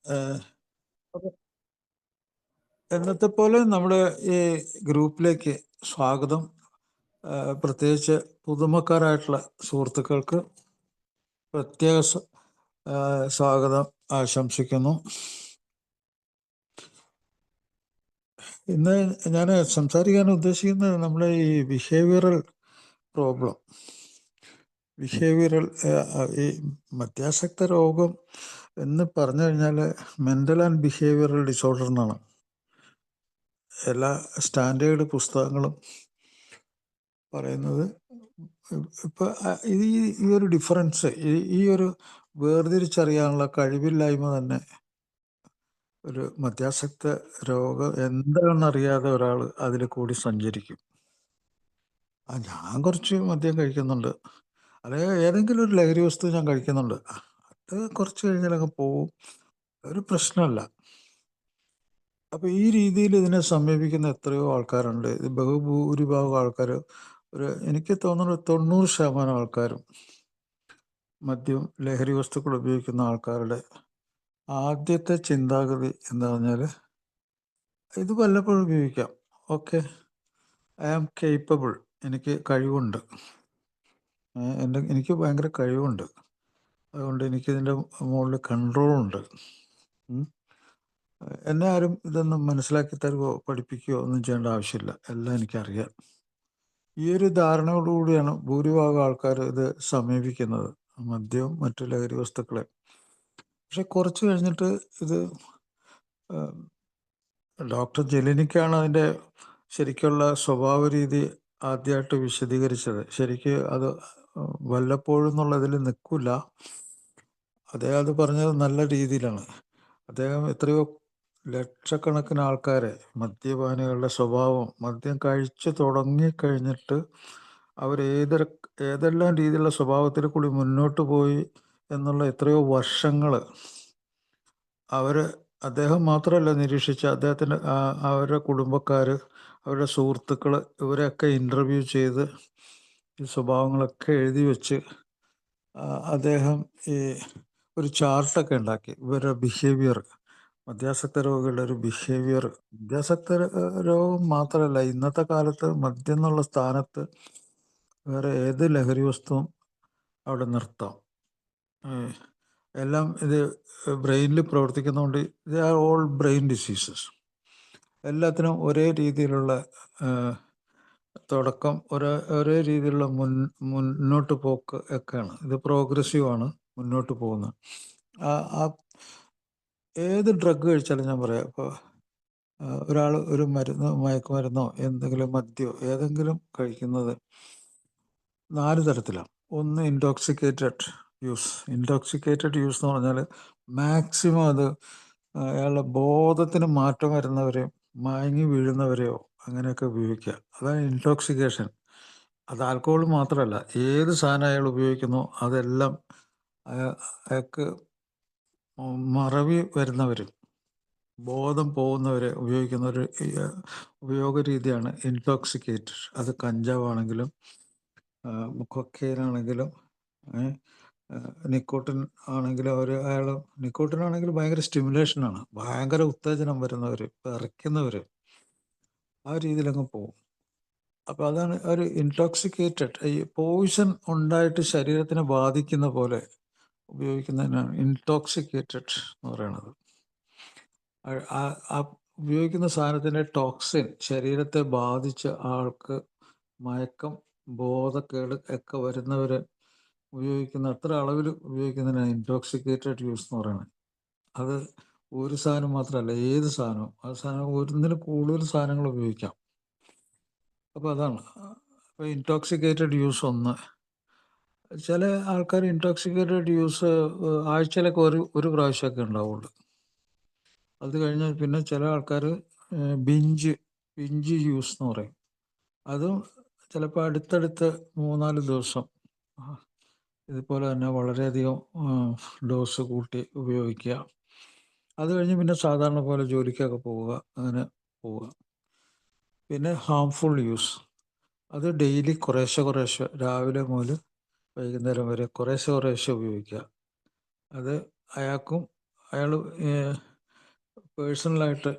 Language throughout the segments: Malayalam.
ഏഹ്, അപ്പൊ എന്നത്തെ പോലെ നമ്മുടെ ഈ ഗ്രൂപ്പിലേക്ക് സ്വാഗതം. പ്രത്യേകിച്ച് പുതുമക്കാരായിട്ടുള്ള സുഹൃത്തുക്കൾക്ക് പ്രത്യേക സ്വാഗതം ആശംസിക്കുന്നു. ഇന്ന് ഞാൻ സംസാരിക്കാൻ ഉദ്ദേശിക്കുന്നത് നമ്മുടെ ഈ ബിഹേവിയറൽ പ്രോബ്ലം, ഈ മദ്യാസക്ത രോഗം എന്ന് പറഞ്ഞു കഴിഞ്ഞാൽ മെൻ്റൽ ആൻഡ് ബിഹേവിയറൽ ഡിസോർഡർ എന്നാണ് എല്ലാ സ്റ്റാൻഡേർഡ് പുസ്തകങ്ങളും പറയുന്നത്. ഇപ്പം ഈ ഒരു ഡിഫറൻസ്, ഈ ഒരു വേർതിരിച്ചറിയാനുള്ള കഴിവില്ലായ്മ തന്നെ ഒരു മദ്യാസക്ത രോഗം എന്താണെന്നറിയാതെ ഒരാൾ അതിൽ കൂടി സഞ്ചരിക്കും. ഞാൻ കുറച്ച് മദ്യം കഴിക്കുന്നുണ്ട്, അല്ലെങ്കിൽ ഏതെങ്കിലും ഒരു ലഹരി വസ്തു ഞാൻ കഴിക്കുന്നുണ്ട്, അത് കുറച്ച് കഴിഞ്ഞാലങ്ങ് പോവും, ഒരു പ്രശ്നമല്ല. അപ്പോൾ ഈ രീതിയിൽ ഇതിനെ സമീപിക്കുന്ന എത്രയോ ആൾക്കാരുണ്ട്. ഇത് ബഹുഭൂരിഭാഗം ആൾക്കാർ, എനിക്ക് തോന്നുന്നു 90% ആൾക്കാരും മദ്യം, ലഹരി വസ്തുക്കൾ ഉപയോഗിക്കുന്ന ആൾക്കാരുടെ ആദ്യത്തെ ചിന്താഗതി എന്താ പറഞ്ഞാൽ, ഇത് വല്ലപ്പോഴും ഉപയോഗിക്കാം, ഓക്കെ, ഐ ആം കേപ്പബിൾ, എനിക്ക് കഴിവുണ്ട്, എനിക്ക് ഭയങ്കര കഴിവുണ്ട്, അതുകൊണ്ട് എനിക്കിതിൻ്റെ മുകളിൽ കൺട്രോളുണ്ട്, എന്നെ ആരും ഇതൊന്നും മനസ്സിലാക്കി തരുവോ പഠിപ്പിക്കുകയോ ഒന്നും ചെയ്യേണ്ട ആവശ്യമില്ല, എല്ലാം എനിക്കറിയാം. ഈ ഒരു ധാരണയോടുകൂടിയാണ് ഭൂരിഭാഗം ആൾക്കാർ ഇത് സമീപിക്കുന്നത്, മദ്യവും മറ്റു ലഹരി വസ്തുക്കളെ. പക്ഷെ കുറച്ച് കഴിഞ്ഞിട്ട് ഇത് ഡോക്ടർ ജെലിനിക്കാണ് അതിൻ്റെ ശരിക്കുള്ള സ്വഭാവ രീതി ആദ്യമായിട്ട് വിശദീകരിച്ചത്. ശരിക്ക് അത് വല്ലപ്പോഴും എന്നുള്ളതിൽ നിൽക്കില്ല. അദ്ദേഹം അത് പറഞ്ഞത് നല്ല രീതിയിലാണ്. അദ്ദേഹം എത്രയോ ലക്ഷക്കണക്കിന് ആൾക്കാരെ, മദ്യപാനികളുടെ സ്വഭാവം, മദ്യം കഴിച്ചു തുടങ്ങിക്കഴിഞ്ഞിട്ട് അവർ ഏതെല്ലാം രീതിയിലുള്ള സ്വഭാവത്തിൽ കൂടി മുന്നോട്ട് പോയി എന്നുള്ള എത്രയോ വർഷങ്ങൾ അദ്ദേഹം മാത്രമല്ല നിരീക്ഷിച്ച, അദ്ദേഹത്തിൻ്റെ അവരുടെ കുടുംബക്കാർ, അവരുടെ സുഹൃത്തുക്കൾ, ഇവരെയൊക്കെ ഇൻ്റർവ്യൂ ചെയ്ത് ഈ സ്വഭാവങ്ങളൊക്കെ എഴുതി വെച്ച് അദ്ദേഹം ഈ ഒരു ചാർട്ടൊക്കെ ഉണ്ടാക്കി. ഇവരുടെ ബിഹേവിയർ, മദ്യാസക്ത രോഗികളുടെ ഒരു ബിഹേവിയർ. മദ്യാസക്ത രോഗം മാത്രമല്ല, ഇന്നത്തെ കാലത്ത് മദ്യം എന്നുള്ള സ്ഥാനത്ത് വേറെ ഏത് ലഹരി വസ്തുവും അവിടെ നിർത്താം. എല്ലാം ഇത് ബ്രെയിനിൽ പ്രവർത്തിക്കുന്നതുകൊണ്ട് ഇത് ആർ ഓൾ ബ്രെയിൻ ഡിസീസസ്. എല്ലാത്തിനും ഒരേ രീതിയിലുള്ള തുടക്കം, ഒരേ രീതിയിലുള്ള മുന്നോട്ട് പോക്ക് ഒക്കെയാണ്. ഇത് പ്രോഗ്രസീവാണ്, മുന്നോട്ട് പോകുന്നത്. ഏത് ഡ്രഗ് കഴിച്ചാലും ഞാൻ പറയാം, ഇപ്പോൾ ഒരാൾ ഒരു മയക്കുമരുന്നോ എന്തെങ്കിലും മദ്യമോ ഏതെങ്കിലും കഴിക്കുന്നത് 4 തരത്തിലാണ്. ഒന്ന് ഇൻടോക്സിക്കേറ്റഡ് യൂസ്. ഇൻടോക്സിക്കേറ്റഡ് യൂസ് എന്ന് പറഞ്ഞാൽ മാക്സിമം അത് അയാളുടെ ബോധത്തിന് മാറ്റം വരുന്നവരെയോ മയങ്ങി വീഴുന്നവരെയോ അങ്ങനെയൊക്കെ ഉപയോഗിക്കുക, അതാണ് ഇൻടോക്സിക്കേഷൻ. അത് ആൽക്കഹോൾ മാത്രമല്ല, ഏത് സാധനം അയാൾ ഉപയോഗിക്കുന്നോ അതെല്ലാം അയാൾക്ക് മറവി വരുന്നവർ, ബോധം പോകുന്നവരെ ഉപയോഗിക്കുന്ന ഒരു ഉപയോഗ രീതിയാണ് ഇൻടോക്സിക്കേറ്റഡ്. അത് കഞ്ചാവാണെങ്കിലും കൊക്കൈനാണെങ്കിലും നിക്കോട്ടിൻ ആണെങ്കിലും നിക്കോട്ടിൻ ആണെങ്കിൽ ഭയങ്കര സ്റ്റിമുലേഷനാണ്, ഭയങ്കര ഉത്തേജനം വരുന്നവർ, വിറയ്ക്കുന്നവർ, ആ രീതിയിലങ്ങ് പോകും. അപ്പോൾ അതാണ് ഒരു ഇൻടോക്സിക്കേറ്റഡ്. ഈ പോയിസൺ ഉണ്ടായിട്ട് ശരീരത്തിനെ ബാധിക്കുന്ന പോലെ ഉപയോഗിക്കുന്നതിനാണ് ഇൻടോക്സിക്കേറ്റഡ് എന്ന് പറയുന്നത്. ആ ഉപയോഗിക്കുന്ന സാധനത്തിൻ്റെ ടോക്സിൻ ശരീരത്തെ ബാധിച്ച് ആൾക്ക് മയക്കം, ബോധക്കേട് ഒക്കെ വരുന്നവർ ഉപയോഗിക്കുന്ന, അത്ര അളവിൽ ഉപയോഗിക്കുന്നതിനാണ് ഇൻടോക്സിക്കേറ്റഡ് യൂസ് എന്ന് പറയുന്നത്. അത് ഒരു സാധനം മാത്രമല്ല, ഏത് സാധനവും, ആ സാധനം ഒന്നിൽ കൂടുതൽ സാധനങ്ങൾ ഉപയോഗിക്കാം. അപ്പോൾ അതാണ് അപ്പോൾ ഇൻടോക്സിക്കേറ്റഡ് യൂസ് ഒന്ന്. ചില ആൾക്കാർ ഇൻടോക്സിക്കേറ്റഡ് യൂസ് ആഴ്ചയിലൊക്കെ ഒരു പ്രാവശ്യമൊക്കെ ഉണ്ടാവുള്ളൂ. അത് കഴിഞ്ഞാൽ പിന്നെ ചില ആൾക്കാർ ബിഞ്ച് യൂസ് എന്ന് പറയും. അതും ചിലപ്പോൾ അടുത്തടുത്ത് 3-4 ദിവസം ഇതുപോലെ തന്നെ വളരെയധികം ഡോസ് കൂട്ടി ഉപയോഗിക്കുക. അത് കഴിഞ്ഞ് പിന്നെ സാധാരണ പോലെ ജോലിക്കൊക്കെ പോവുക, അങ്ങനെ പോവുക. പിന്നെ ഹാംഫുൾ യൂസ്, അത് ഡെയിലി കുറേശ്ശെ രാവിലെ മുതൽ വൈകുന്നേരം വരെ കുറേശ്ശെ ഉപയോഗിക്കുക. അത് അയാൾക്കും അയാൾ പേഴ്സണലായിട്ട്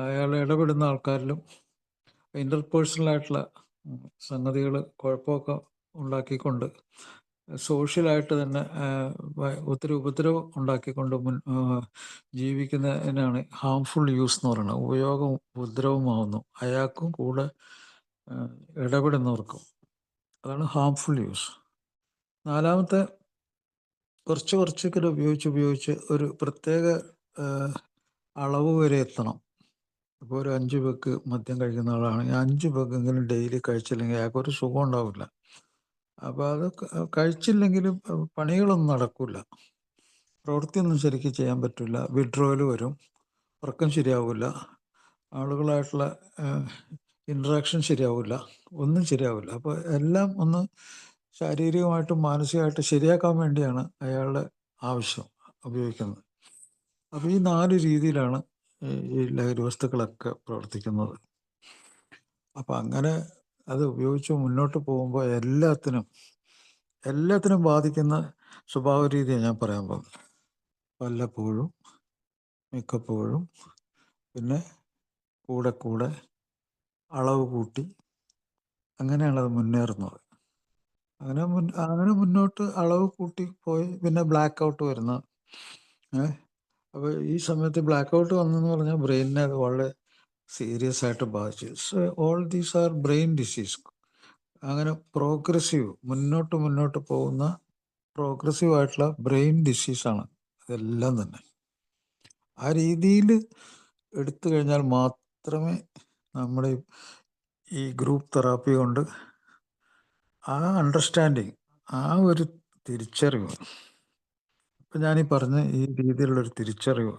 അയാൾ ഇടപെടുന്ന ആൾക്കാരിലും ഇൻ്റർപേഴ്സണലായിട്ടുള്ള സംഗതികൾ കുഴപ്പമൊക്കെ ഉണ്ടാക്കിക്കൊണ്ട് സോഷ്യലായിട്ട് തന്നെ ഒത്തിരി ഉപദ്രവം ഉണ്ടാക്കിക്കൊണ്ട് ജീവിക്കുന്നതിനാണ് ഹാംഫുൾ യൂസ് എന്ന് പറയുന്നത്. ഉപയോഗം ഉപദ്രവമാവുന്നു അയാൾക്കും കൂടെ ഇടപെടുന്നവർക്കും. അതാണ് ഹാംഫുൾ യൂസ്. നാലാമത്തെ, കുറച്ചൊക്കെ ഉപയോഗിച്ച് ഒരു പ്രത്യേക അളവ് വരെ എത്തണം. ഇപ്പോൾ ഒരു 5 പെഗ് മദ്യം കഴിക്കുന്ന ആളാണെങ്കിൽ 5 പെഗ്ഗെങ്കിലും ഡെയിലി കഴിച്ചില്ലെങ്കിൽ അയാൾക്ക് ഒരു സുഖം ഉണ്ടാവില്ല. അപ്പോൾ അത് കഴിച്ചില്ലെങ്കിലും പണികളൊന്നും നടക്കില്ല, പ്രവൃത്തിയൊന്നും ശരിക്കും ചെയ്യാൻ പറ്റില്ല, വിഡ്രോവൽ വരും, ഉറക്കം ശരിയാവില്ല, ആളുകളായിട്ടുള്ള ഇൻട്രാക്ഷൻ ശരിയാവില്ല, ഒന്നും ശരിയാവില്ല. അപ്പോൾ എല്ലാം ഒന്ന് ശാരീരികമായിട്ടും മാനസികമായിട്ടും ശരിയാക്കാൻ വേണ്ടിയാണ് അയാളുടെ ആവശ്യം ഉപയോഗിക്കുന്നത്. അപ്പോൾ ഈ 4 രീതിയിലാണ് ഈ ലഹരി വസ്തുക്കളൊക്കെ പ്രവർത്തിക്കുന്നത്. അപ്പം അങ്ങനെ അത് ഉപയോഗിച്ച് മുന്നോട്ട് പോകുമ്പോൾ എല്ലാത്തിനും ബാധിക്കുന്ന സ്വഭാവ രീതിയാണ് ഞാൻ പറയാൻ പോകുന്നത്. വല്ലപ്പോഴും, മിക്കപ്പോഴും, പിന്നെ കൂടെ അളവ് കൂട്ടി, അങ്ങനെയാണ് അത് മുന്നേറുന്നത്. അങ്ങനെ മുന്നോട്ട് അളവ് കൂട്ടി പോയി പിന്നെ ബ്ലാക്ക് ഔട്ട് വരുന്ന. അപ്പോൾ ഈ സമയത്ത് ബ്ലാക്ക് ഔട്ട് വന്നെന്ന് പറഞ്ഞാൽ ബ്രെയിനിനെ അത് വളരെ സീരിയസ് ആയിട്ട് ബാധിച്ചു. So all these are brain disease. അങ്ങനെ മുന്നോട്ട് പോകുന്ന പ്രോഗ്രസീവായിട്ടുള്ള ബ്രെയിൻ ഡിസീസാണ് ഇതെല്ലാം തന്നെ. ആ രീതിയിൽ എടുത്തു കഴിഞ്ഞാൽ മാത്രമേ നമ്മുടെ ഈ ഗ്രൂപ്പ് തെറാപ്പി കൊണ്ട് ആ അണ്ടർസ്റ്റാൻഡിങ്, ആ ഒരു തിരിച്ചറിവ്, ഇപ്പം ഞാനീ പറഞ്ഞ ഈ രീതിയിലുള്ളൊരു തിരിച്ചറിവ്,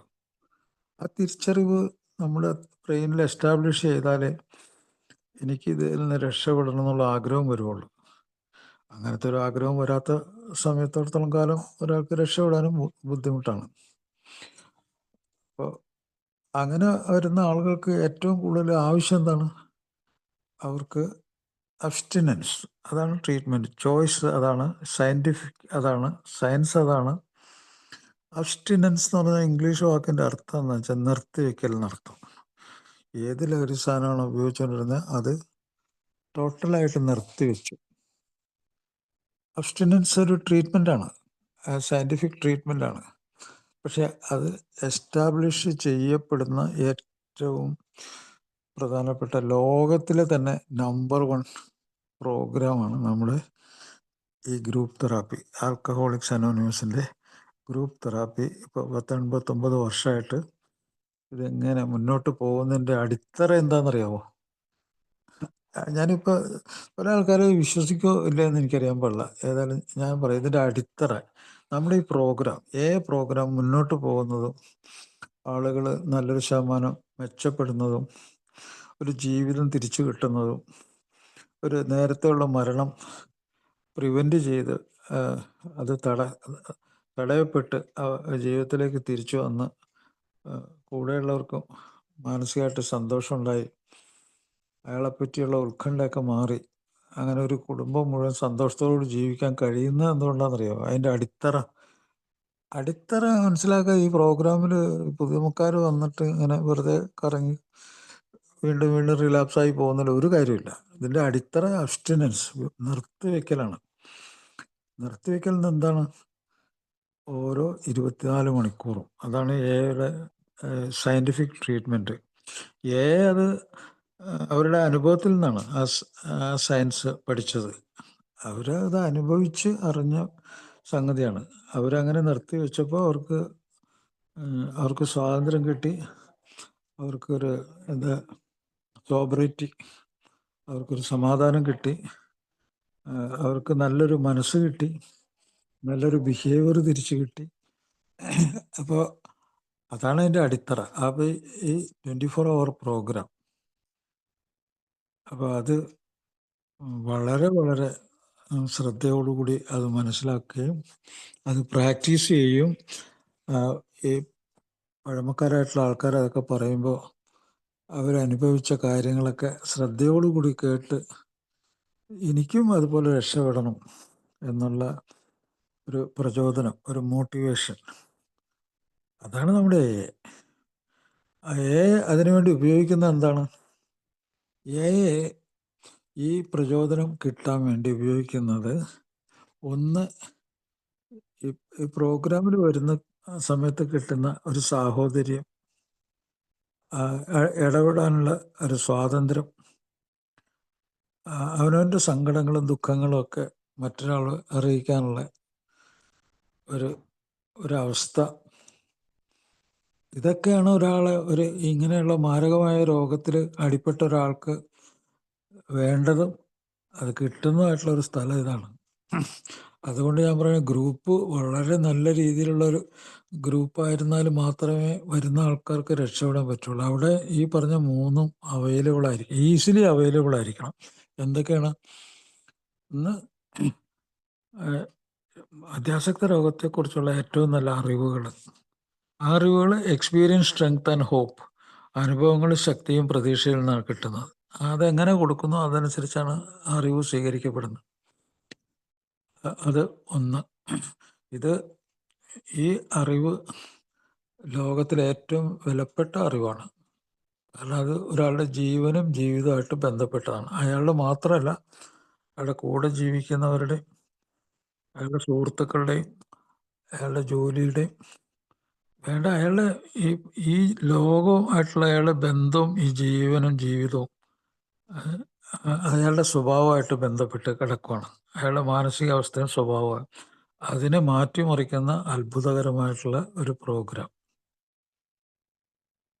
ആ തിരിച്ചറിവ് നമ്മുടെ ബ്രെയിനിൽ എസ്റ്റാബ്ലിഷ് ചെയ്താലേ എനിക്ക് ഇതിൽ നിന്ന് രക്ഷപ്പെടണം എന്നുള്ള ആഗ്രഹം വരുള്ളൂ. അങ്ങനത്തെ ഒരു ആഗ്രഹം വരാത്ത സമയത്തോടത്തോളം കാലം ഒരാൾക്ക് രക്ഷപ്പെടാനും ബുദ്ധിമുട്ടാണ്. അപ്പോൾ അങ്ങനെ വരുന്ന ആളുകൾക്ക് ഏറ്റവും കൂടുതൽ ആവശ്യം എന്താണ്? അവർക്ക് അബ്സ്റ്റിനൻസ്. അതാണ് ട്രീറ്റ്മെൻറ്റ്. ചോയ്സ് അതാണ്, സയൻറ്റിഫിക് അതാണ്, സയൻസ് അതാണ്. അബ്സ്റ്റിനൻസ് എന്ന് പറഞ്ഞാൽ ഇംഗ്ലീഷ് വാക്കിൻ്റെ അർത്ഥം എന്ന് വെച്ചാൽ നിർത്തിവെക്കൽ എന്നർത്ഥം. ഏത് ലഹരി സാധനമാണ് ഉപയോഗിച്ചുകൊണ്ടിരുന്നത് അത് ടോട്ടലായിട്ട് നിർത്തിവെച്ചു. അബ്സ്റ്റിനൻസ് ഒരു ട്രീറ്റ്മെൻറ്റാണ്, സയൻറ്റിഫിക് ട്രീറ്റ്മെൻറ്റാണ്. പക്ഷെ അത് എസ്റ്റാബ്ലിഷ് ചെയ്യപ്പെടുന്ന ഏറ്റവും പ്രധാനപ്പെട്ട ലോകത്തിലെ തന്നെ നമ്പർ 1 പ്രോഗ്രാമാണ് നമ്മുടെ ഈ ഗ്രൂപ്പ് തെറാപ്പി. ആൽക്കഹോളിക്സ് അനോണിമസിൻ്റെ ഗ്രൂപ്പ് തെറാപ്പി. ഇപ്പോൾ 89 വർഷമായിട്ട് ഇതെങ്ങനെ മുന്നോട്ട് പോകുന്നതിൻ്റെ അടിത്തറ എന്താണെന്നറിയാമോ? ഞാനിപ്പോൾ പല ആൾക്കാരെ വിശ്വസിക്കോ ഇല്ലയെന്ന് എനിക്കറിയാൻ പാടില്ല. ഏതായാലും ഞാൻ പറയാം, ഇതിൻ്റെ അടിത്തറ നമ്മുടെ ഈ പ്രോഗ്രാം മുന്നോട്ട് പോകുന്നതും ആളുകൾ നല്ലൊരു ശതമാനം മെച്ചപ്പെടുന്നതും ഒരു ജീവിതം തിരിച്ചു കിട്ടുന്നതും ഒരു നേരത്തെയുള്ള മരണം പ്രിവെൻറ്റ് ചെയ്ത് അത് തടയപ്പെട്ട് ജീവിതത്തിലേക്ക് തിരിച്ചു വന്ന് കൂടെയുള്ളവർക്കും മാനസികമായിട്ട് സന്തോഷമുണ്ടായി, അയാളെപ്പറ്റിയുള്ള ഉത്കണ്ഠയൊക്കെ മാറി, അങ്ങനെ ഒരു കുടുംബം മുഴുവൻ സന്തോഷത്തോട് ജീവിക്കാൻ കഴിയുന്നത് എന്തുകൊണ്ടാണെന്നറിയാമോ? അതിൻ്റെ അടിത്തറ മനസ്സിലാക്കാൻ ഈ പ്രോഗ്രാമിൽ പുതുമുക്കാർ വന്നിട്ട് ഇങ്ങനെ വെറുതെ കറങ്ങി വീണ്ടും റിലാപ്സായി പോകുന്നതിൽ ഒരു കാര്യമില്ല. ഇതിൻ്റെ അടിത്തറ അബ്സ്റ്റിനൻസ്, നിർത്തിവെക്കലാണ്. നിർത്തിവെക്കൽ എന്താണ്? ഓരോ 24 മണിക്കൂറും. അതാണ് എയുടെ സയൻറ്റിഫിക് ട്രീറ്റ്മെൻറ്റ്. അത് അവരുടെ അനുഭവത്തിൽ നിന്നാണ് ആ സയൻസ് പഠിച്ചത്. അവരത് അനുഭവിച്ച് അറിഞ്ഞ സംഗതിയാണ്. അവരങ്ങനെ നിർത്തിവെച്ചപ്പോൾ അവർക്ക് സ്വാതന്ത്ര്യം കിട്ടി, അവർക്കൊരു സോബറിറ്റി, അവർക്കൊരു സമാധാനം കിട്ടി, അവർക്ക് നല്ലൊരു മനസ്സ് കിട്ടി, നല്ലൊരു ബിഹേവിയർ തിരിച്ചു കിട്ടി. അപ്പോൾ അതാണ് അതിൻ്റെ അടിത്തറ. അപ്പോൾ ഈ 24 അവർ പ്രോഗ്രാം, അപ്പോൾ അത് വളരെ ശ്രദ്ധയോടുകൂടി അത് മനസ്സിലാക്കുകയും അത് പ്രാക്ടീസ് ചെയ്യുകയും, ഈ പഴമക്കാരായിട്ടുള്ള ആൾക്കാർ അതൊക്കെ പറയുമ്പോൾ അവരനുഭവിച്ച കാര്യങ്ങളൊക്കെ ശ്രദ്ധയോടുകൂടി കേട്ട് എനിക്കും അതുപോലെ രക്ഷപ്പെടണം എന്നുള്ള ഒരു പ്രചോദനം, ഒരു മോട്ടിവേഷൻ അതാണ് നമ്മുടെ അതിനുവേണ്ടി ഉപയോഗിക്കുന്ന എന്താണ്? എ ഈ പ്രചോദനം കിട്ടാൻ വേണ്ടി ഉപയോഗിക്കുന്നത് ഒന്ന് ഈ പ്രോഗ്രാമിൽ വരുന്ന സമയത്ത് കിട്ടുന്ന ഒരു സാഹോദര്യം, ഇടപെടാനുള്ള ഒരു സ്വാതന്ത്ര്യം, അവനവൻ്റെ സങ്കടങ്ങളും ദുഃഖങ്ങളും ഒക്കെ മറ്റൊരാൾ അറിയിക്കാനുള്ള ഒരു ഒരവസ്ഥ. ഇതൊക്കെയാണ് ഒരാളെ ഇങ്ങനെയുള്ള മാരകമായ രോഗത്തിൽ അടിപ്പെട്ട ഒരാൾക്ക് വേണ്ടതും അത് കിട്ടുന്നതായിട്ടുള്ള ഒരു സ്ഥലം ഇതാണ്. അതുകൊണ്ട് ഞാൻ പറയുന്നത് ഗ്രൂപ്പ് വളരെ നല്ല രീതിയിലുള്ളൊരു ഗ്രൂപ്പായിരുന്നാൽ മാത്രമേ വരുന്ന ആൾക്കാർക്ക് രക്ഷപ്പെടാൻ പറ്റുള്ളൂ. അവിടെ ഈ പറഞ്ഞ മൂന്നും അവൈലബിൾ ആയിരിക്കും, ഈസിലി അവൈലബിൾ ആയിരിക്കണം. എന്തൊക്കെയാണ്? ഇന്ന് അത്യാസക്ത രോഗത്തെക്കുറിച്ചുള്ള ഏറ്റവും നല്ല അറിവുകൾ എക്സ്പീരിയൻസ്, സ്ട്രെങ്ത് ആൻഡ് ഹോപ്പ്, അനുഭവങ്ങൾ, ശക്തിയും പ്രതീക്ഷയിൽ നിന്നാണ് കിട്ടുന്നത്. അതെങ്ങനെ കൊടുക്കുന്നു അതനുസരിച്ചാണ് അറിവ് സ്വീകരിക്കപ്പെടുന്നത്. അത് ഒന്ന്. ഈ അറിവ് ലോകത്തിലെ ഏറ്റവും വിലപ്പെട്ട അറിവാണ്. കാരണം അത് ഒരാളുടെ ജീവനും ജീവിതമായിട്ട് ബന്ധപ്പെട്ടതാണ്. അയാളുടെ മാത്രമല്ല, അയാളുടെ കൂടെ ജീവിക്കുന്നവരുടെയും അയാളുടെ സുഹൃത്തുക്കളുടെയും അയാളുടെ ജോലിയുടെയും അയാളുടെ ഈ ഈ ലോകവുമായിട്ടുള്ള അയാളുടെ ബന്ധവും ഈ ജീവനും ജീവിതവും അയാളുടെ സ്വഭാവമായിട്ട് ബന്ധപ്പെട്ട് കിടക്കുകയാണ്. അയാളുടെ മാനസികാവസ്ഥയും സ്വഭാവവും അതിനെ മാറ്റിമറിക്കുന്ന അത്ഭുതകരമായിട്ടുള്ള ഒരു പ്രോഗ്രാം.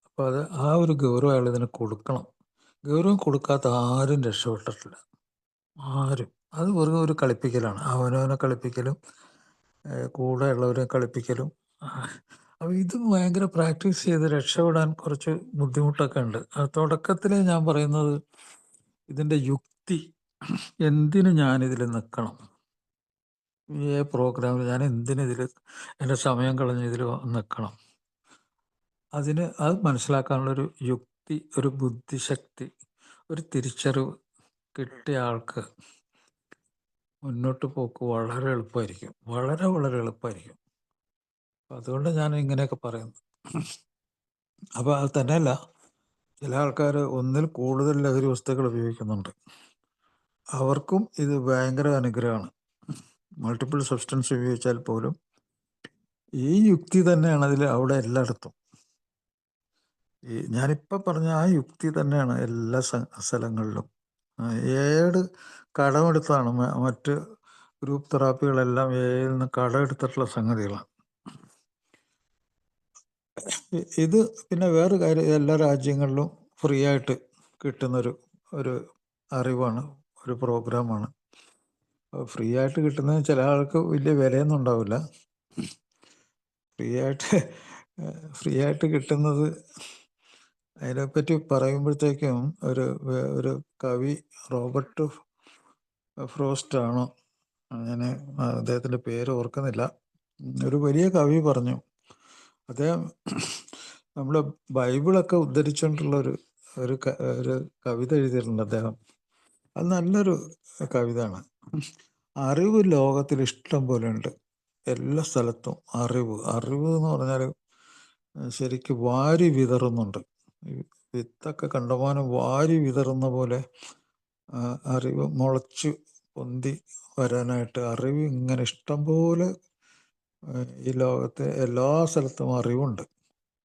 അപ്പോൾ ആ ഒരു ഗൗരവം അയാൾ ഇതിന് കൊടുക്കണം. ഗൗരവം കൊടുക്കാത്ത ആരും രക്ഷപ്പെട്ടിട്ടില്ല, ആരും. അത് വെറുതെ ഒരു കളിപ്പിക്കലാണ്, അവനവനെ കളിപ്പിക്കലും കൂടെ ഉള്ളവരെ കളിപ്പിക്കലും. അപ്പോൾ ഇത് ഭയങ്കര പ്രാക്ടീസ് ചെയ്ത് രക്ഷപ്പെടാൻ കുറച്ച് ബുദ്ധിമുട്ടൊക്കെ ഉണ്ട്. തുടക്കത്തിലേ ഞാൻ പറയുന്നത് ഇതിൻ്റെ യുക്തി, എന്തിന് ഞാനിതിൽ നിൽക്കണം, ഈ പ്രോഗ്രാമിൽ ഞാൻ എന്തിനിതിൽ എൻ്റെ സമയം കളഞ്ഞ് ഇതിൽ നിൽക്കണം, അത് മനസ്സിലാക്കാനുള്ളൊരു യുക്തി, ഒരു ബുദ്ധിശക്തി, ഒരു തിരിച്ചറിവ് കിട്ടിയ ആൾക്ക് മുന്നോട്ട് പോക്ക് വളരെ എളുപ്പമായിരിക്കും, വളരെ വളരെ എളുപ്പമായിരിക്കും. അതുകൊണ്ട് ഞാൻ ഇങ്ങനെയൊക്കെ പറയുന്നു. അപ്പോൾ അത് തന്നെയല്ല, ചില ആൾക്കാർ ഒന്നിൽ കൂടുതൽ ലഹരി വസ്തുക്കൾ ഉപയോഗിക്കുന്നുണ്ട്. അവർക്കും ഇത് ഭയങ്കര അനുഗ്രഹമാണ്. മൾട്ടിപ്പിൾ സബ്സ്റ്റൻസ് ഉപയോഗിച്ചാൽ പോലും ഈ യുക്തി തന്നെയാണ് അവിടെ എല്ലായിടത്തും. ഞാനിപ്പോൾ പറഞ്ഞ ആ യുക്തി തന്നെയാണ് എല്ലാ സ്ഥലങ്ങളിലും. ഏഴ് കടമെടുത്താണ് മറ്റ് ഗ്രൂപ്പ് തെറാപ്പികളെല്ലാം ഏഴിൽ നിന്ന് കടമെടുത്തിട്ടുള്ള സംഗതികളാണ്. ഇത് പിന്നെ വേറെ കാര്യം, എല്ലാ രാജ്യങ്ങളിലും ഫ്രീ ആയിട്ട് കിട്ടുന്നൊരു ഒരു അറിവാണ്, ഒരു പ്രോഗ്രാമാണ്. ഫ്രീ ആയിട്ട് കിട്ടുന്നത് ചില ആൾക്ക് വലിയ വിലയൊന്നും ഉണ്ടാവില്ല. ഫ്രീ ആയിട്ട് കിട്ടുന്നത് അതിനെപ്പറ്റി പറയുമ്പോഴത്തേക്കും ഒരു കവി റോബർട്ട് ഫ്രോസ്റ്റ് ആണോ, ഞാൻ അദ്ദേഹത്തിൻ്റെ പേര് ഓർക്കുന്നില്ല, ഒരു വലിയ കവി പറഞ്ഞു, അദ്ദേഹം നമ്മൾ ബൈബിളൊക്കെ ഉദ്ധരിച്ചുകൊണ്ടുള്ള ഒരു കവിത എഴുതിയിട്ടുണ്ട് അദ്ദേഹം. അത് നല്ലൊരു കവിതയാണ്. അറിവ് ലോകത്തിൽ ഇഷ്ടം പോലെ ഉണ്ട്, എല്ലാ സ്ഥലത്തും അറിവ് എന്ന് പറഞ്ഞാൽ ശരിക്കും വാരി വിതറുന്നുണ്ട്. വിത്തൊക്കെ കണ്ടമാനം വാരി വിതറുന്ന പോലെ അറിവ് മുളച്ച് പൊന്തി വരാനായിട്ട് അറിവ് ഇങ്ങനെ ഇഷ്ടം പോലെ ഈ ലോകത്തെ എല്ലാ സ്ഥലത്തും അറിവുണ്ട്.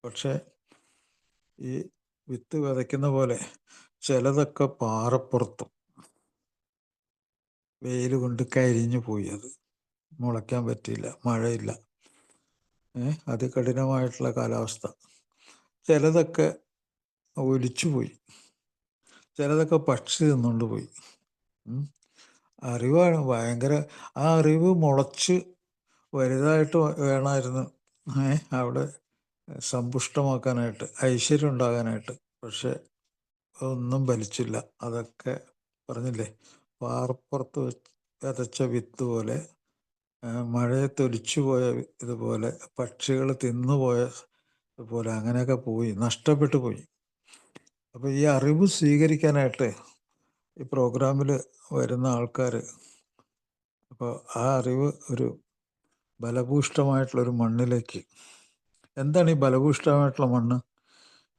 പക്ഷേ ഈ വിത്ത് വിതയ്ക്കുന്ന പോലെ ചിലതൊക്കെ പാറപ്പുറത്തും വെയിൽ കൊണ്ട് കരിഞ്ഞു പോയി, അത് മുളയ്ക്കാൻ പറ്റിയില്ല, മഴയില്ല, അതികഠിനമായിട്ടുള്ള കാലാവസ്ഥ. ചിലതൊക്കെ ഒലിച്ചു പോയി, ചിലതൊക്കെ പക്ഷി തിന്നുകൊണ്ട് പോയി. അറിവാണ് ഭയങ്കര. ആ അറിവ് മുളച്ച് വലുതായിട്ട് വേണമായിരുന്നു അവിടെ സമ്പുഷ്ടമാക്കാനായിട്ട്, ഐശ്വര്യം ഉണ്ടാകാനായിട്ട്. പക്ഷെ ഒന്നും ഫലിച്ചില്ല. അതൊക്കെ പറഞ്ഞില്ലേ, പാറപ്പുറത്ത് വിതച്ച വിത്ത് പോലെ, മഴയത്തൊലിച്ചു പോയ ഇതുപോലെ, പക്ഷികൾ തിന്നുപോയ പോലെ, അങ്ങനെയൊക്കെ പോയി, നഷ്ടപ്പെട്ടു പോയി. അപ്പോൾ ഈ അറിവ് സ്വീകരിക്കാനായിട്ട് ഈ പ്രോഗ്രാമിൽ വരുന്ന ആൾക്കാർ, അപ്പോൾ ആ അറിവ് ഒരു ബലഭൂഷ്ടമായിട്ടുള്ളൊരു മണ്ണിലേക്ക് എന്താണ് ഈ ബലഭൂയിഷ്ഠമായിട്ടുള്ള മണ്ണ്?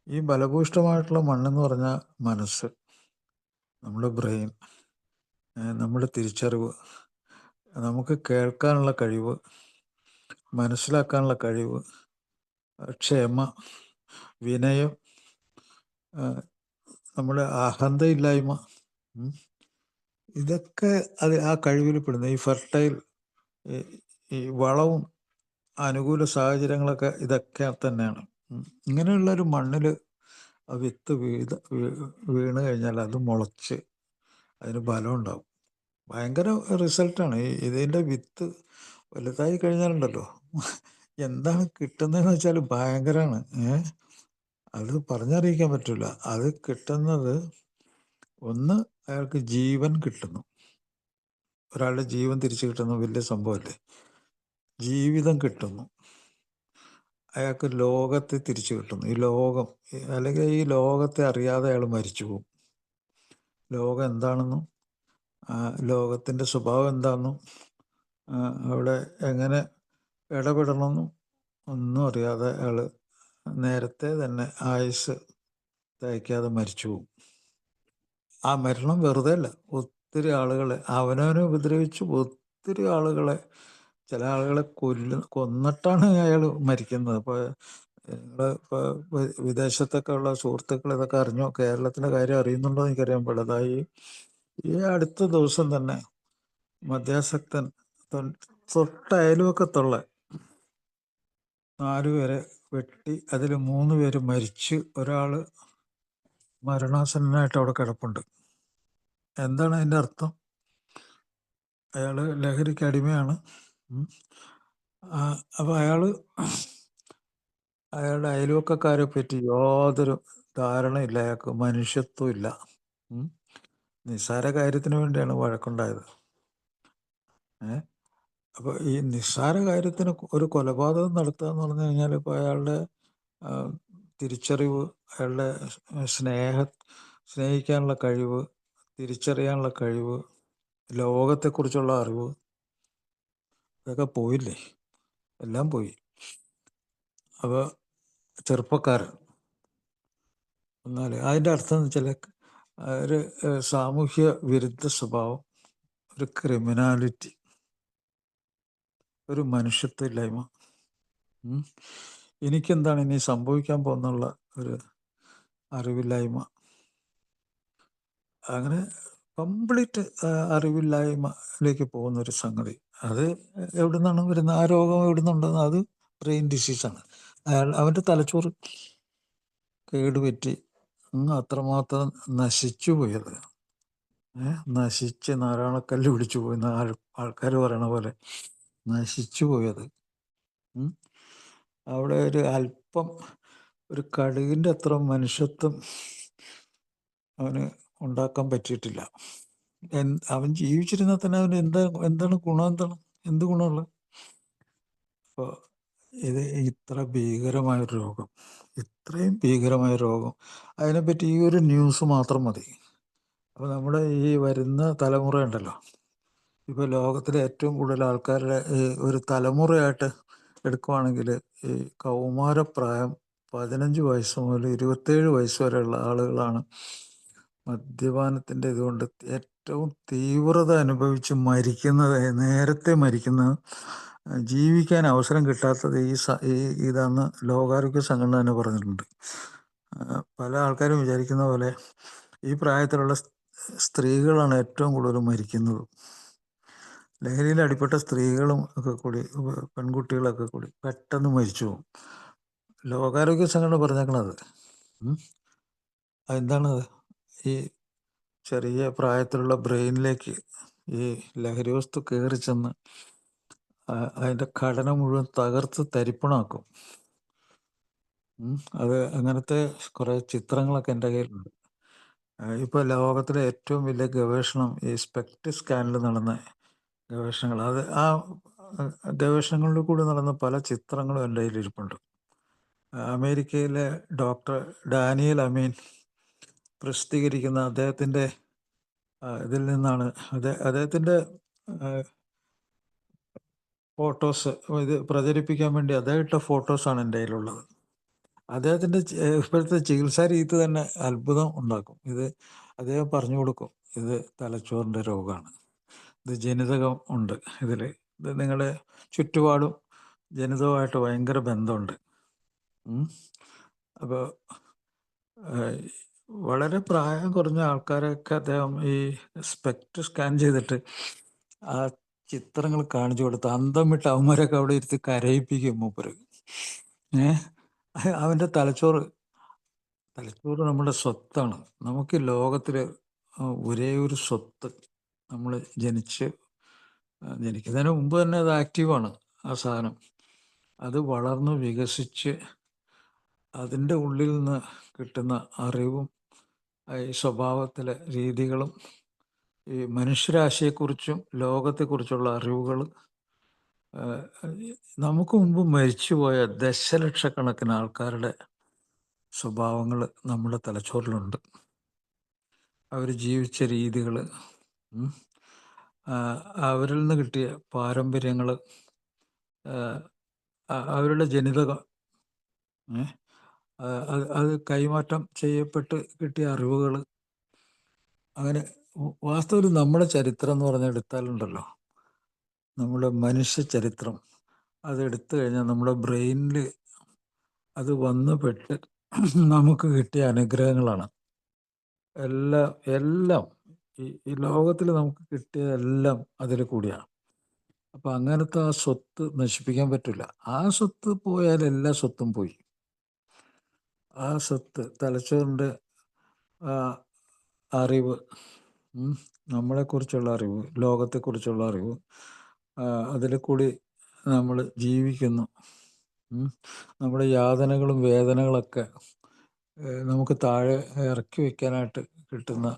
ഈ ബലഭൂയിഷ്ഠമായിട്ടുള്ള മണ്ണെന്ന് പറഞ്ഞാൽ മനസ്സ്, നമ്മുടെ ബ്രെയിൻ, നമ്മുടെ തിരിച്ചറിവ്, നമുക്ക് കേൾക്കാനുള്ള കഴിവ്, മനസ്സിലാക്കാനുള്ള കഴിവ്, ക്ഷമ, വിനയം, നമ്മുടെ അഹന്തയില്ലായ്മ, ഇതൊക്കെ അത് ആ കഴിവിൽ പെടുന്ന ഈ ഫെർട്ടൈൽ, ഈ വളവും അനുകൂല സാഹചര്യങ്ങളൊക്കെ ഇതൊക്കെ തന്നെയാണ്. ഇങ്ങനെയുള്ളൊരു മണ്ണിൽ വിത്ത് വീണ് കഴിഞ്ഞാൽ അത് മുളച്ച് അതിന് ബലം ഉണ്ടാവും. ഭയങ്കര റിസൾട്ടാണ്. ഇതിൻ്റെ വിത്ത് വലുതായി കഴിഞ്ഞാലുണ്ടല്ലോ, എന്താണ് കിട്ടുന്നതെന്ന് വെച്ചാൽ ഭയങ്കരമാണ്. അത് പറഞ്ഞറിയിക്കാൻ പറ്റില്ല. അത് കിട്ടുന്നത്, ഒന്ന് അയാൾക്ക് ജീവൻ കിട്ടുന്നു. ഒരാളുടെ ജീവൻ തിരിച്ചു കിട്ടുന്ന വലിയ സംഭവമല്ലേ. ജീവിതം കിട്ടുന്നു. അയാൾക്ക് ലോകത്തെ തിരിച്ചു കിട്ടുന്നു. ഈ ലോകം, അല്ലെങ്കിൽ ഈ ലോകത്തെ അറിയാതെ അയാൾ മരിച്ചു പോകും. ലോകം എന്താണെന്നും ലോകത്തിൻ്റെ സ്വഭാവം എന്താണെന്നും അവിടെ എങ്ങനെ ഇടപെടണമെന്നും ഒന്നും അറിയാതെ അയാൾ നേരത്തെ തന്നെ ആയുസ് തയ്ക്കാതെ മരിച്ചു പോകും. ആ മരണം വെറുതെ അല്ല. ഒത്തിരി ആളുകളെ അവനവനെ ഉപദ്രവിച്ച് ഒത്തിരി ആളുകളെ, ചില ആളുകളെ കൊന്നിട്ടാണ് അയാൾ മരിക്കുന്നത്. ഇപ്പോൾ നിങ്ങൾ ഇപ്പോൾ വിദേശത്തൊക്കെ ഉള്ള സുഹൃത്തുക്കൾ ഇതൊക്കെ അറിഞ്ഞോ? കേരളത്തിലെ കാര്യം അറിയുന്നുണ്ടോ എന്ന് എനിക്കറിയാൻ പാടില്ല. അതായി ഈ അടുത്ത ദിവസം തന്നെ മദ്യാസക്തൻ തൊട്ടയൽവക്കത്തുള്ള 4 പേരെ വെട്ടി, അതിൽ 3 പേര് മരിച്ച്, ഒരാൾ മരണാസന്നനായിട്ട് അവിടെ കിടപ്പുണ്ട്. എന്താണ് അതിൻ്റെ അർത്ഥം? അയാൾ ലഹരിക്ക് അടിമയാണ്. അപ്പോൾ അയാളുടെ അയൽവക്കക്കാരെ പറ്റി യാതൊരു ധാരണയില്ല, അയാൾക്ക് മനുഷ്യത്വം ഇല്ല. നിസ്സാര കാര്യത്തിന് വേണ്ടിയാണ് വഴക്കുണ്ടായത്. അപ്പോൾ ഈ നിസ്സാര കാര്യത്തിന് ഒരു കൊലപാതകം നടത്തുക എന്ന് പറഞ്ഞു കഴിഞ്ഞാൽ, ഇപ്പോൾ അയാളുടെ തിരിച്ചറിവ്, അയാളുടെ സ്നേഹിക്കാനുള്ള കഴിവ്, തിരിച്ചറിയാനുള്ള കഴിവ്, ലോകത്തെക്കുറിച്ചുള്ള അറിവ്, ഇതൊക്കെ പോയില്ലേ, എല്ലാം പോയി. അപ്പോൾ ചെറുപ്പക്കാരൻ എന്നാൽ അതിൻ്റെ അർത്ഥം എന്ന് വെച്ചാൽ ഒരു സാമൂഹ്യ വിരുദ്ധ സ്വഭാവം, ഒരു ക്രിമിനാലിറ്റി, ഒരു മനുഷ്യത്വമില്ലായ്മ. എനിക്കെന്താണ് ഇനി സംഭവിക്കാൻ പോകുന്നുള്ള ഒരു അറിവില്ലായ്മ. അങ്ങനെ കംപ്ലീറ്റ് അറിവില്ലായ്മയിലേക്ക് പോകുന്നൊരു സംഗതി. അത് എവിടെ നിന്നാണ് വരുന്നത്? ആ രോഗം എവിടെ നിന്നുണ്ടെന്ന്? അത് ബ്രെയിൻ ഡിസീസാണ്. അവൻ്റെ തലച്ചോറ് കേടുപറ്റി അത്രമാത്രം നശിച്ചു പോയത്. നശിച്ച് നാരായണക്കല്ല് പിടിച്ചു പോയി ആൾക്കാർ പറയണ പോലെ നശിച്ചു പോയത്. അവിടെ ഒരു അല്പം, ഒരു കടുകിൻ്റെ അത്ര മനുഷ്യത്വം അവന് ഉണ്ടാക്കാൻ പറ്റിയിട്ടില്ല. അവൻ ജീവിച്ചിരുന്നാൽ തന്നെ അവന് എന്താണ് ഗുണം? എന്ത് ഗുണമുള്ളത്? അപ്പോൾ ഇത് ഇത്ര ഭീകരമായൊരു രോഗം, ഇത്രയും ഭീകരമായ രോഗം, അതിനെപ്പറ്റി ഈ ഒരു ന്യൂസ് മാത്രം മതി. അപ്പോൾ നമ്മുടെ ഈ വരുന്ന തലമുറ ഉണ്ടല്ലോ, ഇപ്പോൾ ലോകത്തിലെ ഏറ്റവും കൂടുതൽ ആൾക്കാരുടെ ഒരു തലമുറയായിട്ട് എടുക്കുവാണെങ്കിൽ, ഈ കൗമാരപ്രായം 15 വയസ്സ് മുതൽ 27 വയസ്സ് വരെയുള്ള ആളുകളാണ് മദ്യപാനത്തിൻ്റെ ഇതുകൊണ്ട് ഏറ്റവും തീവ്രത അനുഭവിച്ച് മരിക്കുന്നത്, നേരത്തെ മരിക്കുന്നത്, ജീവിക്കാൻ അവസരം കിട്ടാത്തത് ഇതാന്ന് ലോകാരോഗ്യ സംഘടന തന്നെ പറഞ്ഞിട്ടുണ്ട്. പല ആൾക്കാരും വിചാരിക്കുന്ന പോലെ ഈ പ്രായത്തിലുള്ള സ്ത്രീകളാണ് ഏറ്റവും കൂടുതൽ മരിക്കുന്നത്. ലഹരിയിൽ അടിപ്പെട്ട സ്ത്രീകളും ഒക്കെ കൂടി, പെൺകുട്ടികളൊക്കെ കൂടി പെട്ടെന്ന് മരിച്ചു പോകും. ലോകാരോഗ്യ സംഘടന പറഞ്ഞേക്കണത്. അതെന്താണത്? ഈ ചെറിയ പ്രായത്തിലുള്ള ബ്രെയിനിലേക്ക് ഈ ലഹരി വസ്തു കയറി ചെന്ന് അതിൻ്റെ ഘടന മുഴുവൻ തകർത്ത് തരിപ്പണമാക്കും. അത് അങ്ങനത്തെ കുറേ ചിത്രങ്ങളൊക്കെ എൻ്റെ കയ്യിലുണ്ട്. ഇപ്പോൾ ലോകത്തിലെ ഏറ്റവും വലിയ ഗവേഷണം ഈ സ്പെക്ട് സ്കാനിൽ നടന്ന ഗവേഷണങ്ങൾ, അത് ആ ഗവേഷണങ്ങളിൽ കൂടി നടന്ന പല ചിത്രങ്ങളും എൻ്റെ കയ്യിലിരിപ്പുണ്ട്. അമേരിക്കയിലെ ഡോക്ടർ ഡാനിയൽ അമീൻ പ്രസിദ്ധീകരിക്കുന്ന അദ്ദേഹത്തിൻ്റെ ഇതിൽ നിന്നാണ് അദ്ദേഹത്തിൻ്റെ ഫോട്ടോസ് ഇത് പ്രചരിപ്പിക്കാൻ വേണ്ടി അദ്ദേഹം ഇട്ട ഫോട്ടോസാണ് എൻ്റെ കയ്യിലുള്ളത്. അദ്ദേഹത്തിൻ്റെ ഇപ്പോഴത്തെ ചികിത്സാ രീതി തന്നെ അത്ഭുതം ഉണ്ടാക്കും. ഇത് അദ്ദേഹം പറഞ്ഞു കൊടുക്കും, ഇത് തലച്ചോറിൻ്റെ രോഗമാണ്, ഇത് ജനിതകം ഉണ്ട് ഇതിൽ, ഇത് നിങ്ങളുടെ ചുറ്റുപാടും ജനിതകമായിട്ട് ഭയങ്കര ബന്ധമുണ്ട്. അപ്പോൾ വളരെ പ്രായം കുറഞ്ഞ ആൾക്കാരെയൊക്കെ അദ്ദേഹം ഈ സ്പെക്ട് സ്കാൻ ചെയ്തിട്ട് ആ ചിത്രങ്ങൾ കാണിച്ചു കൊടുത്ത് അന്തം വിട്ട് അവന്മാരൊക്കെ അവിടെ ഇരുത്തി കരയിപ്പിക്കും മൂപ്പര്. അവൻ്റെ തലച്ചോറ് നമ്മുടെ സ്വത്താണ്. നമുക്ക് ലോകത്തിൽ ഒരേ ഒരു സ്വത്ത്, നമ്മൾ ജനിക്കുന്നതിന് മുമ്പ് തന്നെ അത് ആക്റ്റീവാണ് ആ സാധനം. അത് വളർന്ന് വികസിച്ച് അതിൻ്റെ ഉള്ളിൽ നിന്ന് കിട്ടുന്ന അറിവും ഈ സ്വഭാവത്തിലെ രീതികളും ഈ മനുഷ്യരാശിയെക്കുറിച്ചും ലോകത്തെക്കുറിച്ചുള്ള അറിവുകൾ നമുക്ക് മുമ്പ് മരിച്ചുപോയ ദശലക്ഷക്കണക്കിന് ആൾക്കാരുടെ സ്വഭാവങ്ങൾ നമ്മുടെ തലച്ചോറിലുണ്ട്. അവർ ജീവിച്ച രീതികൾ, അവരിൽ നിന്ന് കിട്ടിയ പാരമ്പര്യങ്ങൾ, അവരുടെ ജനിതകം, അത് കൈമാറ്റം ചെയ്യപ്പെട്ട് കിട്ടിയ അറിവുകൾ. അങ്ങനെ വാസ്തവത്തിൽ നമ്മുടെ ചരിത്രം എന്ന് പറഞ്ഞാൽ എടുത്താലുണ്ടല്ലോ, നമ്മുടെ മനുഷ്യ ചരിത്രം അതെടുത്തു കഴിഞ്ഞാൽ നമ്മുടെ ബ്രെയിനിൽ അത് വന്ന് പെട്ട് നമുക്ക് കിട്ടിയ അനുഗ്രഹങ്ങളാണ് എല്ലാം. ഈ ലോകത്തിൽ നമുക്ക് കിട്ടിയതെല്ലാം അതിൽ കൂടിയാണ്. അപ്പം അങ്ങനത്തെ ആ സ്വത്ത് നശിപ്പിക്കാൻ പറ്റില്ല. ആ സ്വത്ത് പോയാൽ എല്ലാ സ്വത്തും പോയി. ആ സ്വത്ത് തലച്ചോറിൻ്റെ അറിവ്, നമ്മളെക്കുറിച്ചുള്ള അറിവ്, ലോകത്തെക്കുറിച്ചുള്ള അറിവ്, അതിൽ കൂടി നമ്മൾ ജീവിക്കുന്നു. നമ്മുടെ യാതനകളും വേദനകളൊക്കെ നമുക്ക് താഴെ ഇറക്കി വയ്ക്കാനായിട്ട് കിട്ടുന്ന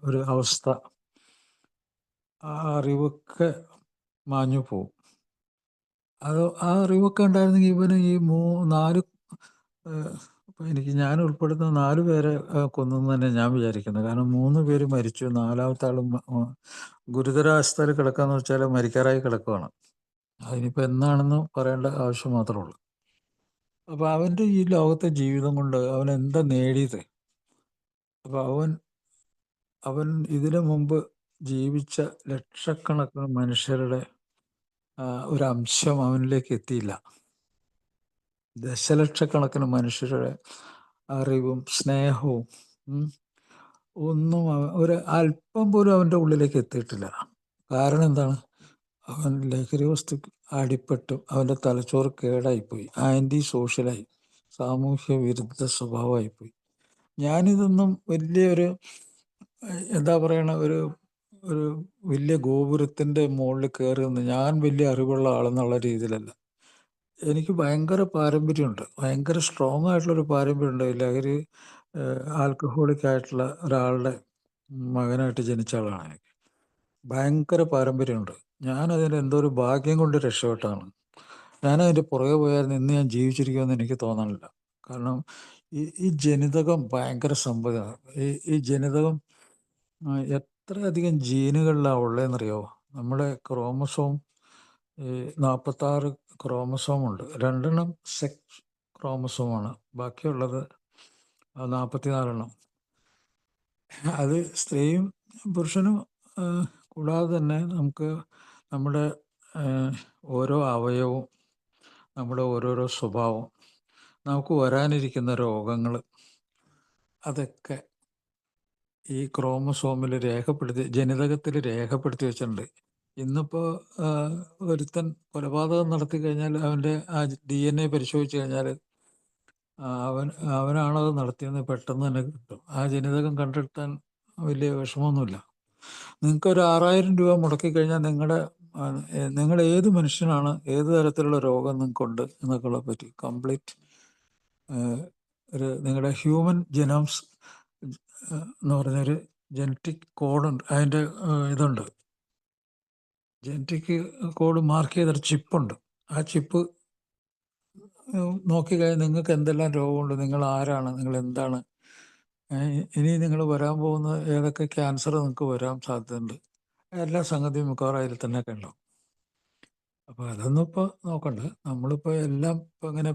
ഒരു അവസ്ഥ, ആ അറിവൊക്കെ മാഞ്ഞു പോവും. ആ അറിവൊക്കെ ഉണ്ടായിരുന്നെങ്കിൽ ഇവന് ഈ 4 ഞാൻ ഉൾപ്പെടുന്ന 4 പേരെ കൊന്നെന്ന് തന്നെ ഞാൻ വിചാരിക്കുന്നത്. കാരണം 3 പേര് മരിച്ചു, 4-മത്തെ ആളും ഗുരുതരാവസ്ഥയിൽ കിടക്കാന്ന് വെച്ചാൽ മരിക്കാറായി കിടക്കുകയാണ്. അതിനിപ്പോൾ എന്നാണെന്ന് പറയേണ്ട ആവശ്യം മാത്രമേ ഉള്ളൂ. അപ്പോൾ അവൻ്റെ ഈ ലോകത്തെ ജീവിതം കൊണ്ട് അവൻ എന്താ നേടിയത്? അപ്പോൾ അവൻ ഇതിനു മുമ്പ് ജീവിച്ച ലക്ഷക്കണക്കിന് മനുഷ്യരുടെ ഒരു അംശം അവനിലേക്ക് എത്തിയില്ല. ദശലക്ഷക്കണക്കിന് മനുഷ്യരുടെ അറിവും സ്നേഹവും ഒന്നും ഒരു അല്പം പോലും അവൻ്റെ ഉള്ളിലേക്ക് എത്തിയിട്ടില്ല. കാരണം എന്താണ്? അവൻ ലഹരി വസ്തു അടിപ്പെട്ടു അവൻ്റെ തലച്ചോറ് കേടായിപ്പോയി, ആൻറ്റി സോഷ്യലായി, സാമൂഹ്യ വിരുദ്ധ സ്വഭാവമായിപ്പോയി. ഞാനിതൊന്നും വലിയൊരു എന്താ പറയണ ഒരു വലിയ ഗോപുരത്തിൻ്റെ മുകളിൽ കയറി നിന്ന് ഞാൻ വലിയ അറിവുള്ള ആളെന്നുള്ള രീതിയിലല്ല. എനിക്ക് ഭയങ്കര പാരമ്പര്യമുണ്ട്, ഭയങ്കര സ്ട്രോങ് ആയിട്ടുള്ളൊരു പാരമ്പര്യമുണ്ട്. ലഹരി ആൽക്കഹോളിക് ആയിട്ടുള്ള ഒരാളുടെ മകനായിട്ട് ജനിച്ച ആളാണ് എനിക്ക്. ഭയങ്കര പാരമ്പര്യമുണ്ട്. ഞാനതിന് എന്തോ ഒരു ഭാഗ്യം കൊണ്ട് രക്ഷപ്പെട്ടാണ്. ഞാനതിൻ്റെ പുറകെ പോയായിരുന്നു ഇന്ന് ഞാൻ ജീവിച്ചിരിക്കുമെന്ന് എനിക്ക് തോന്നണില്ല. കാരണം ഈ ജനിതകം ഭയങ്കര സംഭവമാണ്. ഈ ജനിതകം എത്രയധികം ജീനുകളിലാണ് ഉള്ളതെന്നറിയാമോ? നമ്മുടെ ക്രോമസോം 46 ക്രോമസോമുണ്ട്. 2 സെക്സ് ക്രോമസോമാണ്, ബാക്കിയുള്ളത് 44. അത് സ്ത്രീയും പുരുഷനും കൂടാതെ തന്നെ നമുക്ക് നമ്മുടെ ഓരോ അവയവവും, നമ്മുടെ ഓരോരോ സ്വഭാവം, നമുക്ക് വരാനിരിക്കുന്ന രോഗങ്ങൾ, അതൊക്കെ ഈ ക്രോമസോമിൽ ജനിതകത്തിൽ രേഖപ്പെടുത്തി വെച്ചിട്ടുണ്ട്. ഇന്നിപ്പോൾ ഒരുത്തൻ കൊലപാതകം നടത്തി കഴിഞ്ഞാൽ അവൻ്റെ ആ DNA പരിശോധിച്ച് കഴിഞ്ഞാൽ അവനാണത് നടത്തിയെന്ന് പെട്ടെന്ന് തന്നെ കിട്ടും. ആ ജനിതകം കണ്ടെത്താൻ വലിയ വിഷമമൊന്നുമില്ല. നിങ്ങൾക്കൊരു 6000 രൂപ മുടക്കി കഴിഞ്ഞാൽ നിങ്ങൾ ഏത് മനുഷ്യനാണ്, ഏത് തരത്തിലുള്ള രോഗം നിങ്ങൾക്കുണ്ട് എന്നൊക്കെയുള്ള പറ്റി കംപ്ലീറ്റ് നിങ്ങളുടെ ഹ്യൂമൻ ജെനോംസ് എന്ന് പറഞ്ഞൊരു ജനറ്റിക് കോഡുണ്ട്. അതിൻ്റെ ഇതുണ്ട്, ജനറ്റിക് കോഡ് മാർക്ക് ചെയ്തൊരു ചിപ്പുണ്ട്. ആ ചിപ്പ് നോക്കിക്കഴിഞ്ഞാൽ നിങ്ങൾക്ക് എന്തെല്ലാം രോഗമുണ്ട്, നിങ്ങൾ ആരാണ്, നിങ്ങൾ എന്താണ്, ഇനി നിങ്ങൾ വരാൻ പോകുന്ന ഏതൊക്കെ ക്യാൻസർ നിങ്ങൾക്ക് വരാൻ സാധ്യതയുണ്ട്, എല്ലാ സംഗതിയും മിക്കവാറും അതിൽ തന്നെ ഉണ്ടാവും. അപ്പോൾ അതൊന്നും ഇപ്പോൾ നോക്കണ്ട. നമ്മളിപ്പോൾ എല്ലാം ഇപ്പോൾ ഇങ്ങനെ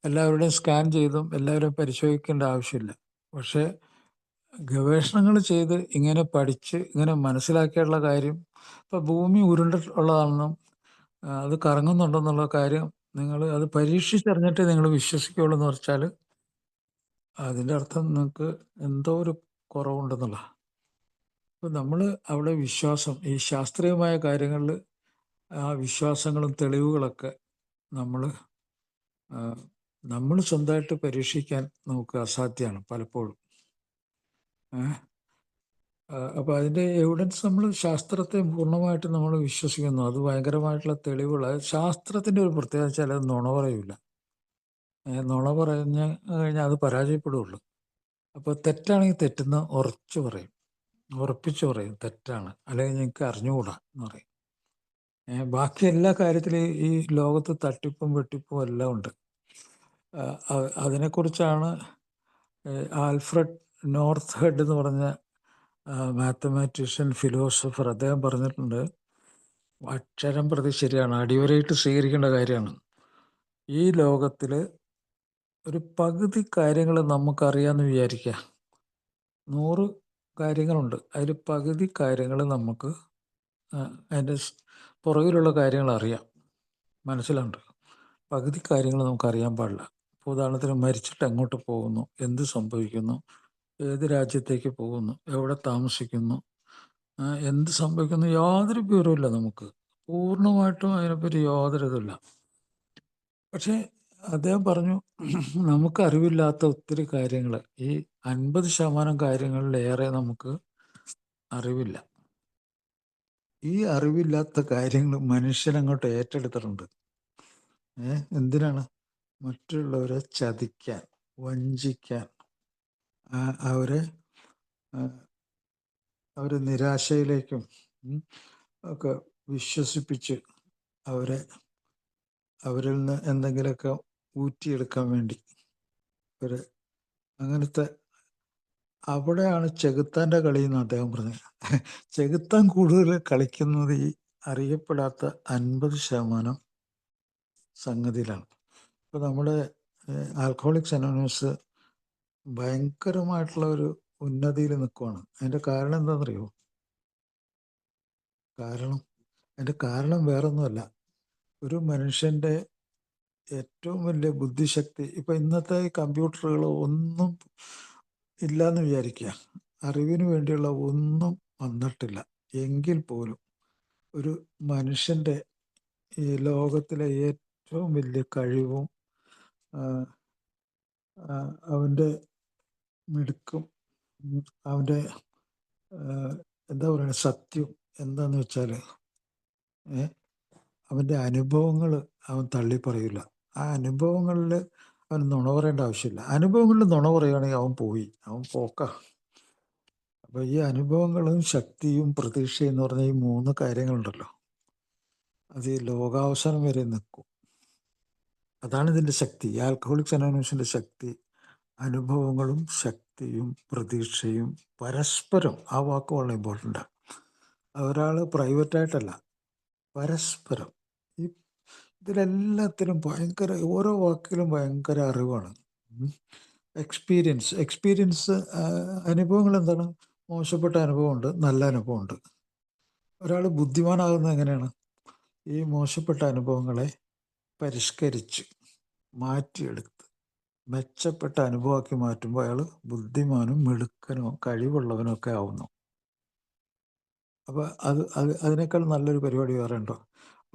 എല്ലാവരുടെയും സ്കാൻ ചെയ്തും എല്ലാവരെയും പരിശോധിക്കേണ്ട ആവശ്യമില്ല. പക്ഷേ ഗവേഷണങ്ങൾ ചെയ്ത് ഇങ്ങനെ പഠിച്ച് ഇങ്ങനെ മനസ്സിലാക്കിയുള്ള കാര്യം, ഇപ്പോൾ ഭൂമി ഉരുണ്ടിട്ടുള്ളതാണെന്നും അത് കറങ്ങുന്നുണ്ടെന്നുള്ള കാര്യം നിങ്ങൾ അത് പരീക്ഷിച്ചറിഞ്ഞിട്ട് നിങ്ങൾ വിശ്വസിക്കുകയുള്ളൂ എന്ന് വെച്ചാൽ അതിൻ്റെ അർത്ഥം നിങ്ങൾക്ക് എന്തോ ഒരു കുറവുണ്ടെന്നുള്ള. അപ്പോൾ നമ്മൾ അവിടെ വിശ്വാസം, ഈ ശാസ്ത്രീയമായ കാര്യങ്ങളിൽ ആ വിശ്വാസങ്ങളും തെളിവുകളൊക്കെ നമ്മൾ നമ്മൾ സ്വന്തമായിട്ട് പരീക്ഷിക്കാൻ നമുക്ക് അസാധ്യമാണ് പലപ്പോഴും. അപ്പോൾ അതിൻ്റെ എവിഡൻസ് നമ്മൾ ശാസ്ത്രത്തെ പൂർണ്ണമായിട്ട് നമ്മൾ വിശ്വസിക്കുന്നു. അത് ഭയങ്കരമായിട്ടുള്ള തെളിവുകൾ. ശാസ്ത്രത്തിൻ്റെ ഒരു പ്രത്യേകത വെച്ചാൽ അത് നുണ പറയൂല. നുണ പറഞ്ഞ് കഴിഞ്ഞാൽ അത് പരാജയപ്പെടുകയുള്ളൂ. അപ്പോൾ തെറ്റാണെങ്കിൽ തെറ്റെന്ന് ഉറച്ചു പറയും, ഉറപ്പിച്ച് പറയും തെറ്റാണ്, അല്ലെങ്കിൽ എനിക്ക് അറിഞ്ഞുകൂടാ എന്ന് പറയും. ബാക്കി എല്ലാ കാര്യത്തിലും ഈ ലോകത്ത് തട്ടിപ്പും വെട്ടിപ്പും എല്ലാം ഉണ്ട്. അതിനെക്കുറിച്ചാണ് ആൽഫ്രഡ് നോർത്ത് ഹെഡ് എന്ന് പറഞ്ഞ മാത്തമാറ്റീഷ്യൻ, ഫിലോസഫർ, അദ്ദേഹം പറഞ്ഞിട്ടുണ്ട്, അക്ഷരം പ്രതി ശരിയാണ്, അടിവരയിട്ട് സ്വീകരിക്കേണ്ട കാര്യമാണ്. ഈ ലോകത്തിൽ ഒരു പകുതി കാര്യങ്ങൾ നമുക്കറിയാമെന്ന് വിചാരിക്കുക. 100 കാര്യങ്ങളുണ്ട്, അതിൽ പകുതി കാര്യങ്ങൾ നമുക്ക് അതിൻ്റെ പുറകിലുള്ള കാര്യങ്ങൾ അറിയാം, മനസ്സിലുണ്ട്. പകുതി കാര്യങ്ങൾ നമുക്കറിയാൻ പാടില്ല. ഇപ്പോൾ ഉദാഹരണത്തിന് മരിച്ചിട്ട് എങ്ങോട്ട് പോകുന്നു, എന്ത് സംഭവിക്കുന്നു, ഏത് രാജ്യത്തേക്ക് പോകുന്നു, എവിടെ താമസിക്കുന്നു, എന്ത് സംഭവിക്കുന്നു, യാതൊരു വിവരവുമില്ല നമുക്ക്. പൂർണ്ണമായിട്ടും അതിനെപ്പറ്റി യാതൊരു ഇതുമില്ല. പക്ഷേ അദ്ദേഹം പറഞ്ഞു, നമുക്ക് അറിവില്ലാത്ത ഒത്തിരി കാര്യങ്ങൾ, ഈ 50% കാര്യങ്ങളിലേറെ നമുക്ക് അറിവില്ല. ഈ അറിവില്ലാത്ത കാര്യങ്ങൾ മനുഷ്യനങ്ങോട്ട് ഏറ്റെടുത്തിട്ടുണ്ട്. എന്തിനാണ്? മറ്റുള്ളവരെ ചതിക്കാൻ, വഞ്ചിക്കാൻ, അവരെ അവരെ നിരാശയിലേക്കും ഒക്കെ വിശ്വസിപ്പിച്ച് അവരിൽ നിന്ന് എന്തെങ്കിലുമൊക്കെ ഊറ്റിയെടുക്കാൻ വേണ്ടി അങ്ങനത്തെ, അവിടെയാണ് ചെകുത്താൻ്റെ കളി എന്ന് അദ്ദേഹം പറഞ്ഞത്. ചെകുത്താൻ കൂടുതൽ കളിക്കുന്നത് ഈ അറിയപ്പെടാത്ത 50% സംഗതിയിലാണ്. ഇപ്പോൾ നമ്മുടെ ആൽക്കഹോളിക്സ് അനോണിമസ് ഭയങ്കരമായിട്ടുള്ള ഒരു ഉന്നതിയിൽ നിൽക്കുവാണ്. അതിൻ്റെ കാരണം എന്താണെന്നറിയോ? അതിൻ്റെ കാരണം വേറൊന്നുമല്ല. ഒരു മനുഷ്യൻ്റെ ഏറ്റവും വലിയ ബുദ്ധിശക്തി, ഇപ്പം ഇന്നത്തെ കമ്പ്യൂട്ടറുകൾ ഒന്നും ഇല്ലയെന്ന് വിചാരിക്കുക, അറിവിന് വേണ്ടിയുള്ള ഒന്നും വന്നിട്ടില്ല എങ്കിൽ പോലും ഒരു മനുഷ്യൻ്റെ ഈ ലോകത്തിലെ ഏറ്റവും വലിയ കഴിവും അവൻ്റെ മിടുക്കും അവൻ്റെ എന്താ പറയുക, സത്യം എന്താന്ന് വെച്ചാൽ അവൻ്റെ അനുഭവങ്ങൾ അവൻ തള്ളി പറയില്ല. ആ അനുഭവങ്ങളിൽ അവൻ നുണ പറയേണ്ട ആവശ്യമില്ല. അനുഭവങ്ങളിൽ നുണ പറയുകയാണെങ്കിൽ അവൻ പോക്ക. അപ്പോൾ ഈ അനുഭവങ്ങളും ശക്തിയും പ്രതീക്ഷയും എന്ന് പറഞ്ഞ ഈ 3 കാര്യങ്ങളുണ്ടല്ലോ, അത് ഈ ലോകാവസാനം വരെ നിൽക്കും. അതാണ് ഇതിൻ്റെ ശക്തി. ഈ ആൽക്കഹോളിക്സ് അനോണിമസിൻ്റെ ശക്തി അനുഭവങ്ങളും ശക്തിയും പ്രതീക്ഷയും പരസ്പരം. ആ വാക്ക് വളരെ ഇമ്പോർട്ടൻ്റാണ്. ഒരാൾ പ്രൈവറ്റായിട്ടല്ല, പരസ്പരം. ഈ ഇതിലെല്ലാത്തിലും ഭയങ്കര, ഓരോ വാക്കിലും ഭയങ്കര അറിവാണ്. എക്സ്പീരിയൻസ് അനുഭവങ്ങൾ എന്താണ്? മോശപ്പെട്ട അനുഭവമുണ്ട്, നല്ല അനുഭവമുണ്ട്. ഒരാൾ ബുദ്ധിമാനാകുന്നത് എങ്ങനെയാണ്? ഈ മോശപ്പെട്ട അനുഭവങ്ങളെ പരിഷ്കരിച്ച് മാറ്റിയെടുത്ത് മെച്ചപ്പെട്ട അനുഭവമാക്കി മാറ്റുമ്പോൾ അയാൾ ബുദ്ധിമാനും മിടുക്കനോ കഴിവുള്ളവനോ ഒക്കെ ആവുന്നു. അപ്പോൾ അതിനേക്കാൾ നല്ലൊരു പരിപാടി വേറെ ഉണ്ടോ?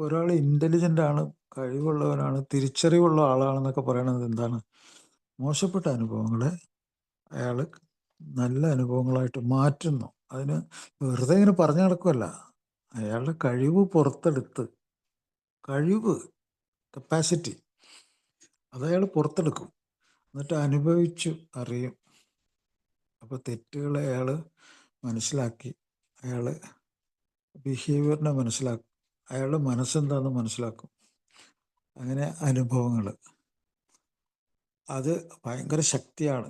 ഒരാൾ ഇൻ്റലിജൻ്റ് ആണ്, കഴിവുള്ളവനാണ്, തിരിച്ചറിവുള്ള ആളാണെന്നൊക്കെ പറയണത് എന്താണ്? മോശപ്പെട്ട അനുഭവങ്ങളെ അയാൾ നല്ല അനുഭവങ്ങളായിട്ട് മാറ്റുന്നു. അതിന് വെറുതെ ഇങ്ങനെ പറഞ്ഞു നടക്കുമല്ല, അയാളുടെ കഴിവ് പുറത്തെടുത്ത്, കപ്പാസിറ്റി അതയാൾ പുറത്തെടുക്കും, എന്നിട്ട് അനുഭവിച്ചു അറിയും. അപ്പോൾ തെറ്റുകളെ അയാൾ മനസ്സിലാക്കി, അയാൾ ബിഹേവിയറിനെ മനസ്സിലാക്കും, അയാളുടെ മനസ്സെന്താണെന്ന് മനസ്സിലാക്കും. അങ്ങനെ അനുഭവങ്ങൾ, അത് ഭയങ്കര ശക്തിയാണ്.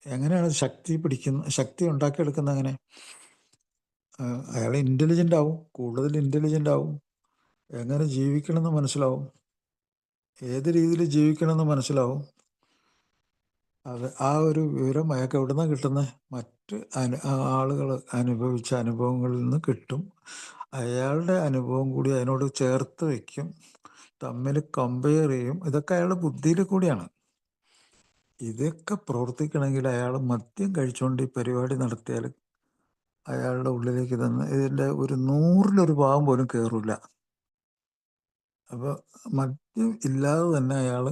എങ്ങനെയാണ് ശക്തി ഉണ്ടാക്കിയെടുക്കുന്നത്? അങ്ങനെ അയാൾ ഇൻ്റലിജൻ്റ് ആവും, കൂടുതൽ ഇൻ്റലിജൻ്റ് ആവും, എങ്ങനെ ജീവിക്കണമെന്ന് മനസ്സിലാവും, ഏത് രീതിയിൽ ജീവിക്കണമെന്ന് മനസ്സിലാവും. അത് ആ ഒരു വിവരം അയാൾക്ക് എവിടെ നിന്നാണ് കിട്ടുന്നത്? മറ്റ് ആളുകൾ അനുഭവിച്ച അനുഭവങ്ങളിൽ നിന്ന് കിട്ടും. അയാളുടെ അനുഭവം കൂടി അതിനോട് ചേർത്ത് വയ്ക്കും, തമ്മിൽ കമ്പയർ ചെയ്യും. ഇതൊക്കെ അയാളുടെ ബുദ്ധിയിൽ കൂടിയാണ്. ഇതൊക്കെ പ്രവർത്തിക്കണമെങ്കിൽ അയാൾ മദ്യം കഴിച്ചുകൊണ്ട് ഈ പരിപാടി നടത്തിയാൽ അയാളുടെ ഉള്ളിലേക്ക് തന്നെ ഇതിൻ്റെ ഒരു 100-ൽ 1 ഭാഗം പോലും കയറില്ല. അപ്പോൾ മദ്യം ഇല്ലാതെ തന്നെ അയാൾ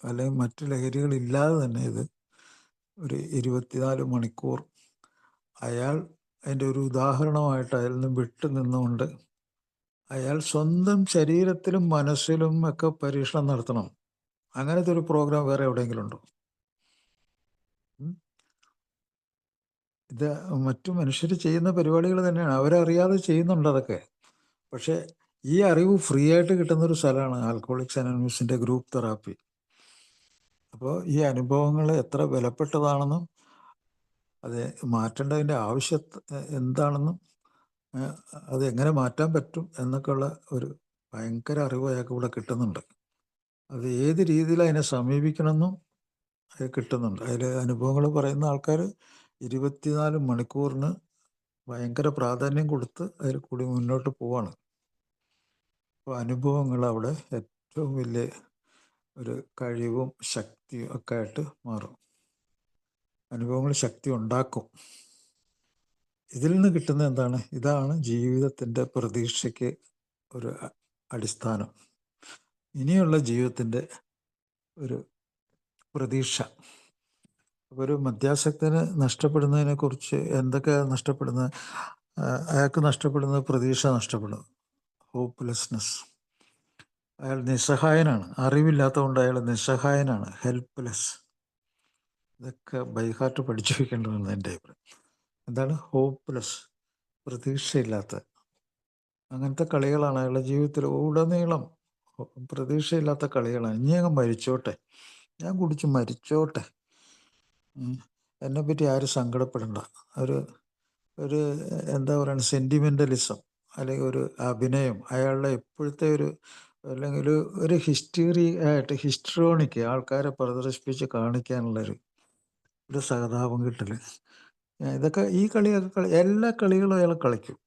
അല്ലെങ്കിൽ മറ്റു ലഹരികളില്ലാതെ തന്നെ ഇത് ഒരു 24 മണിക്കൂർ അയാൾ അതിൻ്റെ ഒരു ഉദാഹരണമായിട്ട് അയാളിൽ നിന്ന് വിട്ടു നിന്നുകൊണ്ട് അയാൾ സ്വന്തം ശരീരത്തിലും മനസ്സിലും ഒക്കെ പരീക്ഷണം നടത്തണം. അങ്ങനത്തെ ഒരു പ്രോഗ്രാം വേറെ എവിടെയെങ്കിലും ഉണ്ടോ? ഇത് മറ്റു മനുഷ്യർ ചെയ്യുന്ന പരിപാടികൾ തന്നെയാണ്, അവരറിയാതെ ചെയ്യുന്നുണ്ട് അതൊക്കെ. പക്ഷേ ഈ അറിവ് ഫ്രീ ആയിട്ട് കിട്ടുന്നൊരു സ്ഥലമാണ് ആൽക്കഹോളിക്സ് അനോണിമസിൻ്റെ ഗ്രൂപ്പ് തെറാപ്പി. അപ്പോൾ ഈ അനുഭവങ്ങൾ എത്ര വിലപ്പെട്ടതാണെന്നും അത് മാറ്റേണ്ടതിൻ്റെ ആവശ്യം എന്താണെന്നും അത് എങ്ങനെ മാറ്റാൻ പറ്റും എന്നൊക്കെയുള്ള ഒരു ഭയങ്കര അറിവ് അയാൾക്ക് ഇവിടെ കിട്ടുന്നുണ്ട്. അത് ഏത് രീതിയിൽ അതിനെ സമീപിക്കണമെന്നും കിട്ടുന്നുണ്ട്. അതിൽ അനുഭവങ്ങൾ പറയുന്ന ആൾക്കാർ 24 മണിക്കൂറിന് ഭയങ്കര പ്രാധാന്യം കൊടുത്ത് അതിൽ കൂടി മുന്നോട്ട് പോവാണ്. അപ്പോൾ അനുഭവങ്ങൾ അവിടെ ഏറ്റവും വലിയ ഒരു കഴിവും ശക്തിയും ഒക്കെ ആയിട്ട് മാറും. അനുഭവങ്ങൾ ശക്തി ഉണ്ടാക്കും. ഇതിൽ നിന്ന് കിട്ടുന്നത് എന്താണ്? ഇതാണ് ജീവിതത്തിൻ്റെ പ്രതീക്ഷയ്ക്ക് ഒരു അടിസ്ഥാനം, ഇനിയുള്ള ജീവിതത്തിൻ്റെ ഒരു പ്രതീക്ഷ. ഒരു മദ്യാസക്തന് നഷ്ടപ്പെടുന്നതിനെക്കുറിച്ച് എന്തൊക്കെ നഷ്ടപ്പെടുന്നത്? അയാൾക്ക് നഷ്ടപ്പെടുന്നത് പ്രതീക്ഷ നഷ്ടപ്പെടുന്നത്, ഹോപ്പ്ലെസ്നെസ്. അയാൾ നിസ്സഹായനാണ്, അറിവില്ലാത്തതുകൊണ്ട് അയാൾ നിസ്സഹായനാണ്, ഹെൽപ്ലെസ്. ഇതൊക്കെ ബൈഹാർട്ട് പഠിച്ചു വയ്ക്കേണ്ടതാണ് എൻ്റെ അഭിപ്രായം. എന്താണ് ഹോപ്പ്ലെസ്? പ്രതീക്ഷയില്ലാത്ത അങ്ങനത്തെ കളികളാണ് അയാളുടെ ജീവിതത്തിൽ ഉടനീളം. പ്രതീക്ഷയില്ലാത്ത കളികളാണ്. ഇനി അങ്ങ് മരിച്ചോട്ടെ, ഞാൻ കുടിച്ച് മരിച്ചോട്ടെ, എന്നെപ്പറ്റി ആരും സങ്കടപ്പെടണ്ട. ഒരു ഒരു എന്താ പറയുക, സെൻറ്റിമെൻ്റലിസം അല്ലെങ്കിൽ ഒരു അഭിനയം അയാളുടെ ഇപ്പോഴത്തെ ഒരു, അല്ലെങ്കിൽ ഒരു ഹിസ്റ്ററി ആയിട്ട് ഹിസ്ട്രോണിക്ക് ആൾക്കാരെ പ്രദർശിപ്പിച്ച് കാണിക്കാനുള്ളൊരു സഹതാപം കിട്ടൽ. ഇതൊക്കെ ഈ കളിയൊക്കെ എല്ലാ കളികളും അയാൾ കളിക്കും.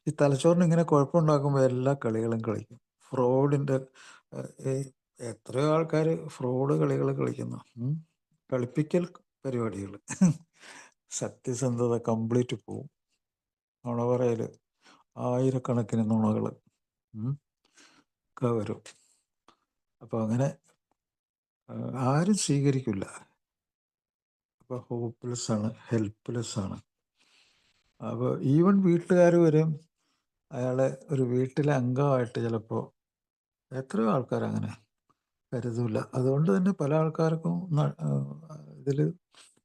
ഈ തലച്ചോറിന് ഇങ്ങനെ കുഴപ്പമുണ്ടാക്കുമ്പോൾ എല്ലാ കളികളും കളിക്കും. ഫ്രോഡിൻ്റെ എത്രയോ ആൾക്കാർ ഫ്രോഡ് കളികൾ കളിക്കുന്നു, കളിപ്പിക്കൽ പരിപാടികൾ. സത്യസന്ധത കംപ്ലീറ്റ് പോവും. നുണ പറയൽ, ആയിരക്കണക്കിന് നുണകൾ ഒക്കെ വരും. അപ്പോൾ അങ്ങനെ ആരും സ്വീകരിക്കില്ല. അപ്പോൾ ഹോപ്പ്ലെസ് ആണ്, ഹെൽപ്ലെസ് ആണ്. അപ്പോൾ ഈവൻ വീട്ടുകാർ വരും അയാളെ ഒരു വീട്ടിലെ അംഗമായിട്ട് ചിലപ്പോൾ എത്രയോ ആൾക്കാരങ്ങനെ കരുതില്ല. അതുകൊണ്ട് തന്നെ പല ആൾക്കാർക്കും ഇതിൽ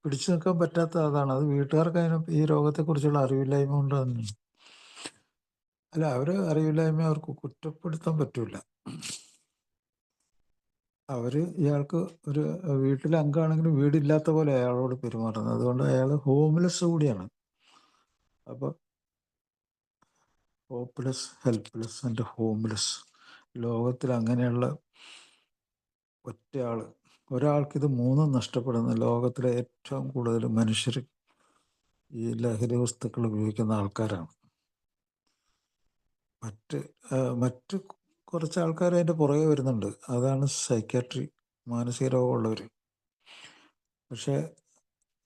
പിടിച്ചു നിൽക്കാൻ പറ്റാത്ത അതാണ്. അത് വീട്ടുകാർക്ക് അതിന് ഈ രോഗത്തെക്കുറിച്ചുള്ള അറിവില്ലായ്മ കൊണ്ട് തന്നെ. അല്ല, അവർ അറിവില്ലായ്മ അവർക്ക് കുറ്റപ്പെടുത്താൻ പറ്റില്ല. അവർ ഇയാൾക്ക് ഒരു വീട്ടിലെ അംഗമാണെങ്കിലും വീടില്ലാത്ത പോലെ അയാളോട് പെരുമാറുന്നത്. അതുകൊണ്ട് അയാൾ ഹോംലെസ് കൂടിയാണ്. അപ്പോൾ ഹോപ്പ്ലെസ്, ഹെൽപ്ലെസ് ആൻഡ് ഹോംലെസ്. ലോകത്തിൽ അങ്ങനെയുള്ള ഒരാൾക്കിത് മൂന്നും നഷ്ടപ്പെടുന്ന ലോകത്തിലെ ഏറ്റവും കൂടുതൽ മനുഷ്യർ ഈ ലഹരി വസ്തുക്കൾ ഉപയോഗിക്കുന്ന ആൾക്കാരാണ്. മറ്റ് കുറച്ച് ആൾക്കാർ അതിൻ്റെ പുറകെ വരുന്നുണ്ട്. അതാണ് സൈക്യാട്രി, മാനസിക രോഗമുള്ളവർ. പക്ഷേ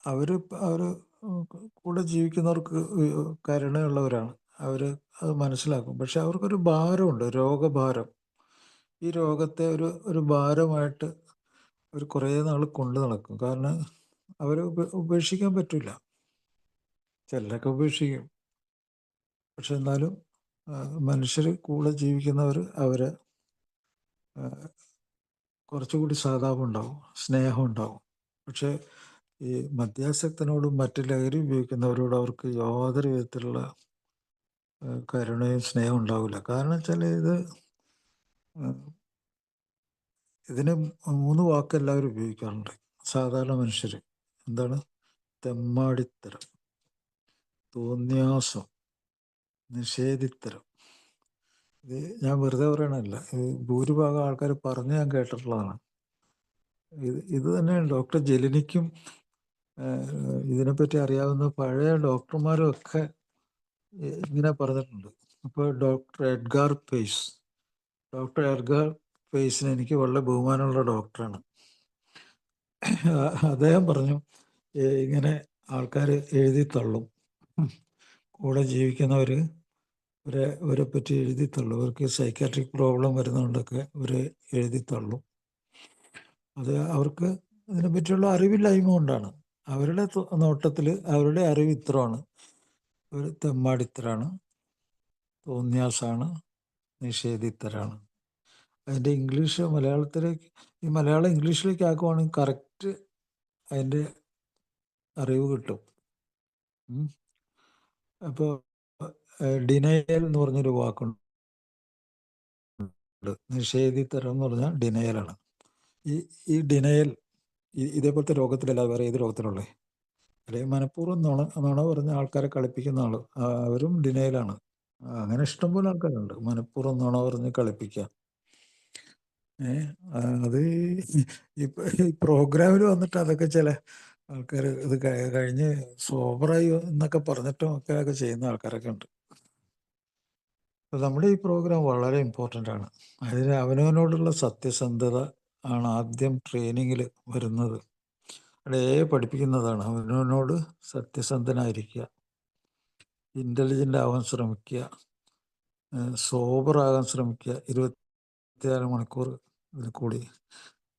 അവർ കൂടെ ജീവിക്കുന്നവർക്ക് കരുണയുള്ളവരാണ്. അവർ അത് മനസ്സിലാക്കും. പക്ഷെ അവർക്കൊരു ഭാരമുണ്ട്, രോഗഭാരം. ഈ രോഗത്തെ ഒരു ഭാരമായിട്ട് അവർ കുറേ നാൾ കൊണ്ടു നടക്കും. കാരണം അവർ ഉപേക്ഷിക്കാൻ പറ്റില്ല. ചിലരൊക്കെ ഉപേക്ഷിക്കും. പക്ഷെ എന്നാലും മനുഷ്യർ കൂടെ ജീവിക്കുന്നവർ അവരെ കുറച്ചുകൂടി സഹതാപം ഉണ്ടാവും, സ്നേഹം ഉണ്ടാവും. പക്ഷേ ഈ മദ്യാസക്തനോടും മറ്റ് ലഹരി ഉപയോഗിക്കുന്നവരോട് അവർക്ക് യാതൊരു വിധത്തിലുള്ള കരുണയും സ്നേഹവും ഉണ്ടാവില്ല. കാരണം വെച്ചാൽ ഇതിന് 3 വാക്ക് എല്ലാവരും ഉപയോഗിക്കാറുണ്ട്, സാധാരണ മനുഷ്യർ. എന്താണ്? തെമ്മാടിത്തരം, തോന്നിയാസം, നിഷേധിത്തരം. ഇത് ഞാൻ വെറുതെ പറയണല്ല, ഭൂരിഭാഗം ആൾക്കാർ പറഞ്ഞ് ഞാൻ കേട്ടിട്ടുള്ളതാണ്. ഇത് തന്നെയാണ് ഡോക്ടർ ജെലിനിക്കും ഇതിനെപ്പറ്റി അറിയാവുന്ന പഴയ ഡോക്ടർമാരും ഒക്കെ ഇങ്ങനെ പറഞ്ഞിട്ടുണ്ട്. ഇപ്പോൾ ഡോക്ടർ എഡ്ഗാർ പേയ്സിന് എനിക്ക് വളരെ ബഹുമാനമുള്ള ഡോക്ടറാണ്. അദ്ദേഹം പറഞ്ഞു, ഇങ്ങനെ ആൾക്കാർ എഴുതി തള്ളും, കൂടെ ജീവിക്കുന്നവർ ഇവരെ പറ്റി എഴുതി തള്ളും, അവർക്ക് സൈക്കാട്രിക് പ്രോബ്ലം വരുന്നതുകൊണ്ടൊക്കെ ഇവർ എഴുതി തള്ളും. അത് അവർക്ക് ഇതിനെപ്പറ്റിയുള്ള അറിവില്ലായ്മ കൊണ്ടാണ്. അവരുടെ നോട്ടത്തിൽ അവരുടെ അറിവ് ഇത്രയാണ്: ഒരു തെമ്മാടിത്തരാണ്, തോന്നിയാസാണ്, നിഷേധിത്തരാണ്. അതിൻ്റെ ഇംഗ്ലീഷ് മലയാളത്തിലേക്ക്, ഈ മലയാളം ഇംഗ്ലീഷിലേക്ക് ആക്കുവാണെങ്കിൽ കറക്റ്റ് അതിൻ്റെ അറിവ് കിട്ടും. അപ്പോൾ ഡിനയൽ എന്ന് പറഞ്ഞൊരു വാക്കുണ്ട്. നിഷേധിത്തരം എന്ന് പറഞ്ഞാൽ ഡിനയലാണ്. ഈ ഡിനയൽ ഇതേപോലത്തെ രോഗത്തിലല്ല വേറെ ഏത് രോഗത്തിലുള്ളേ. അല്ലെങ്കിൽ മനഃപൂർവ്വം നുണ പറഞ്ഞ ആൾക്കാരെ കളിപ്പിക്കുന്ന ആൾ, അവരും ഡിനയലാണ്. അങ്ങനെ ഇഷ്ടംപോലെ ആൾക്കാരുണ്ട് മനഃപൂർവ്വം നുണ പറഞ്ഞ് കളിപ്പിക്കുക. അത് ഈ പ്രോഗ്രാമിൽ വന്നിട്ട് അതൊക്കെ ചില ആൾക്കാർ ഇത് കഴിഞ്ഞ് സോബറായി എന്നൊക്കെ പറഞ്ഞിട്ടും ഒക്കെ ചെയ്യുന്ന ആൾക്കാരൊക്കെ ഉണ്ട്. നമ്മുടെ ഈ പ്രോഗ്രാം വളരെ ഇമ്പോർട്ടൻ്റ് ആണ്. അതിന് അവനവനോടുള്ള സത്യസന്ധത ആണ് ആദ്യം ട്രെയിനിങ്ങിൽ വരുന്നത്. അവിടെ പഠിപ്പിക്കുന്നതാണ് അവനവനോട് സത്യസന്ധനായിരിക്കുക, ഇൻ്റലിജൻ്റ് ആവാൻ ശ്രമിക്കുക, സോബറാകാൻ ശ്രമിക്കുക. 24 മണിക്കൂർ ഇതിൽ കൂടി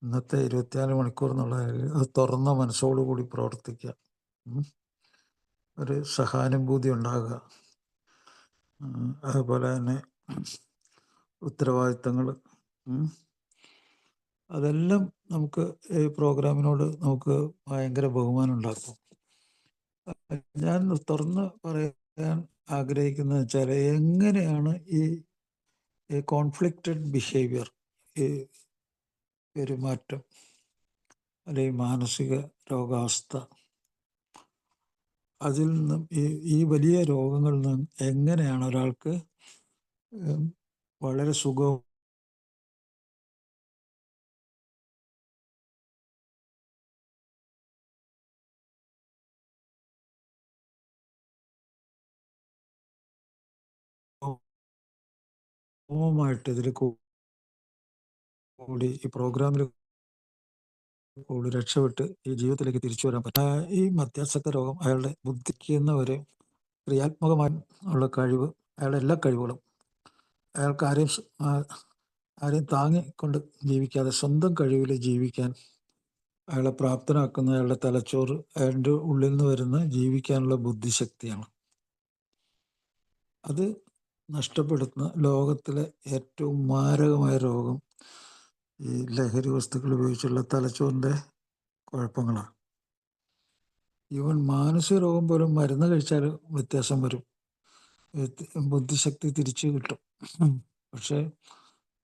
ഇന്നത്തെ 24 മണിക്കൂർ എന്നുള്ള അത് തുറന്ന മനസ്സോടുകൂടി പ്രവർത്തിക്കുക, ഒരു സഹാനുഭൂതി ഉണ്ടാകുക, അതുപോലെ തന്നെ ഉത്തരവാദിത്തങ്ങൾ, അതെല്ലാം നമുക്ക് ഈ പ്രോഗ്രാമിനോട് നമുക്ക് ഭയങ്കര ബഹുമാനം ഉണ്ടാക്കും. ഞാൻ തുറന്ന് പറയാൻ ആഗ്രഹിക്കുന്നത് വെച്ചാൽ, എങ്ങനെയാണ് ഈ കോൺഫ്ലിക്റ്റഡ് ബിഹേവിയർ, ഈ പെരുമാറ്റം അല്ലെങ്കിൽ മാനസിക രോഗാവസ്ഥ, അതിൽ നിന്നും ഈ വലിയ രോഗങ്ങളിൽ നിന്നും എങ്ങനെയാണ് ഒരാൾക്ക് വളരെ സുഖവും ായിട്ട് ഇതിൽ കൂടി ഈ പ്രോഗ്രാമിൽ കൂടി രക്ഷപ്പെട്ട് ഈ ജീവിതത്തിലേക്ക് തിരിച്ചു വരാൻ പറ്റും. ഈ മധ്യാസക്ത രോഗം അയാളുടെ ബുദ്ധിക്കുന്നവരെ ക്രിയാത്മകമായി ഉള്ള കഴിവ്, അയാളുടെ എല്ലാ കഴിവുകളും അയാൾക്ക് ആരെയും താങ്ങിക്കൊണ്ട് ജീവിക്കാതെ സ്വന്തം കഴിവിൽ ജീവിക്കാൻ അയാളെ പ്രാപ്തനാക്കുന്ന അയാളുടെ തലച്ചോറ്, അയാളുടെ ഉള്ളിൽ നിന്ന് വരുന്ന ജീവിക്കാനുള്ള ബുദ്ധിശക്തിയാണ്. അത് നഷ്ടപ്പെടുത്തുന്ന ലോകത്തിലെ ഏറ്റവും മാരകമായ രോഗം ഈ ലഹരി വസ്തുക്കൾ ഉപയോഗിച്ചുള്ള തലച്ചോറിൻ്റെ കുഴപ്പങ്ങളാണ്. ഈവൻ മാനസിക രോഗം പോലും മരുന്ന് കഴിച്ചാൽ വ്യത്യാസം വരും, ബുദ്ധിശക്തി തിരിച്ചു കിട്ടും. പക്ഷേ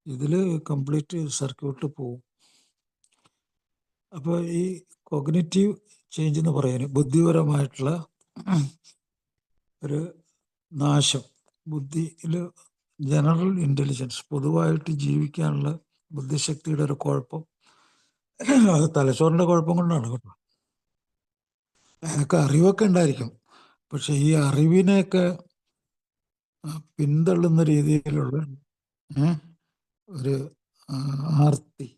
ഇതിൽ കംപ്ലീറ്റ് സർക്യൂട്ട് പോവും. അപ്പോൾ ഈ കോഗ്നിറ്റീവ് ചേഞ്ച് എന്ന് പറയുന്നത് ബുദ്ധിപരമായിട്ടുള്ള ഒരു നാശം, ബുദ്ധിയിൽ ജനറൽ ഇൻ്റലിജൻസ്, പൊതുവായിട്ട് ജീവിക്കാനുള്ള ബുദ്ധിശക്തിയുടെ ഒരു കുഴപ്പം, അത് തലച്ചോറിൻ്റെ കുഴപ്പം കൊണ്ടാണ് കേട്ടോ. അയാൾക്ക് അറിവൊക്കെ ഉണ്ടായിരിക്കും, പക്ഷെ ഈ അറിവിനെയൊക്കെ പിന്തള്ളുന്ന രീതിയിലുള്ള ഒരു ആർത്തി,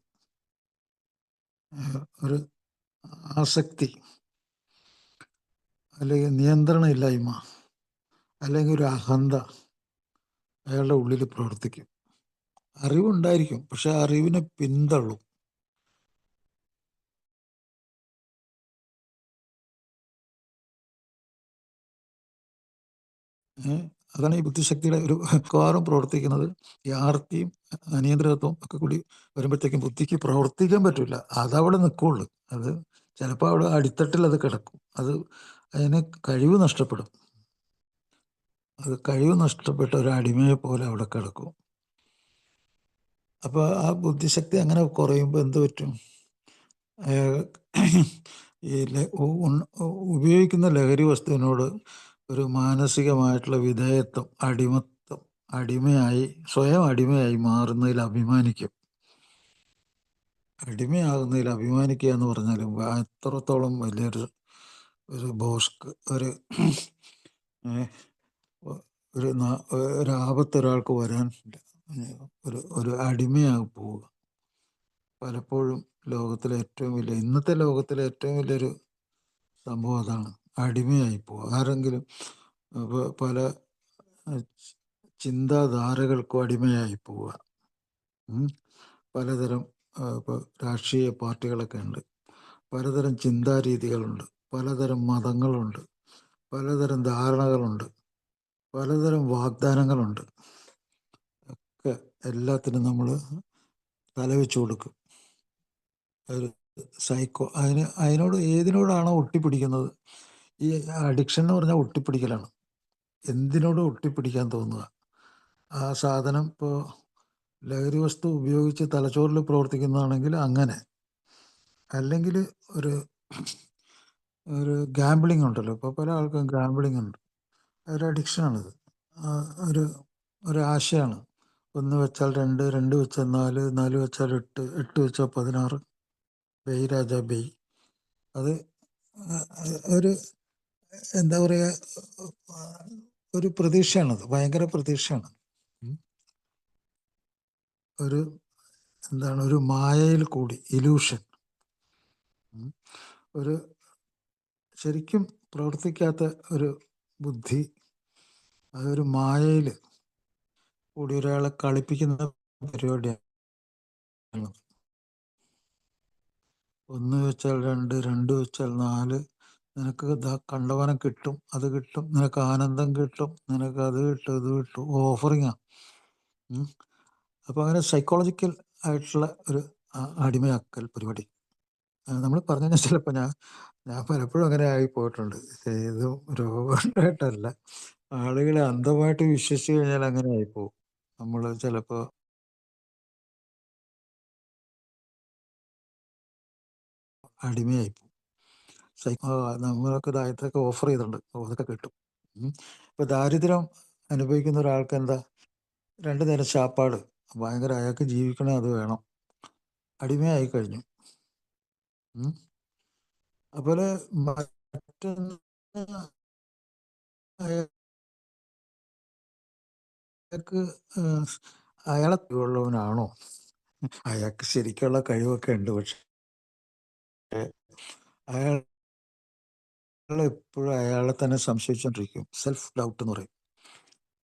ഒരു ആസക്തി, അല്ലെങ്കിൽ നിയന്ത്രണമില്ലായ്മ, അല്ലെങ്കിൽ ഒരു അഹന്ത അയാളുടെ ഉള്ളിൽ പ്രവർത്തിക്കും. അറിവുണ്ടായിരിക്കും, പക്ഷെ അറിവിനെ പിന്തള്ളും. അതാണ് ഈ ബുദ്ധിശക്തിയുടെ ഒരു കാറും പ്രവർത്തിക്കുന്നത്. ഈ ആർത്തിയും അനിയന്ത്രിതത്വവും ഒക്കെ കൂടി വരുമ്പോഴത്തേക്കും ബുദ്ധിക്ക് പ്രവർത്തിക്കാൻ പറ്റില്ല, അതവിടെ നിൽക്കുള്ളൂ. അത് ചിലപ്പോൾ അവിടെ അടിത്തട്ടിൽ അത് കിടക്കും, അതിന് കഴിവ് നഷ്ടപ്പെടും. അത് കഴിവ് നഷ്ടപ്പെട്ട ഒരു അടിമയെ പോലെ അവിടെ കിടക്കും. അപ്പോൾ ആ ബുദ്ധിശക്തി അങ്ങനെ കുറയുമ്പോൾ എന്ത് പറ്റും? ഈ ഉപയോഗിക്കുന്ന ലഹരി വസ്തുവിനോട് ഒരു മാനസികമായിട്ടുള്ള വിധേയത്വം, അടിമത്വം അടിമയായി സ്വയം അടിമയായി മാറുന്നതിൽ അഭിമാനിക്കും. അടിമയാകുന്നതിൽ അഭിമാനിക്കുക എന്ന് പറഞ്ഞാലും എത്രത്തോളം വലിയൊരു ബോസ്ക് ഏ, ഒരു ആപത്ത് ഒരാൾക്ക് വരാൻ ഒരു അടിമയായി പോവുക. പലപ്പോഴും ഇന്നത്തെ ലോകത്തിലെ ഏറ്റവും വലിയൊരു സംഭവം അതാണ്, അടിമയായി പോവുക. ആരെങ്കിലും പല ചിന്താധാരകൾക്കും അടിമയായി പോവുക. പലതരം ഇപ്പോൾ രാഷ്ട്രീയ പാർട്ടികളൊക്കെ ഉണ്ട്, പലതരം ചിന്താരീതികളുണ്ട്, പലതരം മതങ്ങളുണ്ട്, പലതരം ധാരണകളുണ്ട്, പലതരം വാഗ്ദാനങ്ങളുണ്ട്. ഒക്കെ എല്ലാത്തിനും നമ്മൾ തലവെച്ച് കൊടുക്കും. ഒരു അതിനോട് ഏതിനോടാണോ ഒട്ടിപ്പിടിക്കുന്നത്, ഈ അഡിക്ഷൻ എന്ന് പറഞ്ഞാൽ ഒട്ടിപ്പിടിക്കലാണ്. എന്തിനോട് ഒട്ടിപ്പിടിക്കാൻ തോന്നുക, ആ സാധനം ഇപ്പോൾ ലഹരി വസ്തു ഉപയോഗിച്ച് തലച്ചോറിൽ പ്രവർത്തിക്കുന്നതാണെങ്കിൽ അങ്ങനെ, അല്ലെങ്കിൽ ഒരു ഗാംബ്ലിംഗ് ഉണ്ടല്ലോ, ഇപ്പോൾ പല ആൾക്കും ഗാംബ്ലിംഗ് ഉണ്ട്, ഒരു അഡിക്ഷനാണിത്. ഒരു ആശയാണ്. 1 വെച്ചാൽ 2, 2 വെച്ചാൽ 4, 4 വെച്ചാൽ 8, 8 വെച്ചാൽ 16, ബെയ് രാജ ബെയ്. അത് ഒരു എന്താ പറയുക, ഒരു പ്രതീക്ഷയാണത്, ഭയങ്കര പ്രതീക്ഷയാണ്. ഒരു മായയിൽ കൂടി, ഇലൂഷൻ, ഒരു ശരിക്കും പ്രവർത്തിക്കാത്ത ഒരു ബുദ്ധി, അതൊരു മായയിൽ കൂടി ഒരാളെ കളിപ്പിക്കുന്ന പരിപാടിയാണ്. 1 വെച്ചാൽ 2, 2 വെച്ചാൽ 4, നിനക്ക് കണ്ടവനം കിട്ടും, അത് കിട്ടും, നിനക്ക് ആനന്ദം കിട്ടും, നിനക്ക് അത് കിട്ടും, ഇത് കിട്ടും, ഓഫറിങ്ങാ. അപ്പോൾ അങ്ങനെ സൈക്കോളജിക്കൽ ആയിട്ടുള്ള ഒരു അടിമയാക്കൽ പരിപാടി നമ്മൾ പറഞ്ഞു കഴിഞ്ഞാൽ ചിലപ്പോൾ ഞാൻ പലപ്പോഴും അങ്ങനെ ആയി പോയിട്ടുണ്ട്. ഇത് രോഗമായിട്ടല്ല, ആളുകളെ അന്ധമായിട്ട് വിശ്വസിച്ച് കഴിഞ്ഞാൽ അങ്ങനെ ആയിപ്പോവും. നമ്മൾ ചിലപ്പോൾ അടിമയായിപ്പോവും. നമ്മളൊക്കെ ഇതൊക്കെ ഓഫർ ചെയ്തിട്ടുണ്ട്, അതൊക്കെ കിട്ടും. ഇപ്പോൾ ദാരിദ്ര്യം അനുഭവിക്കുന്ന ഒരാൾക്ക് എന്താ, 2 നേരം ശാപ്പാട്, ഭയങ്കര അയാൾക്ക് ജീവിക്കണേ അത് വേണം, അടിമയായി കഴിഞ്ഞു. അതുപോലെ മറ്റൊന്ന്, അയാൾക്ക് അയാളെ കഴിവുള്ളവനാണോ, അയാൾക്ക് ശരിക്കുള്ള കഴിവൊക്കെ ഉണ്ട്, പക്ഷെ അയാൾ എപ്പോഴും അയാളെ തന്നെ സംശയിച്ചുകൊണ്ടിരിക്കും. സെൽഫ് ഡൗട്ട് എന്ന് പറയും.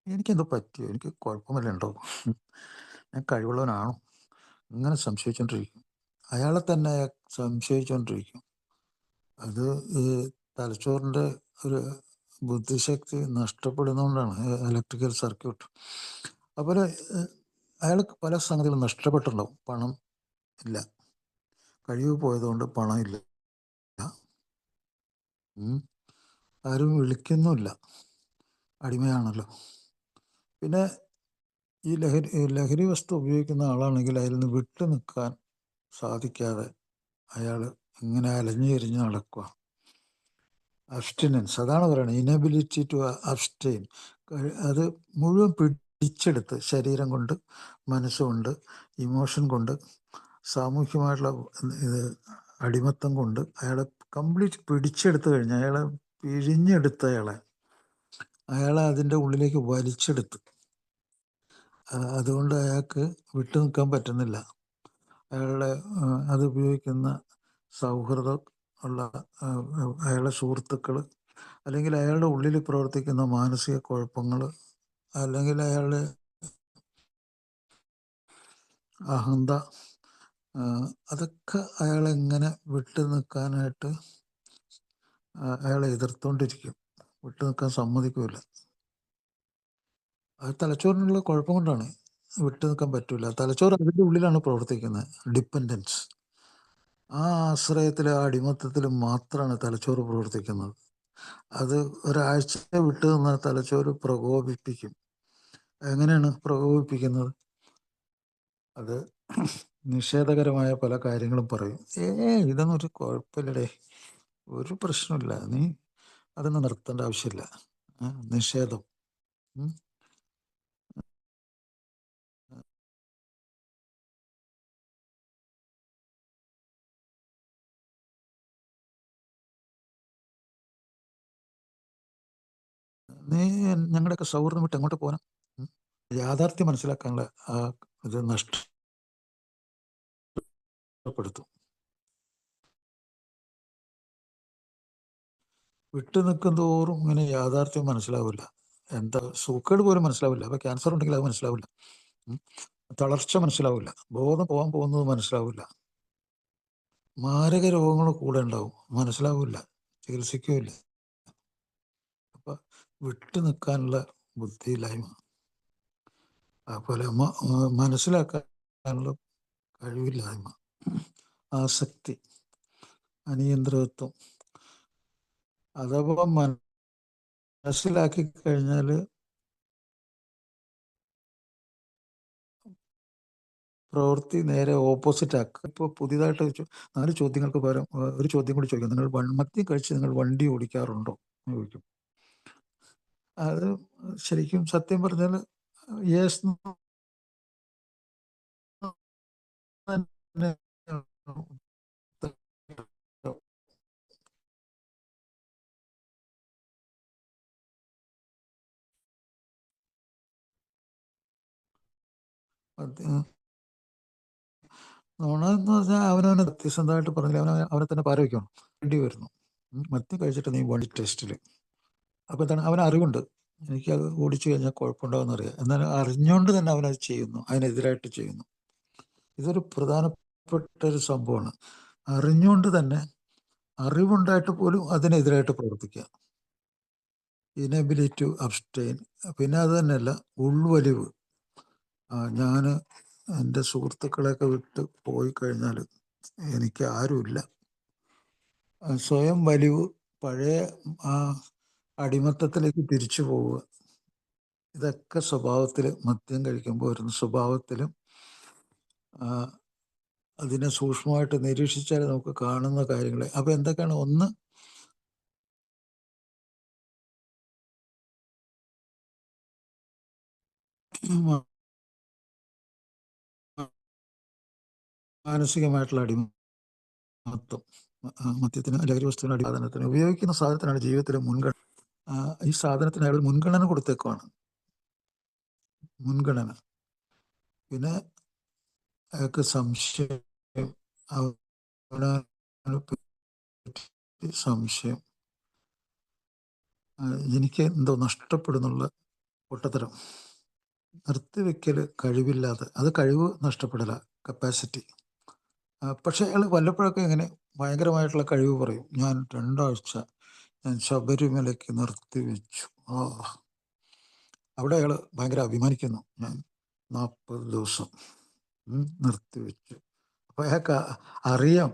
എനിക്കെന്തോ പറ്റിയോ, എനിക്ക് കുഴപ്പമില്ല ഉണ്ടോ, ഞാൻ കഴിവുള്ളവനാണോ, ഇങ്ങനെ സംശയിച്ചുകൊണ്ടിരിക്കും. അയാളെ തന്നെ സംശയിച്ചുകൊണ്ടിരിക്കും. അത് ഈ തലച്ചോറിൻ്റെ ഒരു ബുദ്ധിശക്തി നഷ്ടപ്പെടുന്നതുകൊണ്ടാണ്, ഇലക്ട്രിക്കൽ സർക്യൂട്ട്. അതുപോലെ അയാൾക്ക് പല സംഗതികളും നഷ്ടപ്പെട്ടിട്ടുണ്ടാവും. പണം ഇല്ല, കഴിവ് പോയതുകൊണ്ട് പണം ഇല്ല, ആരും വിളിക്കുന്നുമില്ല, അടിമയാണല്ലോ. പിന്നെ ഈ ലഹരി വസ്തു ഉപയോഗിക്കുന്ന ആളാണെങ്കിൽ അതിൽ നിന്ന് വിട്ടു നിൽക്കാൻ സാധിക്കാതെ അയാൾ ഇങ്ങനെ അലഞ്ഞു തിരിഞ്ഞ് നടക്കുക. അബ്സ്റ്റിനൻസ്, അതാണ് പറയുന്നത്, ഇനബിലിറ്റി ടു അബ്സ്റ്റെയിൻ. അത് മുഴുവൻ പിടിച്ചെടുത്ത്, ശരീരം കൊണ്ട്, മനസ്സുകൊണ്ട്, ഇമോഷൻ കൊണ്ട്, സാമൂഹ്യമായിട്ടുള്ള ഇത് അടിമത്തം കൊണ്ട് അയാളെ കംപ്ലീറ്റ് പിടിച്ചെടുത്ത് കഴിഞ്ഞാൽ, അയാളെ പിഴിഞ്ഞെടുത്ത് അയാളെ അതിൻ്റെ ഉള്ളിലേക്ക് വലിച്ചെടുത്ത്, അതുകൊണ്ട് അയാൾക്ക് വിട്ടു നിൽക്കാൻ പറ്റുന്നില്ല. അയാളുടെ അത് ഉപയോഗിക്കുന്ന സൗഹൃദം ഉള്ള അയാളുടെ സുഹൃത്തുക്കൾ, അല്ലെങ്കിൽ അയാളുടെ ഉള്ളിൽ പ്രവർത്തിക്കുന്ന മാനസിക കുഴപ്പങ്ങൾ, അല്ലെങ്കിൽ അയാളുടെ അഹന്ത, അതൊക്കെ അയാളെങ്ങനെ വിട്ടു നിൽക്കാനായിട്ട് അയാളെ എതിർത്തുകൊണ്ടിരിക്കും, വിട്ടു നിൽക്കാൻ സമ്മതിക്കില്ല. അത് തലച്ചോറിനുള്ള കുഴപ്പം കൊണ്ടാണ്, വിട്ടു നിൽക്കാൻ പറ്റില്ല. തലച്ചോറ് അതിൻ്റെ ഉള്ളിലാണ് പ്രവർത്തിക്കുന്നത്, ഡിപ്പെൻഡൻസ്. ആ ആശ്രയത്തിൽ, ആ അടിമത്തത്തിൽ മാത്രമാണ് തലച്ചോറ് പ്രവർത്തിക്കുന്നത്. അത് ഒരാഴ്ച വിട്ടു നിന്നാൽ തലച്ചോറ് പ്രകോപിപ്പിക്കും. എങ്ങനെയാണ് പ്രകോപിപ്പിക്കുന്നത്? അത് നിഷേധകരമായ പല കാര്യങ്ങളും പറയും. ഇതൊന്നും ഒരു കുഴപ്പമില്ലടേ, ഒരു പ്രശ്നമില്ല, നീ അതൊന്നും നിർത്തേണ്ട ആവശ്യമില്ല. നിഷേധം. നീ ഞങ്ങളുടെയൊക്കെ സൗഹൃദം വിട്ട് എങ്ങോട്ട് പോകാനാ? ഉം. യാഥാർത്ഥ്യം മനസ്സിലാക്കാനുള്ള ഇത് നഷ്ടപ്പെടുത്തും. വിട്ടു നിൽക്കും തോറും ഇങ്ങനെ യാഥാർത്ഥ്യം മനസ്സിലാവില്ല. എന്താ സൂക്കേട് പോലും മനസ്സിലാവില്ല. അപ്പൊ ക്യാൻസർ ഉണ്ടെങ്കിൽ അത് മനസ്സിലാവില്ല. ഉം. തളർച്ച മനസ്സിലാവില്ല. ബോധം പോകാൻ പോകുന്നത് മനസ്സിലാവില്ല. മാരക രോഗങ്ങൾ കൂടെ ഉണ്ടാവും. മനസ്സിലാവില്ല. ചികിത്സിക്കുകയില്ല. അപ്പൊ വിട്ടു നിൽക്കാനുള്ള ബുദ്ധിയില്ലായ്മ. അതുപോലെ മനസ്സിലാക്കാനുള്ള കഴിവില്ലായ്മ, ആസക്തി, അനിയന്ത്രിതത്വം. അഥവാ മനസ്സിലാക്കി കഴിഞ്ഞാൽ പ്രവൃത്തി നേരെ ഓപ്പോസിറ്റ് ആക്കുക. ഇപ്പോൾ പുതിയതായിട്ട് 4 ചോദ്യങ്ങൾക്ക് പകരം ഒരു ചോദ്യം കൂടി ചോദിക്കാം. നിങ്ങൾ മദ്യം കഴിച്ച് നിങ്ങൾ വണ്ടി ഓടിക്കാറുണ്ടോ എന്ന് ചോദിക്കും. അത് ശരിക്കും സത്യം പറഞ്ഞാൽ യെസ് തന്നെ മദ്യം നുണ എന്ന് പറഞ്ഞാൽ അവനവനെ സത്യസന്ധമായിട്ട് പറഞ്ഞാൽ അവനെ തന്നെ പാര വയ്ക്കണം. വേണ്ടി വരുന്നു. മദ്യം കഴിച്ചിട്ട് നീ വണ്ടി ടെസ്റ്റിൽ. അപ്പോൾ എന്താണ് അവന് അറിവുണ്ട്. എനിക്കത് ഓടിച്ചു കഴിഞ്ഞാൽ കുഴപ്പമുണ്ടാവുമെന്ന് അറിയാം. എന്നാൽ അറിഞ്ഞുകൊണ്ട് തന്നെ അവനത് ചെയ്യുന്നു. അതിനെതിരായിട്ട് ചെയ്യുന്നു. ഇതൊരു പ്രധാനപ്പെട്ട ഒരു സംഭവമാണ്. അറിഞ്ഞുകൊണ്ട് തന്നെ അറിവുണ്ടായിട്ട് പോലും അതിനെതിരായിട്ട് പ്രവർത്തിക്കുക. Inability to abstain. പിന്നെ അത് തന്നെയല്ല, ഉൾവലിവ്. ഞാൻ എൻ്റെ സുഹൃത്തുക്കളെയൊക്കെ വിട്ട് പോയി കഴിഞ്ഞാൽ എനിക്ക് ആരുമില്ല. സ്വയം വലിവ്, പഴയ ആ അടിമത്തത്തിലേക്ക് തിരിച്ചു പോവുക. ഇതൊക്കെ സ്വഭാവത്തിൽ മദ്യം കഴിക്കുമ്പോൾ വരുന്ന സ്വഭാവത്തിലും അതിനെ സൂക്ഷ്മമായിട്ട് നിരീക്ഷിച്ചാൽ നമുക്ക് കാണുന്ന കാര്യങ്ങൾ. അപ്പോൾ എന്തൊക്കെയാണ്? ഒന്ന്, മാനസികമായിട്ടുള്ള അടിമത്തം. മദ്യത്തിന്, ലഹരി വസ്തുവിന്, സാധനത്തിന്, ഉപയോഗിക്കുന്ന സാധനത്തിനാണ് ജീവിതത്തിലെ മുൻഗണന. ഈ സാധനത്തിന് അയാൾ മുൻഗണന കൊടുത്തേക്കുവാണ്. മുൻഗണന. പിന്നെ അയാൾക്ക് സംശയം, അവനവനെ പറ്റി സംശയം, എനിക്ക് എന്തോ നഷ്ടപ്പെടുന്നുള്ള പൊട്ടത്തരം. നിർത്തിവെക്കൽ, കഴിവില്ലാതെ, അത് കഴിവ് നഷ്ടപ്പെടല, കപ്പാസിറ്റി. പക്ഷെ അയാൾ വല്ലപ്പോഴൊക്കെ ഇങ്ങനെ ഭയങ്കരമായിട്ടുള്ള കഴിവ് പറയും. ഞാൻ 2 ആഴ്ച ഞാൻ ശബരിമലയ്ക്ക് നിർത്തിവെച്ചു. അവിടെ അയാൾ ഭയങ്കര അഭിമാനിക്കുന്നു. ഞാൻ 40 ദിവസം നിർത്തിവെച്ചു. അപ്പോൾ അയാൾക്ക് അറിയാം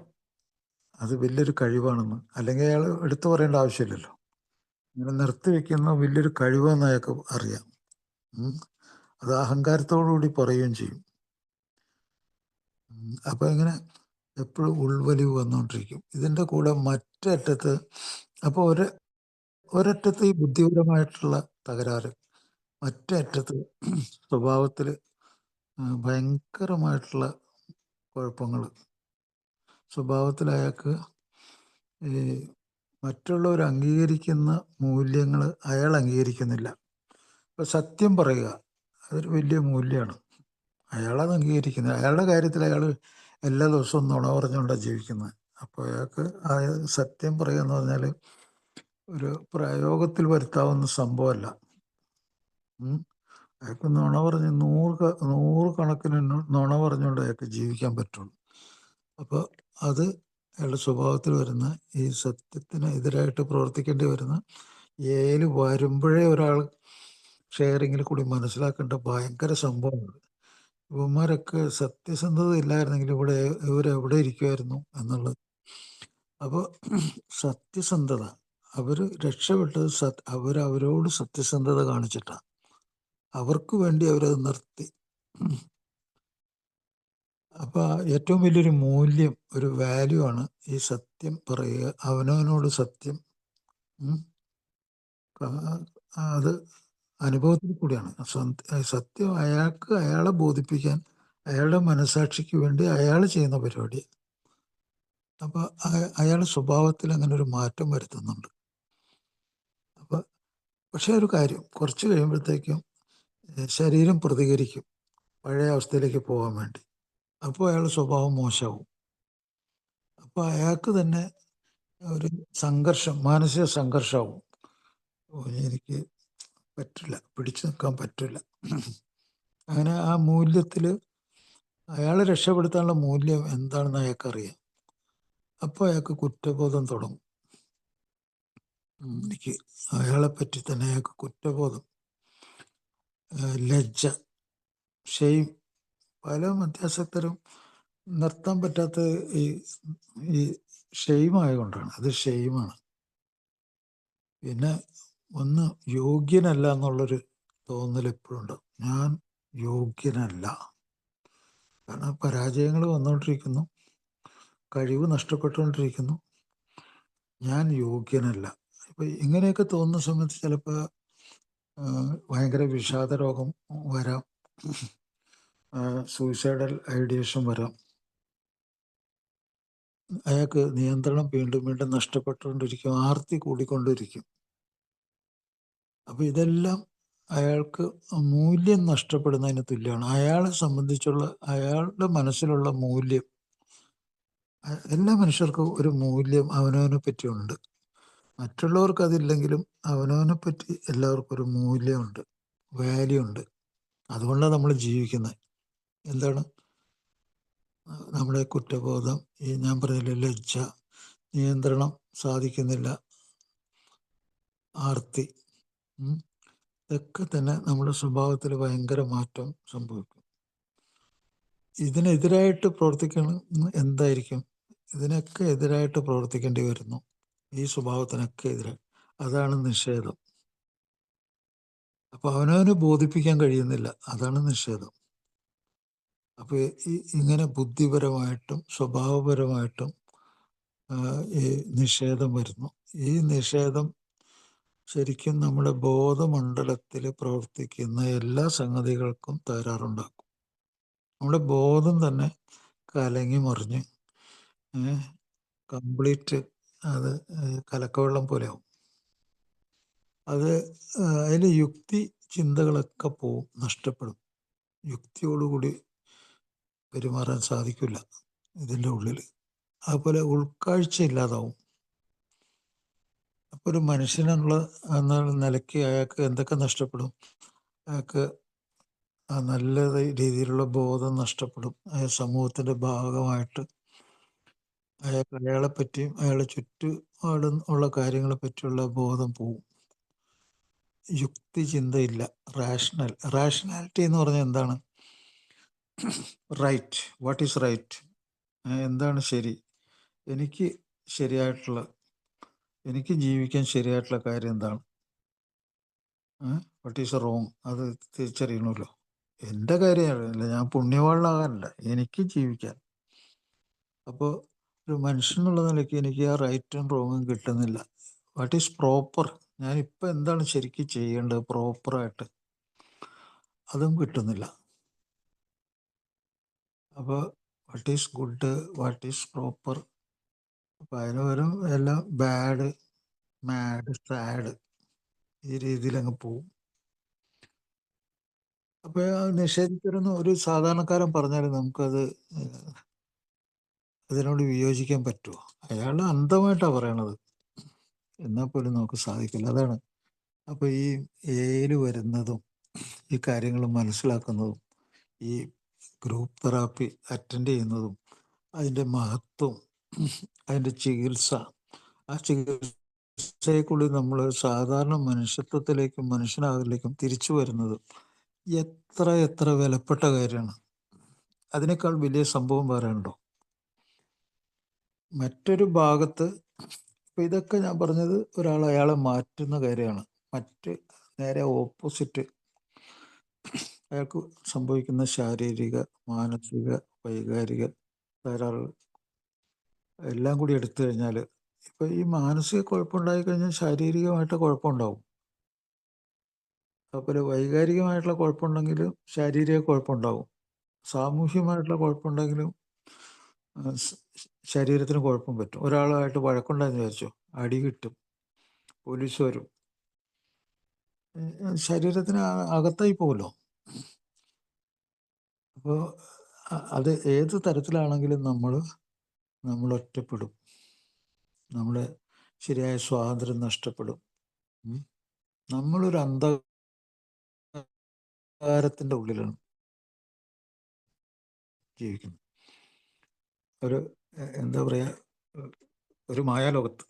അത് വലിയൊരു കഴിവാണെന്ന്. അല്ലെങ്കിൽ അയാൾ എടുത്തു പറയേണ്ട ആവശ്യമില്ലല്ലോ. ഇങ്ങനെ നിർത്തിവെക്കുന്ന വലിയൊരു കഴിവെന്ന് അയാൾക്ക് അറിയാം. അത് അഹങ്കാരത്തോടുകൂടി പറയുകയും ചെയ്യും. അപ്പോൾ ഇങ്ങനെ എപ്പോഴും ഉൾവലിവ് വന്നുകൊണ്ടിരിക്കും. ഇതിൻ്റെ കൂടെ മറ്ററ്റത്ത്, അപ്പോൾ ഒരറ്റത്ത് ഈ ബുദ്ധിപരമായിട്ടുള്ള തകരാറ്, മറ്റേ അറ്റത്ത് സ്വഭാവത്തിൽ ഭയങ്കരമായിട്ടുള്ള കുഴപ്പങ്ങൾ. സ്വഭാവത്തിൽ അയാൾക്ക് ഈ മറ്റുള്ളവർ അംഗീകരിക്കുന്ന മൂല്യങ്ങൾ അയാൾ അംഗീകരിക്കുന്നില്ല. ഇപ്പോൾ സത്യം പറയുക അതൊരു വലിയ മൂല്യമാണ്. അയാളത് അംഗീകരിക്കുന്നത്. അയാളുടെ കാര്യത്തിൽ അയാൾ എല്ലാ ദിവസവും നുണ പറഞ്ഞുകൊണ്ടാണ് ജീവിക്കുന്നത്. അപ്പോൾ അയാൾക്ക് സത്യം പറയുക എന്ന് പറഞ്ഞാൽ ഒരു പ്രയോഗത്തിൽ വരുത്താവുന്ന സംഭവമല്ല. അയാൾക്ക് നുണ പറഞ്ഞ് 100 കണക്കിന് നുണ പറഞ്ഞുകൊണ്ട് അയാൾക്ക് ജീവിക്കാൻ പറ്റുള്ളൂ. അപ്പോൾ അത് അയാളുടെ സ്വഭാവത്തിൽ വരുന്ന ഈ സത്യത്തിന് എതിരായിട്ട് പ്രവർത്തിക്കേണ്ടി വരുന്ന വരുമ്പോഴേ ഒരാൾ ഷെയറിങ്ങിൽ കൂടി മനസ്സിലാക്കേണ്ട ഭയങ്കര സംഭവമാണ്. ഇവന്മാരൊക്കെ സത്യസന്ധത ഇല്ലായിരുന്നെങ്കിൽ ഇവരെവിടെ ഇരിക്കുമായിരുന്നു എന്നുള്ളത്. അപ്പോൾ സത്യസന്ധത, അവർ രക്ഷപ്പെട്ടത് അവരവരോട് സത്യസന്ധത കാണിച്ചിട്ടാണ്. അവർക്ക് വേണ്ടി അവരത് നിർത്തി. അപ്പോൾ ഏറ്റവും വലിയൊരു മൂല്യം, ഒരു വാല്യൂ ആണ് ഈ സത്യം പറയുക, അവനവനോട് സത്യം. അത് അനുഭവത്തിൽ കൂടിയാണ്. സത്യം അയാളെ ബോധിപ്പിക്കാൻ, അയാളുടെ മനസാക്ഷിക്ക് വേണ്ടി അയാൾ ചെയ്യുന്ന പരിപാടി. അപ്പോൾ അയാളുടെ സ്വഭാവത്തിൽ അങ്ങനെ ഒരു മാറ്റം വരുത്തുന്നുണ്ട്. അപ്പോൾ പക്ഷേ ഒരു കാര്യം, കുറച്ച് കഴിയുമ്പോഴത്തേക്കും ശരീരം പ്രതികരിക്കും പഴയ അവസ്ഥയിലേക്ക് പോകാൻ വേണ്ടി. അപ്പോൾ അയാളുടെ സ്വഭാവം മോശമാവും. അപ്പോൾ അയാൾക്ക് തന്നെ ഒരു സംഘർഷം, മാനസിക സംഘർഷമാവും. ഓ, എനിക്ക് പറ്റില്ല, പിടിച്ചു നിൽക്കാൻ പറ്റില്ല. അങ്ങനെ ആ മൂല്യത്തിൽ അയാളെ രക്ഷപ്പെടുത്താനുള്ള മൂല്യം എന്താണെന്ന് അയാൾക്കറിയാം. അപ്പോൾ അയാൾക്ക് കുറ്റബോധം തുടങ്ങും. എനിക്ക് അയാളെ പറ്റി തന്നെ അയാൾക്ക് കുറ്റബോധം, ലജ്ജ, ഷെയിം. പല മധ്യാസക്തരും നിർത്താൻ പറ്റാത്ത ഈ ഈ ഷെയിം ആയതുകൊണ്ടാണ്. അത് ഷെയിമാണ്. പിന്നെ ഒന്ന് യോഗ്യനല്ല എന്നുള്ളൊരു തോന്നൽ എപ്പോഴും ഉണ്ടാവും. ഞാൻ യോഗ്യനല്ല. കാരണം പരാജയങ്ങൾ വന്നുകൊണ്ടിരിക്കുന്നു, കഴിവ് നഷ്ടപ്പെട്ടുകൊണ്ടിരിക്കുന്നു. ഞാൻ യോഗ്യനല്ല. ഇപ്പം ഇങ്ങനെയൊക്കെ തോന്നുന്ന സമയത്ത് ചിലപ്പോൾ ഭയങ്കര വിഷാദ രോഗം വരാം, സൂയിസൈഡൽ ഐഡിയേഷൻ വരാം. അയാൾക്ക് നിയന്ത്രണം വീണ്ടും വീണ്ടും നഷ്ടപ്പെട്ടുകൊണ്ടിരിക്കും, ആർത്തി കൂടിക്കൊണ്ടിരിക്കും. അപ്പോൾ ഇതെല്ലാം അയാൾക്ക് മൂല്യം നഷ്ടപ്പെടുന്നതിന് തുല്യമാണ്. അയാളെ സംബന്ധിച്ചുള്ള അയാളുടെ മനസ്സിലുള്ള മൂല്യം, എല്ലാ മനുഷ്യർക്കും ഒരു മൂല്യം അവനവനെ പറ്റിയുണ്ട്. മറ്റുള്ളവർക്ക് അതില്ലെങ്കിലും അവനവനെ പറ്റി എല്ലാവർക്കും ഒരു മൂല്യമുണ്ട്, വാല്യൂ ഉണ്ട്. അതുകൊണ്ടാണ് നമ്മൾ ജീവിക്കുന്നത്. എന്താണ്? നമ്മുടെ കുറ്റബോധം, ഈ ഞാൻ പറഞ്ഞില്ലേ, ലജ്ജ, നിയന്ത്രണം സാധിക്കുന്നില്ല, ആർത്തി, ഇതൊക്കെ തന്നെ നമ്മുടെ സ്വഭാവത്തിൽ ഭയങ്കര മാറ്റം സംഭവിക്കും. ഇതിനെതിരായിട്ട് പ്രവർത്തിക്കണം എന്തായിരിക്കും? ഇതിനൊക്കെ എതിരായിട്ട് പ്രവർത്തിക്കേണ്ടി വരുന്നു, ഈ സ്വഭാവത്തിനൊക്കെ എതിരെ. അതാണ് നിഷേധം. അപ്പോൾ അവനവനെ ബോധിപ്പിക്കാൻ കഴിയുന്നില്ല, അതാണ് നിഷേധം. അപ്പോൾ ഇങ്ങനെ ബുദ്ധിപരമായിട്ടും സ്വഭാവപരമായിട്ടും ഈ നിഷേധം വരുന്നു. ഈ നിഷേധം ശരിക്കും നമ്മുടെ ബോധമണ്ഡലത്തിൽ പ്രവർത്തിക്കുന്ന എല്ലാ സംഗതികൾക്കും തകരാറുണ്ടാക്കും. നമ്മുടെ ബോധം തന്നെ കലങ്ങി മറിഞ്ഞ് കംപ്ലീറ്റ് അത് കലക്കവെള്ളം പോലെയാവും. അത് അതിൽ യുക്തി ചിന്തകളൊക്കെ പോവും, നഷ്ടപ്പെടും. യുക്തിയോടുകൂടി പെരുമാറാൻ സാധിക്കില്ല ഇതിൻ്റെ ഉള്ളിൽ. അതുപോലെ ഉൾക്കാഴ്ച ഇല്ലാതാവും. അപ്പോൾ ഒരു മനുഷ്യനുള്ള എന്ന നിലയ്ക്ക് അയാൾക്ക് എന്തൊക്കെ നഷ്ടപ്പെടും? അയാൾക്ക് ആ നല്ല രീതിയിലുള്ള ബോധം നഷ്ടപ്പെടും. സമൂഹത്തിൻ്റെ ഭാഗമായിട്ട് അയാളെ പറ്റിയും അയാളെ ചുറ്റുപാടും ഉള്ള കാര്യങ്ങളെ പറ്റിയുള്ള ബോധം പോവും. യുക്തി ചിന്തയില്ല, റാഷണാലിറ്റി എന്ന് പറഞ്ഞാൽ എന്താണ്? റൈറ്റ്, വാട്ട് ഈസ് റൈറ്റ്, എന്താണ് ശരി, എനിക്ക് ശരിയായിട്ടുള്ള, എനിക്ക് ജീവിക്കാൻ ശരിയായിട്ടുള്ള കാര്യം എന്താണ്, വാട്ട് ഈസ് റോങ്, അത് തിരിച്ചറിയണമല്ലോ. എൻ്റെ കാര്യമല്ല, ഞാൻ പുണ്യവാളനാകാനല്ല, എനിക്ക് ജീവിക്കാൻ. അപ്പോൾ ഒരു മനുഷ്യനുള്ള നിലയ്ക്ക് എനിക്ക് ആ റൈറ്റും റോങ്ങും കിട്ടുന്നില്ല. വാട്ട് ഈസ് പ്രോപ്പർ, ഞാനിപ്പോൾ എന്താണ് ശരിക്കും ചെയ്യേണ്ടത് പ്രോപ്പറായിട്ട്, അതും കിട്ടുന്നില്ല. അപ്പോൾ what is good, what is proper, അപ്പോൾ അതിന് പകരം എല്ലാം ബാഡ്, മാഡ്, സാഡ്, ഈ രീതിയിൽ അങ്ങ് പോവും. അപ്പോൾ നിഷേധിക്കരുതെന്ന് ഒരു സാധാരണക്കാരൻ പറഞ്ഞാൽ നമുക്കത് അതിനോട് വിയോജിക്കാൻ പറ്റുമോ? അയാൾ അന്ധമായിട്ടാണ് പറയണത്, എന്നാൽ പോലും നമുക്ക് സാധിക്കില്ല. അതാണ്. അപ്പോൾ ഈ എയിൽ വരുന്നതും ഈ കാര്യങ്ങൾ മനസ്സിലാക്കുന്നതും ഈ ഗ്രൂപ്പ് തെറാപ്പി അറ്റൻഡ് ചെയ്യുന്നതും അതിൻ്റെ മഹത്വം, അതിൻ്റെ ചികിത്സ, ആ ചികിത്സയെക്കുള്ളിൽ നമ്മൾ സാധാരണ മനുഷ്യത്വത്തിലേക്കും മനുഷ്യനാകലിലേക്കും തിരിച്ചു വരുന്നത് എത്ര എത്ര വിലപ്പെട്ട കാര്യമാണ്. അതിനേക്കാൾ വലിയ സംഭവം വേറെ ഉണ്ടോ? മറ്റൊരു ഭാഗത്ത് ഇപ്പം ഇതൊക്കെ ഞാൻ പറഞ്ഞത് ഒരാൾ അയാളെ മാറ്റുന്ന കാര്യമാണ്. മറ്റ് നേരെ ഓപ്പോസിറ്റ് അയാൾക്ക് സംഭവിക്കുന്ന ശാരീരിക, മാനസിക, വൈകാരിക തകരാറുകൾ എല്ലാം കൂടി എടുത്തു കഴിഞ്ഞാൽ, ഇപ്പം ഈ മാനസിക കുഴപ്പമുണ്ടായി കഴിഞ്ഞാൽ ശാരീരികമായിട്ട് കുഴപ്പമുണ്ടാവും. അതുപോലെ വൈകാരികമായിട്ടുള്ള കുഴപ്പമുണ്ടെങ്കിലും ശാരീരിക കുഴപ്പമുണ്ടാവും. സാമൂഹ്യമായിട്ടുള്ള കുഴപ്പമുണ്ടെങ്കിലും ശരീരത്തിന് കുഴപ്പം പറ്റും. ഒരാളുമായിട്ട് വഴക്കുണ്ടായെന്ന് വിചാരിച്ചോ, അടി കിട്ടും, പോലീസ് വരും. ശരീരത്തിന് അകത്തായി പോകുമല്ലോ. അപ്പോൾ അത് ഏത് തരത്തിലാണെങ്കിലും നമ്മൾ ഒറ്റപ്പെടും. നമ്മുടെ ശരിയായ സ്വാതന്ത്ര്യം നഷ്ടപ്പെടും. നമ്മളൊരു അന്ധകാരത്തിൻ്റെ ഉള്ളിലാണ് ജീവിക്കുന്നത്. ഒരു എന്താ പറയുക, ഒരു മായാലോകത്ത്.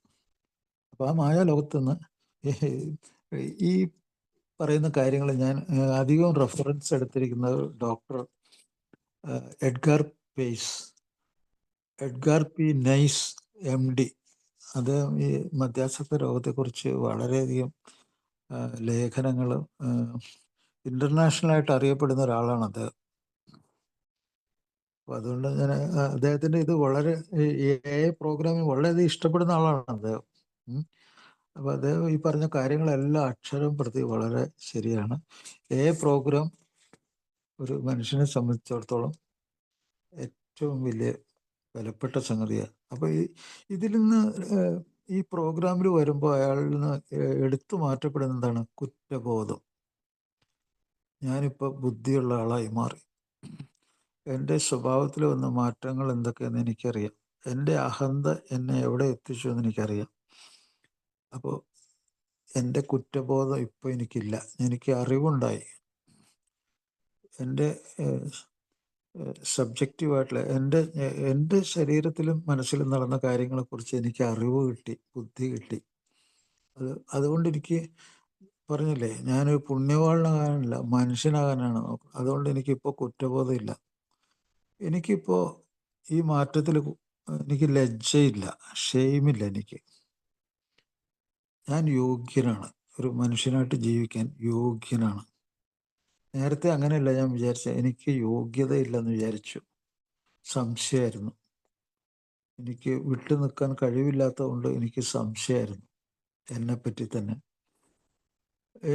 അപ്പോൾ ആ മായാലോകത്ത് നിന്ന് ഈ പറയുന്ന കാര്യങ്ങൾ ഞാൻ അധികവും റെഫറൻസ് എടുത്തിരിക്കുന്നത് doctor Edgar P nice MD. അത് ഈ മധ്യാസക്ത രോഗത്തെക്കുറിച്ച് വളരെയധികം ലേഖനങ്ങൾ, ഇൻ്റർനാഷണലായിട്ട് അറിയപ്പെടുന്ന ഒരാളാണ് അദ്ദേഹം. അപ്പോൾ അതുകൊണ്ട് ഞാൻ അദ്ദേഹത്തിൻ്റെ ഇത് വളരെ പ്രോഗ്രാമിങ് വളരെയധികം ഇഷ്ടപ്പെടുന്ന ആളാണ് അദ്ദേഹം. അപ്പോൾ അദ്ദേഹം ഈ പറഞ്ഞ കാര്യങ്ങളെല്ലാം അക്ഷരം പ്രതി വളരെ ശരിയാണ്. പ്രോഗ്രാം ഒരു മനുഷ്യനെ സംബന്ധിച്ചിടത്തോളം ഏറ്റവും വലിയ വിലപ്പെട്ട സംഗതിയാണ്. അപ്പോൾ ഇതിൽ നിന്ന് ഈ പ്രോഗ്രാമിൽ വരുമ്പോൾ അയാളിൽ നിന്ന് എടുത്തു മാറ്റപ്പെടുന്ന എന്താണ്? കുറ്റബോധം. ഞാനിപ്പോൾ ബുദ്ധിയുള്ള ആളായി മാറി. എൻ്റെ സ്വഭാവത്തിൽ വന്ന മാറ്റങ്ങൾ എന്തൊക്കെയെന്ന് എനിക്കറിയാം. എൻ്റെ അഹന്ത എന്നെ എവിടെ എത്തിച്ചു എന്ന് എനിക്കറിയാം. അപ്പോൾ എൻ്റെ കുറ്റബോധം ഇപ്പോൾ എനിക്കില്ല. എനിക്ക് അറിവുണ്ടായി. എൻ്റെ സബ്ജക്റ്റീവായിട്ടുള്ള എൻ്റെ ശരീരത്തിലും മനസ്സിലും നടന്ന കാര്യങ്ങളെക്കുറിച്ച് എനിക്ക് അറിവ് കിട്ടി, ബുദ്ധി കിട്ടി. അതുകൊണ്ട് എനിക്ക് പറഞ്ഞില്ലേ, ഞാനൊരു പുണ്യവാളനാകാനല്ല, മനുഷ്യനാകാനാണ് നോക്കുന്നത്. അതുകൊണ്ട് എനിക്കിപ്പോൾ കുറ്റബോധമില്ല. എനിക്കിപ്പോൾ ഈ മാറ്റത്തിൽ എനിക്ക് ലജ്ജയില്ല, ഷെയിമില്ല. എനിക്ക് ഞാൻ യോഗ്യനാണ്, ഒരു മനുഷ്യനായിട്ട് ജീവിക്കാൻ യോഗ്യനാണ്. നേരത്തെ അങ്ങനെയല്ല ഞാൻ വിചാരിച്ചത്. എനിക്ക് യോഗ്യതയില്ലെന്ന് വിചാരിച്ചു, സംശയമായിരുന്നു. എനിക്ക് വിട്ടു നിൽക്കാൻ കഴിവില്ലാത്തതുകൊണ്ട് എനിക്ക് സംശയമായിരുന്നു എന്നെപ്പറ്റി തന്നെ.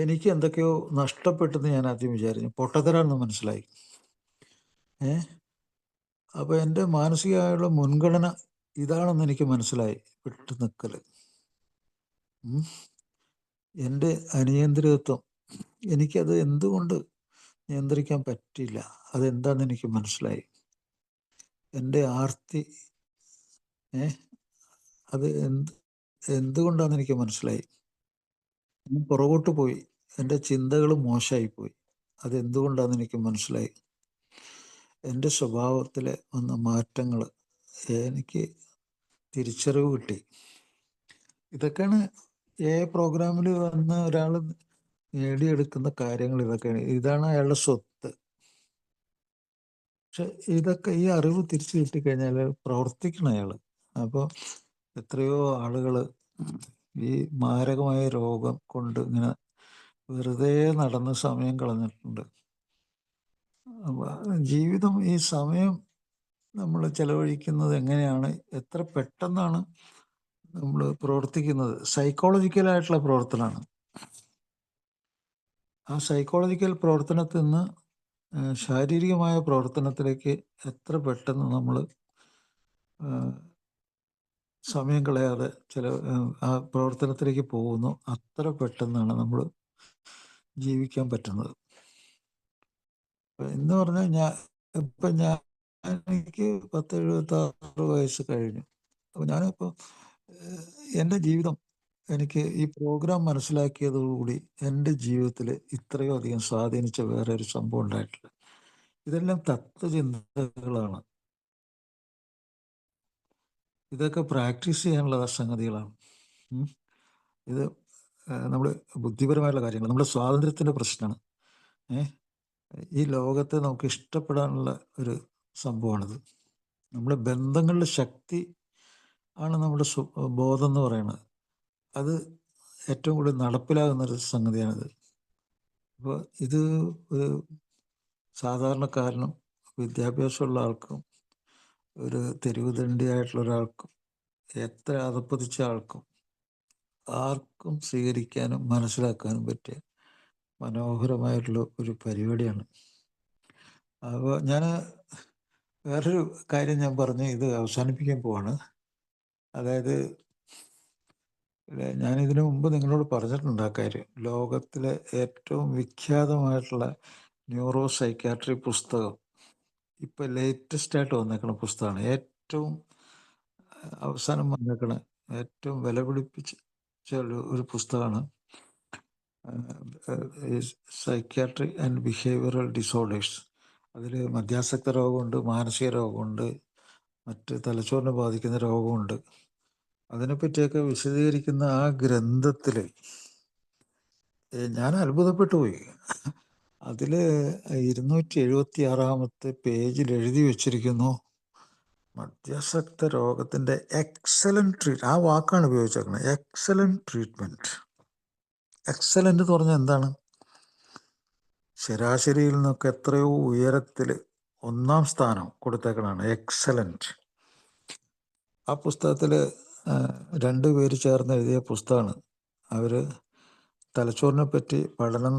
എനിക്ക് എന്തൊക്കെയോ നഷ്ടപ്പെട്ടെന്ന് ഞാൻ ആദ്യം വിചാരിച്ചു. പൊട്ടത്തരാണെന്ന് മനസ്സിലായി. അപ്പോൾ എൻ്റെ മാനസികമായുള്ള മുൻഗണന ഇതാണെന്ന് എനിക്ക് മനസ്സിലായി. വിട്ടു നിൽക്കൽ, എൻ്റെ അനിയന്ത്രിതത്വം, എനിക്കത് എന്തുകൊണ്ട് നിയന്ത്രിക്കാൻ പറ്റില്ല, അതെന്താണെന്ന് എനിക്ക് മനസ്സിലായി. എൻ്റെ ആർത്തി, അത് എന്തുകൊണ്ടാണെന്ന് എനിക്ക് മനസ്സിലായി. ഞാൻ പുറകോട്ട് പോയി, എൻ്റെ ചിന്തകൾ മോശമായിപ്പോയി. അതെന്തുകൊണ്ടാണെന്ന് എനിക്ക് മനസ്സിലായി. എൻ്റെ സ്വഭാവത്തിൽ വന്ന മാറ്റങ്ങൾ എനിക്ക് തിരിച്ചറിവ് കിട്ടി. ഇതൊക്കെയാണ് പ്രോഗ്രാമിൽ വന്ന ഒരാൾ നേടിയെടുക്കുന്ന കാര്യങ്ങൾ. ഇതൊക്കെയാണ്, ഇതാണ് അയാളുടെ സ്വത്ത്. പക്ഷെ ഇതൊക്കെ, ഈ അറിവ് തിരിച്ചു കിട്ടിക്കഴിഞ്ഞാൽ പ്രവർത്തിക്കണം അയാൾ. അപ്പോൾ എത്രയോ ആളുകൾ ഈ മാരകമായ രോഗം കൊണ്ട് ഇങ്ങനെ വെറുതെ നടന്ന് സമയം കളഞ്ഞിട്ടുണ്ട്. ജീവിതം, ഈ സമയം നമ്മൾ ചെലവഴിക്കുന്നത് എങ്ങനെയാണ്, എത്ര പെട്ടെന്നാണ് നമ്മൾ പ്രവർത്തിക്കുന്നത്. സൈക്കോളജിക്കലായിട്ടുള്ള പ്രവർത്തനമാണ്. ആ സൈക്കോളജിക്കൽ പ്രവർത്തനത്തിൽ നിന്ന് ശാരീരികമായ പ്രവർത്തനത്തിലേക്ക് എത്ര പെട്ടെന്ന് നമ്മൾ സമയം കളയാതെ ആ പ്രവർത്തനത്തിലേക്ക് പോകുന്നു, അത്ര പെട്ടെന്നാണ് നമ്മൾ ജീവിക്കാൻ പറ്റുന്നത്. എന്ന് പറഞ്ഞാൽ എനിക്ക് 76 വയസ്സ് കഴിഞ്ഞു. അപ്പോൾ ഞാനിപ്പോൾ എൻ്റെ ജീവിതം, എനിക്ക് ഈ പ്രോഗ്രാം മനസ്സിലാക്കിയതോടുകൂടി എൻ്റെ ജീവിതത്തിൽ ഇത്രയും അധികം സ്വാധീനിച്ച വേറെ ഒരു സംഭവം ഉണ്ടായിട്ടില്ല. ഇതെല്ലാം തത്വചിന്തകളാണ്. ഇതൊക്കെ പ്രാക്ടീസ് ചെയ്യാനുള്ള സംഗതികളാണ്. ഇത് നമ്മൾ ബുദ്ധിപരമായിട്ടുള്ള കാര്യങ്ങൾ, നമ്മുടെ സ്വാതന്ത്ര്യത്തിൻ്റെ പ്രശ്നമാണ്. ഈ ലോകത്തെ നമുക്ക് ഇഷ്ടപ്പെടാനുള്ള ഒരു സംഭവമാണിത്. നമ്മുടെ ബന്ധങ്ങളുടെ ശക്തി ആണ് നമ്മുടെ ബോധം എന്ന് പറയുന്നത്. അത് ഏറ്റവും കൂടുതൽ നടപ്പിലാകുന്നൊരു സംഗതിയാണിത്. അപ്പോൾ ഇത് ഒരു സാധാരണക്കാരനും വിദ്യാഭ്യാസമുള്ള ആൾക്കും ഒരു തെരുവ് ദണ്ഡിയായിട്ടുള്ള ഒരാൾക്കും എത്ര അധപ്പതിച്ച ആൾക്കും ആർക്കും സ്വീകരിക്കാനും മനസ്സിലാക്കാനും പറ്റിയ മനോഹരമായിട്ടുള്ള ഒരു പരിപാടിയാണ്. അപ്പോൾ ഞാൻ വേറൊരു കാര്യം ഞാൻ പറഞ്ഞ് ഇത് അവസാനിപ്പിക്കാൻ പോവാണ്. അതായത് ഞാൻ ഇതിനു മുമ്പ് നിങ്ങളോട് പറഞ്ഞിട്ടുണ്ട് ആ കാര്യം. ലോകത്തിലെ ഏറ്റവും വിഖ്യാതമായിട്ടുള്ള ന്യൂറോ സൈക്യാട്രി പുസ്തകം ഇപ്പൊ ലേറ്റസ്റ്റ് ആയിട്ട് വന്നേക്കുന്ന പുസ്തകമാണ്. ഏറ്റവും അവസാനം വന്നേക്കണ ഏറ്റവും വില പിടിപ്പിച്ച ഒരു പുസ്തകമാണ് സൈക്യാട്രി ആൻഡ് ബിഹേവിയറൽ ഡിസോർഡേഴ്സ്. അതിൽ മദ്യാസക്ത രോഗമുണ്ട്, മാനസിക രോഗമുണ്ട്, മറ്റ് തലച്ചോറിനെ ബാധിക്കുന്ന രോഗമുണ്ട്. അതിനെപ്പറ്റിയൊക്കെ വിശദീകരിക്കുന്ന ആ ഗ്രന്ഥത്തിൽ ഞാൻ അത്ഭുതപ്പെട്ടു പോയി. അതിൽ 276 പേജിൽ എഴുതി വച്ചിരിക്കുന്നു, മദ്യാസക്ത രോഗത്തിൻ്റെ എക്സലൻറ്റ് ആ വാക്കാണ് ഉപയോഗിച്ചേക്കുന്നത്, എക്സലൻറ്റ് ട്രീറ്റ്മെൻറ്റ്. എക്സലൻ്റ് എന്ന് പറഞ്ഞാൽ എന്താണ്? ശരാശരിയിൽ നിന്നൊക്കെ എത്രയോ ഉയരത്തിൽ 1-ാം സ്ഥാനം കൊടുത്തേക്കണതാണ് എക്സലൻറ്റ്. ആ പുസ്തകത്തിൽ 2 പേര് ചേർന്ന് എഴുതിയ പുസ്തകമാണ്. അവർ തലച്ചോറിനെ പറ്റി പഠനം,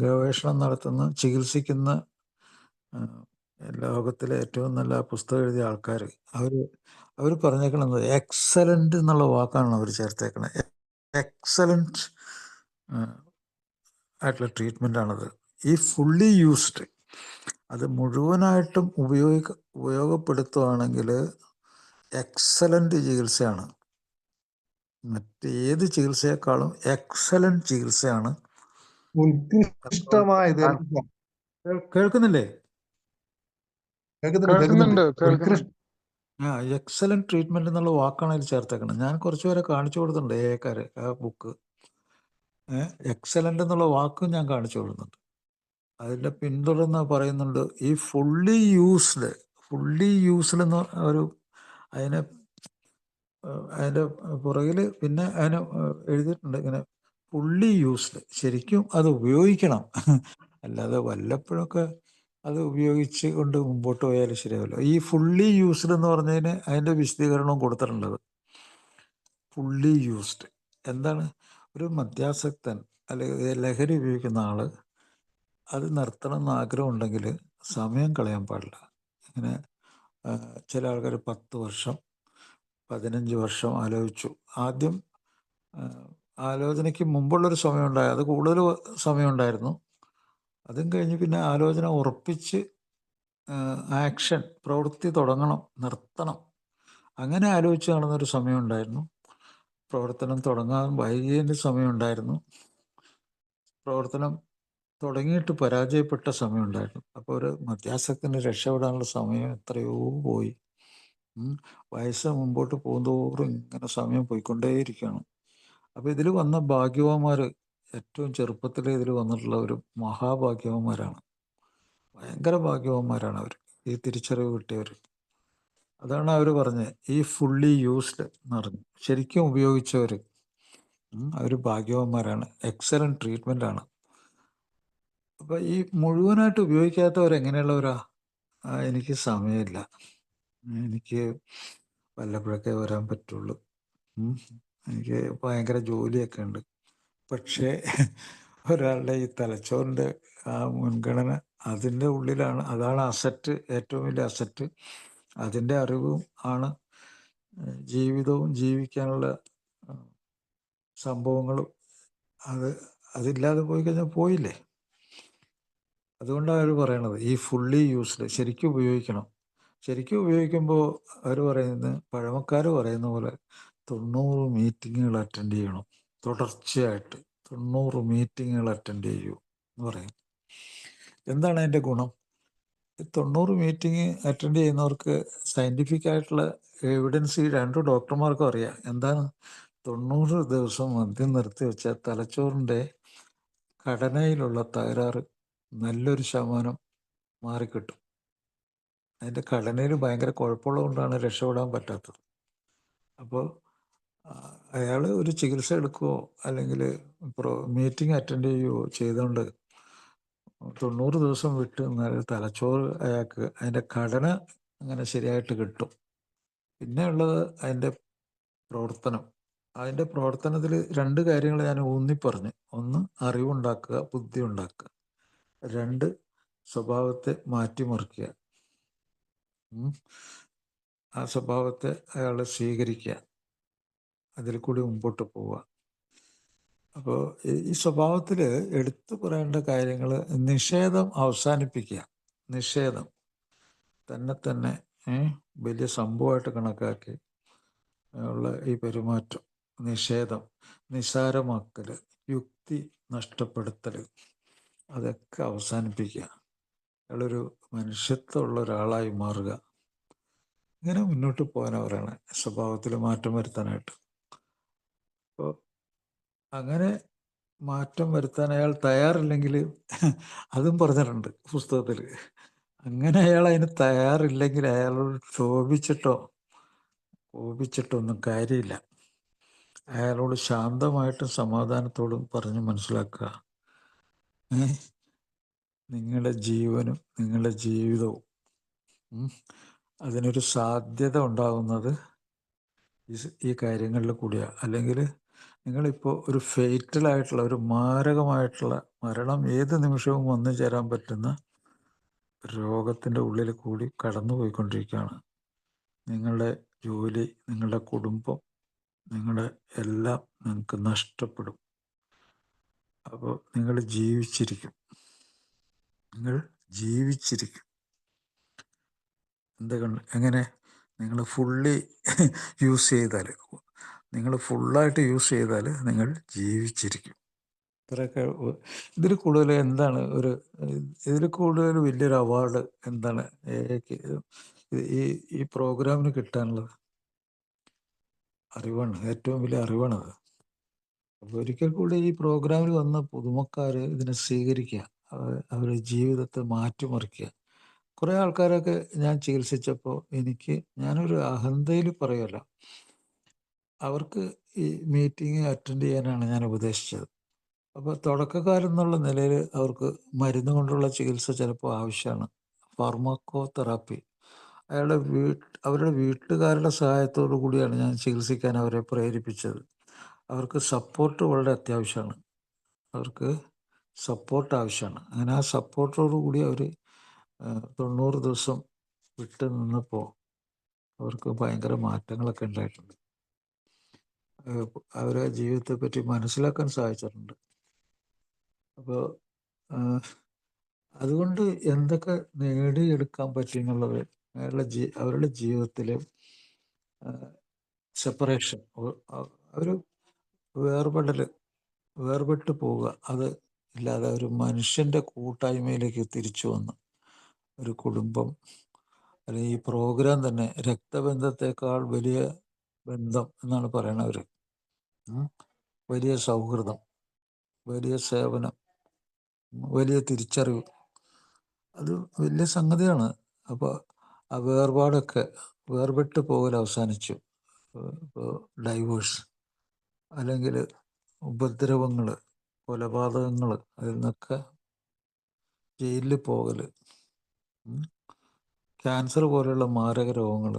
ഗവേഷണം നടത്തുന്ന, ചികിത്സിക്കുന്ന ലോകത്തിലെ ഏറ്റവും നല്ല പുസ്തകം എഴുതിയ ആൾക്കാർ അവർ പറഞ്ഞേക്കണത് എക്സലൻ്റ് എന്നുള്ള വാക്കാണ് അവർ ചേർത്തേക്കണത്. എക്സലൻറ്റ് ആയിട്ടുള്ള ട്രീറ്റ്മെൻറ്റാണത്. ഈ ഫുള്ളി യൂസ്ഡ്, അത് മുഴുവനായിട്ടും ഉപയോഗപ്പെടുത്തുകയാണെങ്കിൽ എക്സലൻ്റ് ചികിത്സയാണ്. മറ്റേത് ചികിത്സയെക്കാളും എക്സലൻ്റ് ചികിത്സയാണ്. ഉത്കൃഷ്ടമായത് കേൾക്കുന്നില്ലേ? കേൾക്കുന്നുണ്ട്. എക്സലന്റ് ട്രീറ്റ്മെന്റ് എന്നുള്ള വാക്കാണ് അതിൽ ചേർത്തേക്കണം. ഞാൻ കുറച്ചുപേരെ കാണിച്ചു കൊടുത്തിട്ടുണ്ട്, ഏക്കാര് ആ ബുക്ക്. എക്സലന്റ് എന്നുള്ള വാക്കും ഞാൻ കാണിച്ചു കൊടുക്കുന്നുണ്ട്. അതിൻ്റെ പിന്തുടർന്ന് പറയുന്നുണ്ട് ഈ ഫുള്ളി യൂസ്ഡ് എന്ന് ഒരു അതിൻ്റെ പുറകിൽ പിന്നെ അതിനെ എഴുതിയിട്ടുണ്ട് ഇങ്ങനെ, ഫുള്ളി യൂസ്ഡ്. ശരിക്കും അത് ഉപയോഗിക്കണം, അല്ലാതെ വല്ലപ്പോഴൊക്കെ അത് ഉപയോഗിച്ച് കൊണ്ട് മുമ്പോട്ട് പോയാലും ശരിയാവില്ല. ഈ ഫുള്ളി യൂസ്ഡ് എന്ന് പറഞ്ഞതിന് അതിൻ്റെ വിശദീകരണവും കൊടുത്തിട്ടുള്ളത്. ഫുള്ളി യൂസ്ഡ് എന്താണ്? ഒരു മദ്യാസക്തൻ അല്ലെങ്കിൽ ലഹരി ഉപയോഗിക്കുന്ന ആള് അത് നിർത്തണം എന്ന് ആഗ്രഹം ഉണ്ടെങ്കിൽ സമയം കളയാൻ പാടില്ല. ഇങ്ങനെ ചില ആൾക്കാർ 10 വർഷം 15 വർഷം ആലോചിച്ചു. ആദ്യം ആലോചനയ്ക്ക് മുമ്പുള്ളൊരു സമയമുണ്ടായി, അത് കൂടുതൽ സമയമുണ്ടായിരുന്നു. അതും കഴിഞ്ഞ് പിന്നെ ആലോചന ഉറപ്പിച്ച് ആക്ഷൻ, പ്രവൃത്തി തുടങ്ങണം, നിർത്തണം, അങ്ങനെ ആലോചിച്ച് നടന്നൊരു സമയമുണ്ടായിരുന്നു. പ്രവർത്തനം തുടങ്ങാൻ വൈകിയതിൻ്റെ സമയമുണ്ടായിരുന്നു. പ്രവർത്തനം തുടങ്ങിയിട്ട് പരാജയപ്പെട്ട സമയമുണ്ടായിരുന്നു. അപ്പോൾ ഒരു മദ്യാസക്തന് രക്ഷപ്പെടാനുള്ള സമയം എത്രയോ പോയി. വയസ്സ് മുമ്പോട്ട് പോകുന്തോറും ഇങ്ങനെ സമയം പോയിക്കൊണ്ടേയിരിക്കുകയാണ്. അപ്പോൾ ഇതിൽ വന്ന ഭാഗ്യവാന്മാർ ഏറ്റവും ചെറുപ്പത്തിൽ ഇതിൽ വന്നിട്ടുള്ള ഒരു മഹാഭാഗ്യവാന്മാരാണ്. ഭയങ്കര ഭാഗ്യവാന്മാരാണ് അവർ, ഈ തിരിച്ചറിവ് കിട്ടിയവർ. അതാണ് അവർ പറഞ്ഞത് ഈ ഫുള്ളി യൂസ്ഡ് എന്ന് പറഞ്ഞു. ശരിക്കും ഉപയോഗിച്ചവർ അവർ ഭാഗ്യവാന്മാരാണ്. എക്സലൻറ്റ് ട്രീറ്റ്മെൻ്റ് ആണ്. അപ്പോൾ ഈ മുഴുവനായിട്ട് ഉപയോഗിക്കാത്തവരെങ്ങനെയുള്ളവരാ? എനിക്ക് സമയമില്ല, എനിക്ക് വല്ലപ്പോഴൊക്കെ വരാൻ പറ്റുള്ളൂ, എനിക്ക് ഭയങ്കര ജോലിയൊക്കെ ഉണ്ട്. പക്ഷേ ഒരാളുടെ ഈ തലച്ചോറിൻ്റെ ആ മുൻഗണന അതിൻ്റെ ഉള്ളിലാണ്. അതാണ് അസറ്റ്, ഏറ്റവും വലിയ അസറ്റ്. അതിൻ്റെ അറിവും ആണ് ജീവിതവും ജീവിക്കാനുള്ള സംഭവങ്ങളും. അതില്ലാതെ പോയി കഴിഞ്ഞാൽ പോയില്ലേ. അതുകൊണ്ടാണ് അവർ പറയണത് ഈ ഫുള്ളി യൂസ്ഡ് ശരിക്കും ഉപയോഗിക്കണം. ശരിക്കും ഉപയോഗിക്കുമ്പോൾ അവർ പറയുന്നത്, പഴമക്കാർ പറയുന്ന പോലെ 90 മീറ്റിങ്ങുകൾ അറ്റൻഡ് ചെയ്യണം തുടർച്ചയായിട്ട്. 90 മീറ്റിങ്ങുകൾ അറ്റൻഡ് ചെയ്യൂ എന്ന് പറയും. എന്താണ് അതിൻ്റെ ഗുണം? 90 മീറ്റിംഗ് അറ്റൻഡ് ചെയ്യുന്നവർക്ക് സയൻറ്റിഫിക് ആയിട്ടുള്ള എവിഡൻസ് ഈ 2 ഡോക്ടർമാർക്കും അറിയാം. എന്താണ്? 90 ദിവസം മദ്യം നിർത്തി വെച്ചാൽ തലച്ചോറിൻ്റെ ഘടനയിലുള്ള തകരാറ് നല്ലൊരു ശതമാനം മാറിക്കിട്ടും. അതിൻ്റെ ഘടനയിൽ ഭയങ്കര കുഴപ്പമുള്ളതുകൊണ്ടാണ് രക്ഷപ്പെടാൻ പറ്റാത്തത്. അപ്പോൾ അയാൾ ഒരു ചികിത്സ എടുക്കുകയോ അല്ലെങ്കിൽ മീറ്റിംഗ് അറ്റൻഡ് ചെയ്യുകയോ ചെയ്തുകൊണ്ട് 90 ദിവസം വിട്ട് നിന്നാൽ തലച്ചോറ് അയാൾക്ക് അതിൻ്റെ ഘടന അങ്ങനെ ശരിയായിട്ട് കിട്ടും. പിന്നെ ഉള്ളത് അതിൻ്റെ പ്രവർത്തനം. അതിൻ്റെ പ്രവർത്തനത്തിൽ 2 കാര്യങ്ങൾ ഞാൻ ഊന്നിപ്പറഞ്ഞു. 1 അറിവുണ്ടാക്കുക, ബുദ്ധി ഉണ്ടാക്കുക. 2 സ്വഭാവത്തെ മാറ്റിമറിക്കുക. ആ സ്വഭാവത്തെ അയാൾ സ്വീകരിക്കുക. അതിൽ കൂടി മുമ്പോട്ട് പോവുക. അപ്പോൾ ഈ സ്വഭാവത്തിൽ എടുത്തു പറയേണ്ട കാര്യങ്ങൾ, നിഷേധം അവസാനിപ്പിക്കുക. നിഷേധം തന്നെ വലിയ സംഭവമായിട്ട് കണക്കാക്കി ഉള്ള ഈ പെരുമാറ്റം, നിഷേധം, നിസാരമാക്കൽ, യുക്തി നഷ്ടപ്പെടുത്തൽ, അതൊക്കെ അവസാനിപ്പിക്കുക. അയാളൊരു മനുഷ്യത്വമുള്ള ഒരാളായി മാറുക. ഇങ്ങനെ മുന്നോട്ട് പോകാനവരാണ് സ്വഭാവത്തിൽ മാറ്റം വരുത്താനായിട്ട്. അപ്പോൾ അങ്ങനെ മാറ്റം വരുത്താൻ അയാൾ തയ്യാറില്ലെങ്കിൽ അതും പറഞ്ഞിട്ടുണ്ട് പുസ്തകത്തിൽ. അങ്ങനെ അയാൾ അതിന് തയ്യാറില്ലെങ്കിൽ അയാളോട് കോപിച്ചിട്ടൊന്നും കാര്യമില്ല. അയാളോട് ശാന്തമായിട്ടും സമാധാനത്തോടും പറഞ്ഞ് മനസ്സിലാക്കുക, നിങ്ങളുടെ ജീവനും നിങ്ങളുടെ ജീവിതവും അതിനൊരു സാധ്യത ഉണ്ടാകുന്നത് ഈ കാര്യങ്ങളിൽ കൂടിയാണ്. അല്ലെങ്കിൽ നിങ്ങളിപ്പോൾ ഒരു ഫേറ്റലായിട്ടുള്ള, ഒരു മാരകമായിട്ടുള്ള മരണം ഏത് നിമിഷവും വന്നു ചേരാൻ പറ്റുന്ന രോഗത്തിൻ്റെ ഉള്ളിൽ കൂടി കടന്നു പോയിക്കൊണ്ടിരിക്കുകയാണ്. നിങ്ങളുടെ ജോലി, നിങ്ങളുടെ കുടുംബം, നിങ്ങളുടെ എല്ലാം നിങ്ങൾക്ക് നഷ്ടപ്പെടും. അപ്പോൾ നിങ്ങൾ ജീവിച്ചിരിക്കും. എങ്ങനെ? നിങ്ങൾ ഫുള്ളായിട്ട് യൂസ് ചെയ്താൽ നിങ്ങൾ ജീവിച്ചിരിക്കും. ഇത്രയൊക്കെ. ഇതിൽ കൂടുതൽ എന്താണ് ഇതിൽ കൂടുതൽ വലിയൊരു അവാർഡ് എന്താണ് ഈ പ്രോഗ്രാമിന് കിട്ടാനുള്ളത്? അറിവാണ്, ഏറ്റവും വലിയ അറിവാണത്. അപ്പോൾ ഒരിക്കൽ കൂടി ഈ പ്രോഗ്രാമിൽ വന്ന പുതുമക്കാർ ഇതിനെ സ്വീകരിക്കുക, അവരുടെ ജീവിതത്തെ മാറ്റിമറിക്കുക. കുറേ ആൾക്കാരൊക്കെ ഞാൻ ചികിത്സിച്ചപ്പോൾ ഞാനൊരു അഹന്തയിൽ പറയുമല്ല, അവർക്ക് ഈ മീറ്റിംഗ് അറ്റൻഡ് ചെയ്യാനാണ് ഞാൻ ഉപദേശിച്ചത്. അപ്പോൾ തുടക്കക്കാരെന്നുള്ള നിലയിൽ അവർക്ക് മരുന്ന് കൊണ്ടുള്ള ചികിത്സ ചിലപ്പോൾ ആവശ്യമാണ്, ഫാർമക്കോ തെറാപ്പി. അവരുടെ വീട്ടുകാരുടെ സഹായത്തോടു കൂടിയാണ് ഞാൻ ചികിത്സിക്കാൻ അവരെ പ്രേരിപ്പിച്ചത്. അവർക്ക് സപ്പോർട്ട് വളരെ അത്യാവശ്യമാണ്. അങ്ങനെ ആ സപ്പോർട്ടോടു കൂടി അവർ 90 ദിവസം വിട്ട് നിന്നപ്പോൾ അവർക്ക് ഭയങ്കര മാറ്റങ്ങളൊക്കെ ഉണ്ടായിട്ടുണ്ട്. അവരെ ജീവിതത്തെ പറ്റി മനസ്സിലാക്കാൻ സാധിച്ചിട്ടുണ്ട്. അപ്പോൾ അതുകൊണ്ട് എന്തൊക്കെ നേടിയെടുക്കാൻ പറ്റുമെന്നുള്ളത് അവരുടെ ജീവിതത്തിൽ സെപ്പറേഷൻ, ഒരു വേർപെട്ട് പോവുക, അത് ഇല്ലാതെ ഒരു മനുഷ്യൻ്റെ കൂട്ടായ്മയിലേക്ക് തിരിച്ചു വന്ന് ഒരു കുടുംബം, അല്ലെങ്കിൽ ഈ പ്രോഗ്രാം തന്നെ രക്തബന്ധത്തെക്കാൾ വലിയ ബന്ധം എന്നാണ് പറയണവർ. വലിയ സൗഹൃദം, വലിയ സേവനം, വലിയ തിരിച്ചറിവ്, അത് വലിയ സംഗതിയാണ്. അപ്പോൾ ആ വേർപെട്ട് പോകൽ അവസാനിച്ചു. ഇപ്പോൾ ഡൈവേഴ്സ്, അല്ലെങ്കിൽ ഉപദ്രവങ്ങൾ, കൊലപാതകങ്ങൾ, അതിൽ നിന്നൊക്കെ ജയിലിൽ പോകൽ, ക്യാൻസർ പോലെയുള്ള മാരക രോഗങ്ങൾ,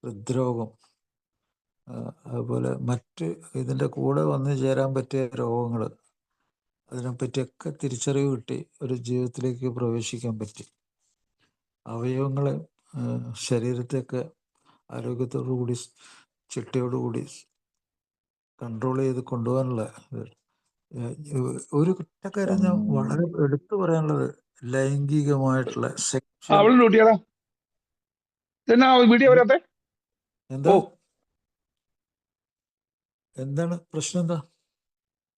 ഹൃദ്രോഗം, അതുപോലെ മറ്റ് ഇതിൻ്റെ കൂടെ വന്നു ചേരാൻ പറ്റിയ രോഗങ്ങൾ, അതിനെപ്പറ്റിയൊക്കെ തിരിച്ചറിവ് കിട്ടി ഒരു ജീവിതത്തിലേക്ക് പ്രവേശിക്കാൻ പറ്റി. അവയവങ്ങളെ, ശരീരത്തെയൊക്കെ ആരോഗ്യത്തോടുകൂടി, ചിട്ടയോടുകൂടി കൺട്രോൾ ചെയ്ത് കൊണ്ടുപോകാനുള്ള ഒരു കുറ്റക്കാരൻ ഞാൻ വളരെ എടുത്തു പറയാനുള്ളത്, ലൈംഗികമായിട്ടുള്ള സെക്ഷൽ. എന്താണ് പ്രശ്നം? എന്താ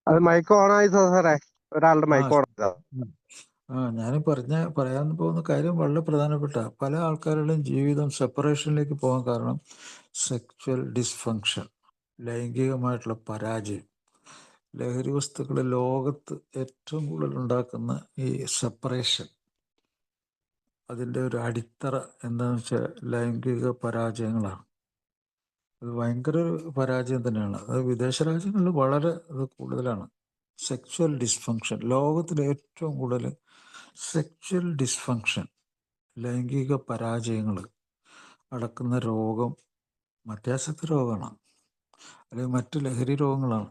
അത് മൈക്ക് ഓണായി സാറേ, ഒരാളുടെ മൈക്ക് ഓൺ. ഞാൻ പറയാൻ പോകുന്ന കാര്യം വളരെ പ്രധാനപ്പെട്ട. പല ആൾക്കാരുടെയും ജീവിതം സെപ്പറേഷനിലേക്ക് പോകാൻ കാരണം സെക്ച്വൽ ഡിസ്ഫങ്ഷൻ, ലൈംഗികമായിട്ടുള്ള പരാജയം. ലഹരി വസ്തുക്കൾ ലോകത്ത് ഏറ്റവും കൂടുതൽ ഉണ്ടാക്കുന്ന ഈ സെപ്പറേഷൻ, അതിൻ്റെ ഒരു അടിത്തറ എന്താണെന്ന് വെച്ചാൽ ലൈംഗിക പരാജയങ്ങളാണ്. അത് ഭയങ്കര പരാജയം തന്നെയാണ്. അത് വിദേശ രാജ്യങ്ങളിൽ വളരെ അത് കൂടുതലാണ്. സെക്ച്വൽ ഡിസ്ഫങ്ഷൻ, ലോകത്തിൽ ഏറ്റവും കൂടുതൽ സെക്ച്വൽ ഡിസ്ഫങ്ഷൻ, ലൈംഗിക പരാജയങ്ങൾ അടക്കുന്ന രോഗം മദ്യാസക്തി രോഗമാണ്, അല്ലെങ്കിൽ മറ്റ് ലഹരി രോഗങ്ങളാണ്.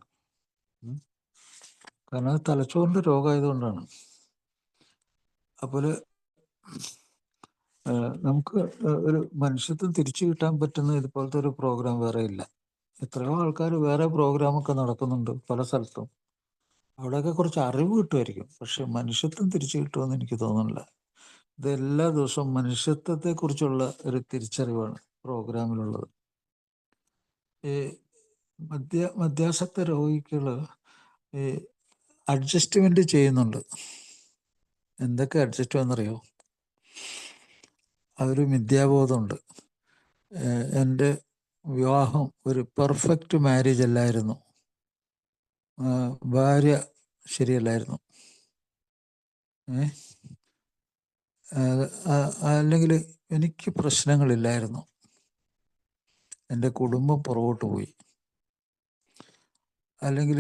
കാരണം അത് തലച്ചോറിൻ്റെ രോഗമായതുകൊണ്ടാണ്. അപ്പോൾ നമുക്ക് ഒരു മനുഷ്യത്വം തിരിച്ചു കിട്ടാൻ പറ്റുന്ന ഇതുപോലത്തെ ഒരു പ്രോഗ്രാം വേറെ ഇല്ല. എത്രയോ ആൾക്കാർ വേറെ പ്രോഗ്രാമൊക്കെ നടക്കുന്നുണ്ട് പല സ്ഥലത്തും. അവിടെയൊക്കെ കുറച്ച് അറിവ് കിട്ടുമായിരിക്കും, പക്ഷെ മനുഷ്യത്വം തിരിച്ചു കിട്ടുമെന്ന് എനിക്ക് തോന്നുന്നില്ല. ഇത് എല്ലാ ദിവസവും മനുഷ്യത്വത്തെക്കുറിച്ചുള്ള ഒരു തിരിച്ചറിവാണ് പ്രോഗ്രാമിലുള്ളത്. ഈ മദ്യാസക്ത രോഗികൾ ഈ അഡ്ജസ്റ്റ്മെന്റ് ചെയ്യുന്നുണ്ട്. എന്തൊക്കെ അഡ്ജസ്റ്റ്മെന്റ് അറിയോ? അതൊരു മിഥ്യാബോധമുണ്ട്. എൻ്റെ വിവാഹം ഒരു പെർഫെക്റ്റ് മാരേജ് അല്ലായിരുന്നു, ഭാര്യ ശരിയല്ലായിരുന്നു, അല്ലെങ്കിൽ എനിക്ക് പ്രശ്നങ്ങളില്ലായിരുന്നു, എൻ്റെ കുടുംബം പുറകോട്ട് പോയി, അല്ലെങ്കിൽ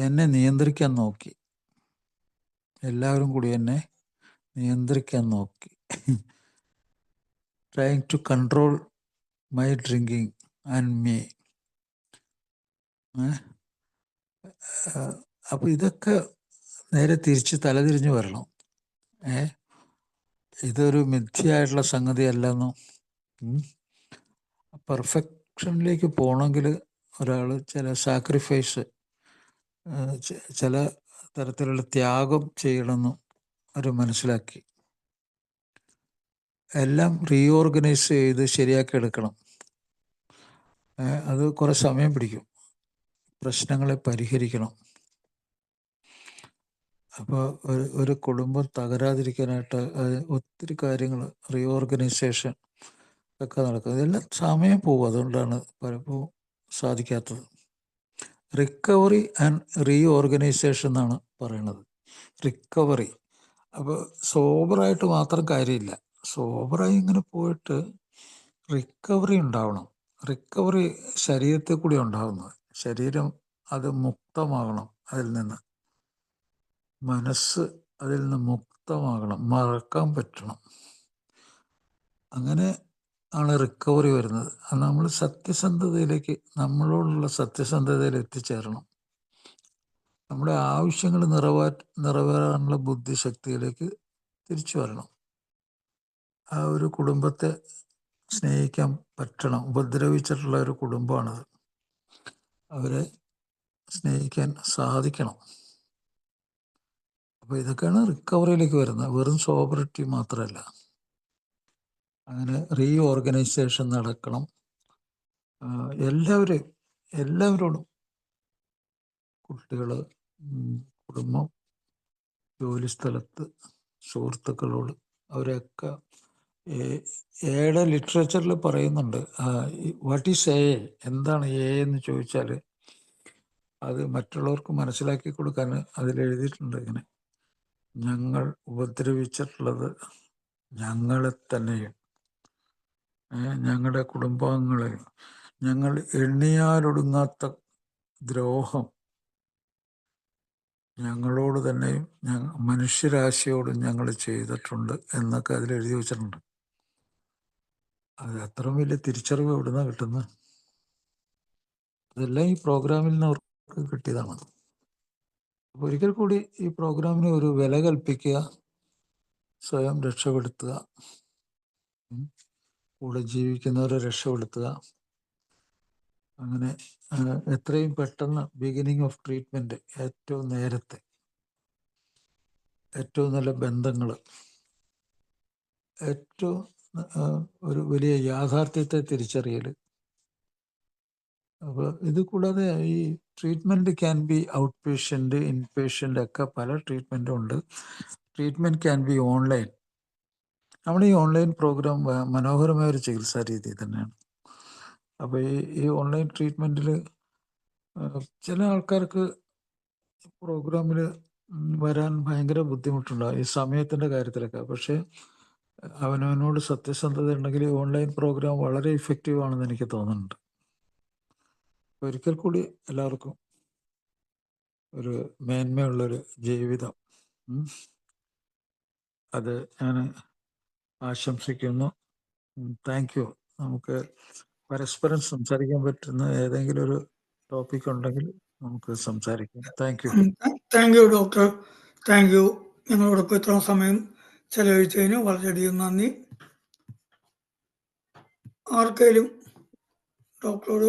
എന്നെ നിയന്ത്രിക്കാൻ നോക്കി, എല്ലാവരും കൂടി എന്നെ നിയന്ത്രിക്കാൻ നോക്കി, trying to control my drinking and me. അപ്പോൾ ഇതൊക്കെ നേരെ തിരിച്ച് തലതിരിഞ്ഞ് വരണം. ഇതൊരു മിഥ്യയായിട്ടുള്ള സംഗതിയല്ലെന്നും പെർഫെക്ഷനിലേക്ക് പോകണമെങ്കിൽ ഒരാൾ ചില സാക്രിഫൈസ്, ചില തരത്തിലുള്ള ത്യാഗം ചെയ്യണമെന്നും അവർ മനസ്സിലാക്കി. എല്ലാം റീഓർഗനൈസ് ചെയ്ത് ശരിയാക്കി എടുക്കണം. അത് കുറേ സമയം പിടിക്കും. പ്രശ്നങ്ങളെ പരിഹരിക്കണം. അപ്പോൾ ഒരു കുടുംബം തകരാതിരിക്കാനായിട്ട് ഒത്തിരി കാര്യങ്ങൾ റീഓർഗനൈസേഷൻ ഒക്കെ നടക്കും. ഇതെല്ലാം സമയം പോകും. അതുകൊണ്ടാണ് പലപ്പോഴും സാധിക്കാത്തത്. റിക്കവറി ആൻഡ് റീഓർഗനൈസേഷൻ എന്നാണ് പറയുന്നത്. റിക്കവറി. അപ്പോൾ സോബറായിട്ട് മാത്രം കാര്യമില്ല. സോബറായി ഇങ്ങനെ പോയിട്ട് റിക്കവറി ഉണ്ടാവണം. റിക്കവറി ശരീരത്തിൽ കൂടി ഉണ്ടാകുന്നത്. ശരീരം അത് മുക്തമാകണം, അതിൽ നിന്ന് മനസ്സ് അതിൽ നിന്ന് മുക്തമാകണം, മറക്കാൻ പറ്റണം. അങ്ങനെ ആണ് റിക്കവറി വരുന്നത്. നമ്മൾ സത്യസന്ധതയിലേക്ക്, നമ്മളോടുള്ള സത്യസന്ധതയിൽ എത്തിച്ചേരണം. നമ്മുടെ ആവശ്യങ്ങൾ നിറവേറാനുള്ള ബുദ്ധിശക്തിയിലേക്ക് തിരിച്ചു വരണം. ആ ഒരു കുടുംബത്തെ സ്നേഹിക്കാൻ പറ്റണം. ഉപദ്രവിച്ചിട്ടുള്ള ഒരു കുടുംബമാണത്. അവരെ സ്നേഹിക്കാൻ സാധിക്കണം. അപ്പോൾ ഇതൊക്കെയാണ് റിക്കവറിയിലേക്ക് വരുന്നത്. വെറും സോബറിറ്റി മാത്രമല്ല. അങ്ങനെ റീഓർഗനൈസേഷൻ നടക്കണം. എല്ലാവരോടും, കുട്ടികൾ, കുടുംബം, ജോലിസ്ഥലത്ത്, സുഹൃത്തുക്കളോട്, അവരെയൊക്കെ എയുടെ ലിറ്ററേച്ചറിൽ പറയുന്നുണ്ട്. വാട്ട് ഈസ് എ, എന്താണ് എ എന്ന് ചോദിച്ചാൽ അത് മറ്റുള്ളവർക്ക് മനസ്സിലാക്കി കൊടുക്കാൻ അതിലെഴുതിയിട്ടുണ്ട് ഇങ്ങനെ: ഞങ്ങൾ ഉപദ്രവിച്ചിട്ടുള്ളത് ഞങ്ങളെ തന്നെയും, ഞങ്ങളുടെ കുടുംബാംഗങ്ങളെ, ഞങ്ങൾ എണ്ണിയാലൊടുങ്ങാത്ത ദ്രോഹം ഞങ്ങളോട് തന്നെയും മനുഷ്യരാശിയോടും ഞങ്ങൾ ചെയ്തിട്ടുണ്ട് എന്നൊക്കെ അതിൽ എഴുതി വെച്ചിട്ടുണ്ട്. അത് അത്ര വലിയ തിരിച്ചറിവ് എവിടുന്നാണ് കിട്ടുന്നത്? അതെല്ലാം ഈ പ്രോഗ്രാമിൽ നിന്ന് അവർക്ക് കിട്ടിയതാണ്. അപ്പോൾ ഒരിക്കൽ കൂടി ഈ പ്രോഗ്രാമിന് ഒരു വില കൽപ്പിക്കുക, സ്വയം രക്ഷപ്പെടുത്തുക, കൂടെ ജീവിക്കുന്നവരെ രക്ഷപ്പെടുത്തുക. അങ്ങനെ എത്രയും പെട്ടെന്ന് ബിഗിനിങ് ഓഫ് ട്രീറ്റ്മെൻറ്റ്, ഏറ്റവും നേരത്തെ, ഏറ്റവും നല്ല ബന്ധങ്ങൾ, ഏറ്റവും ഒരു വലിയ യാഥാർത്ഥ്യത്തെ തിരിച്ചറിയൽ. അപ്പോൾ ഇത് കൂടാതെ ഈ treatment can be out patient, in patient ഒക്കെ പല ട്രീറ്റ്മെൻറ്റും ഉണ്ട്. Treatment can be online. നമ്മുടെ ഈ ഓൺലൈൻ പ്രോഗ്രാം മനോഹരമായ ഒരു ചികിത്സാ രീതി തന്നെയാണ്. അപ്പോൾ ഈ ഓൺലൈൻ ട്രീറ്റ്മെൻറ്റിൽ ചില ആൾക്കാർക്ക് പ്രോഗ്രാമിൽ വരാൻ ഭയങ്കര ബുദ്ധിമുട്ടുണ്ടാകും ഈ സമയത്തിൻ്റെ കാര്യത്തിലൊക്കെ. പക്ഷേ അവനവനോട് സത്യസന്ധത ഉണ്ടെങ്കിൽ ഓൺലൈൻ പ്രോഗ്രാം വളരെ ഇഫക്റ്റീവ് ആണെന്ന് എനിക്ക് തോന്നുന്നുണ്ട്. ഒരിക്കൽ കൂടി എല്ലാവർക്കും ഒരു മേന്മയുള്ളൊരു ജീവിതം അത് ഞാൻ ആശംസിക്കുന്നു. Thank you. നമുക്ക് പരസ്പരം സംസാരിക്കാൻ പറ്റുന്ന ഏതെങ്കിലും ഒരു ടോപ്പിക് ഉണ്ടെങ്കിൽ നമുക്ക് സംസാരിക്കാം. Thank you. Thank you doctor. Thank you. ഞങ്ങളോടൊപ്പം ഇത്ര സമയം ചെലവഴിച്ചതിന് വളരെയധികം നന്ദി. ആർക്കെങ്കിലും ഡോക്ടറോട്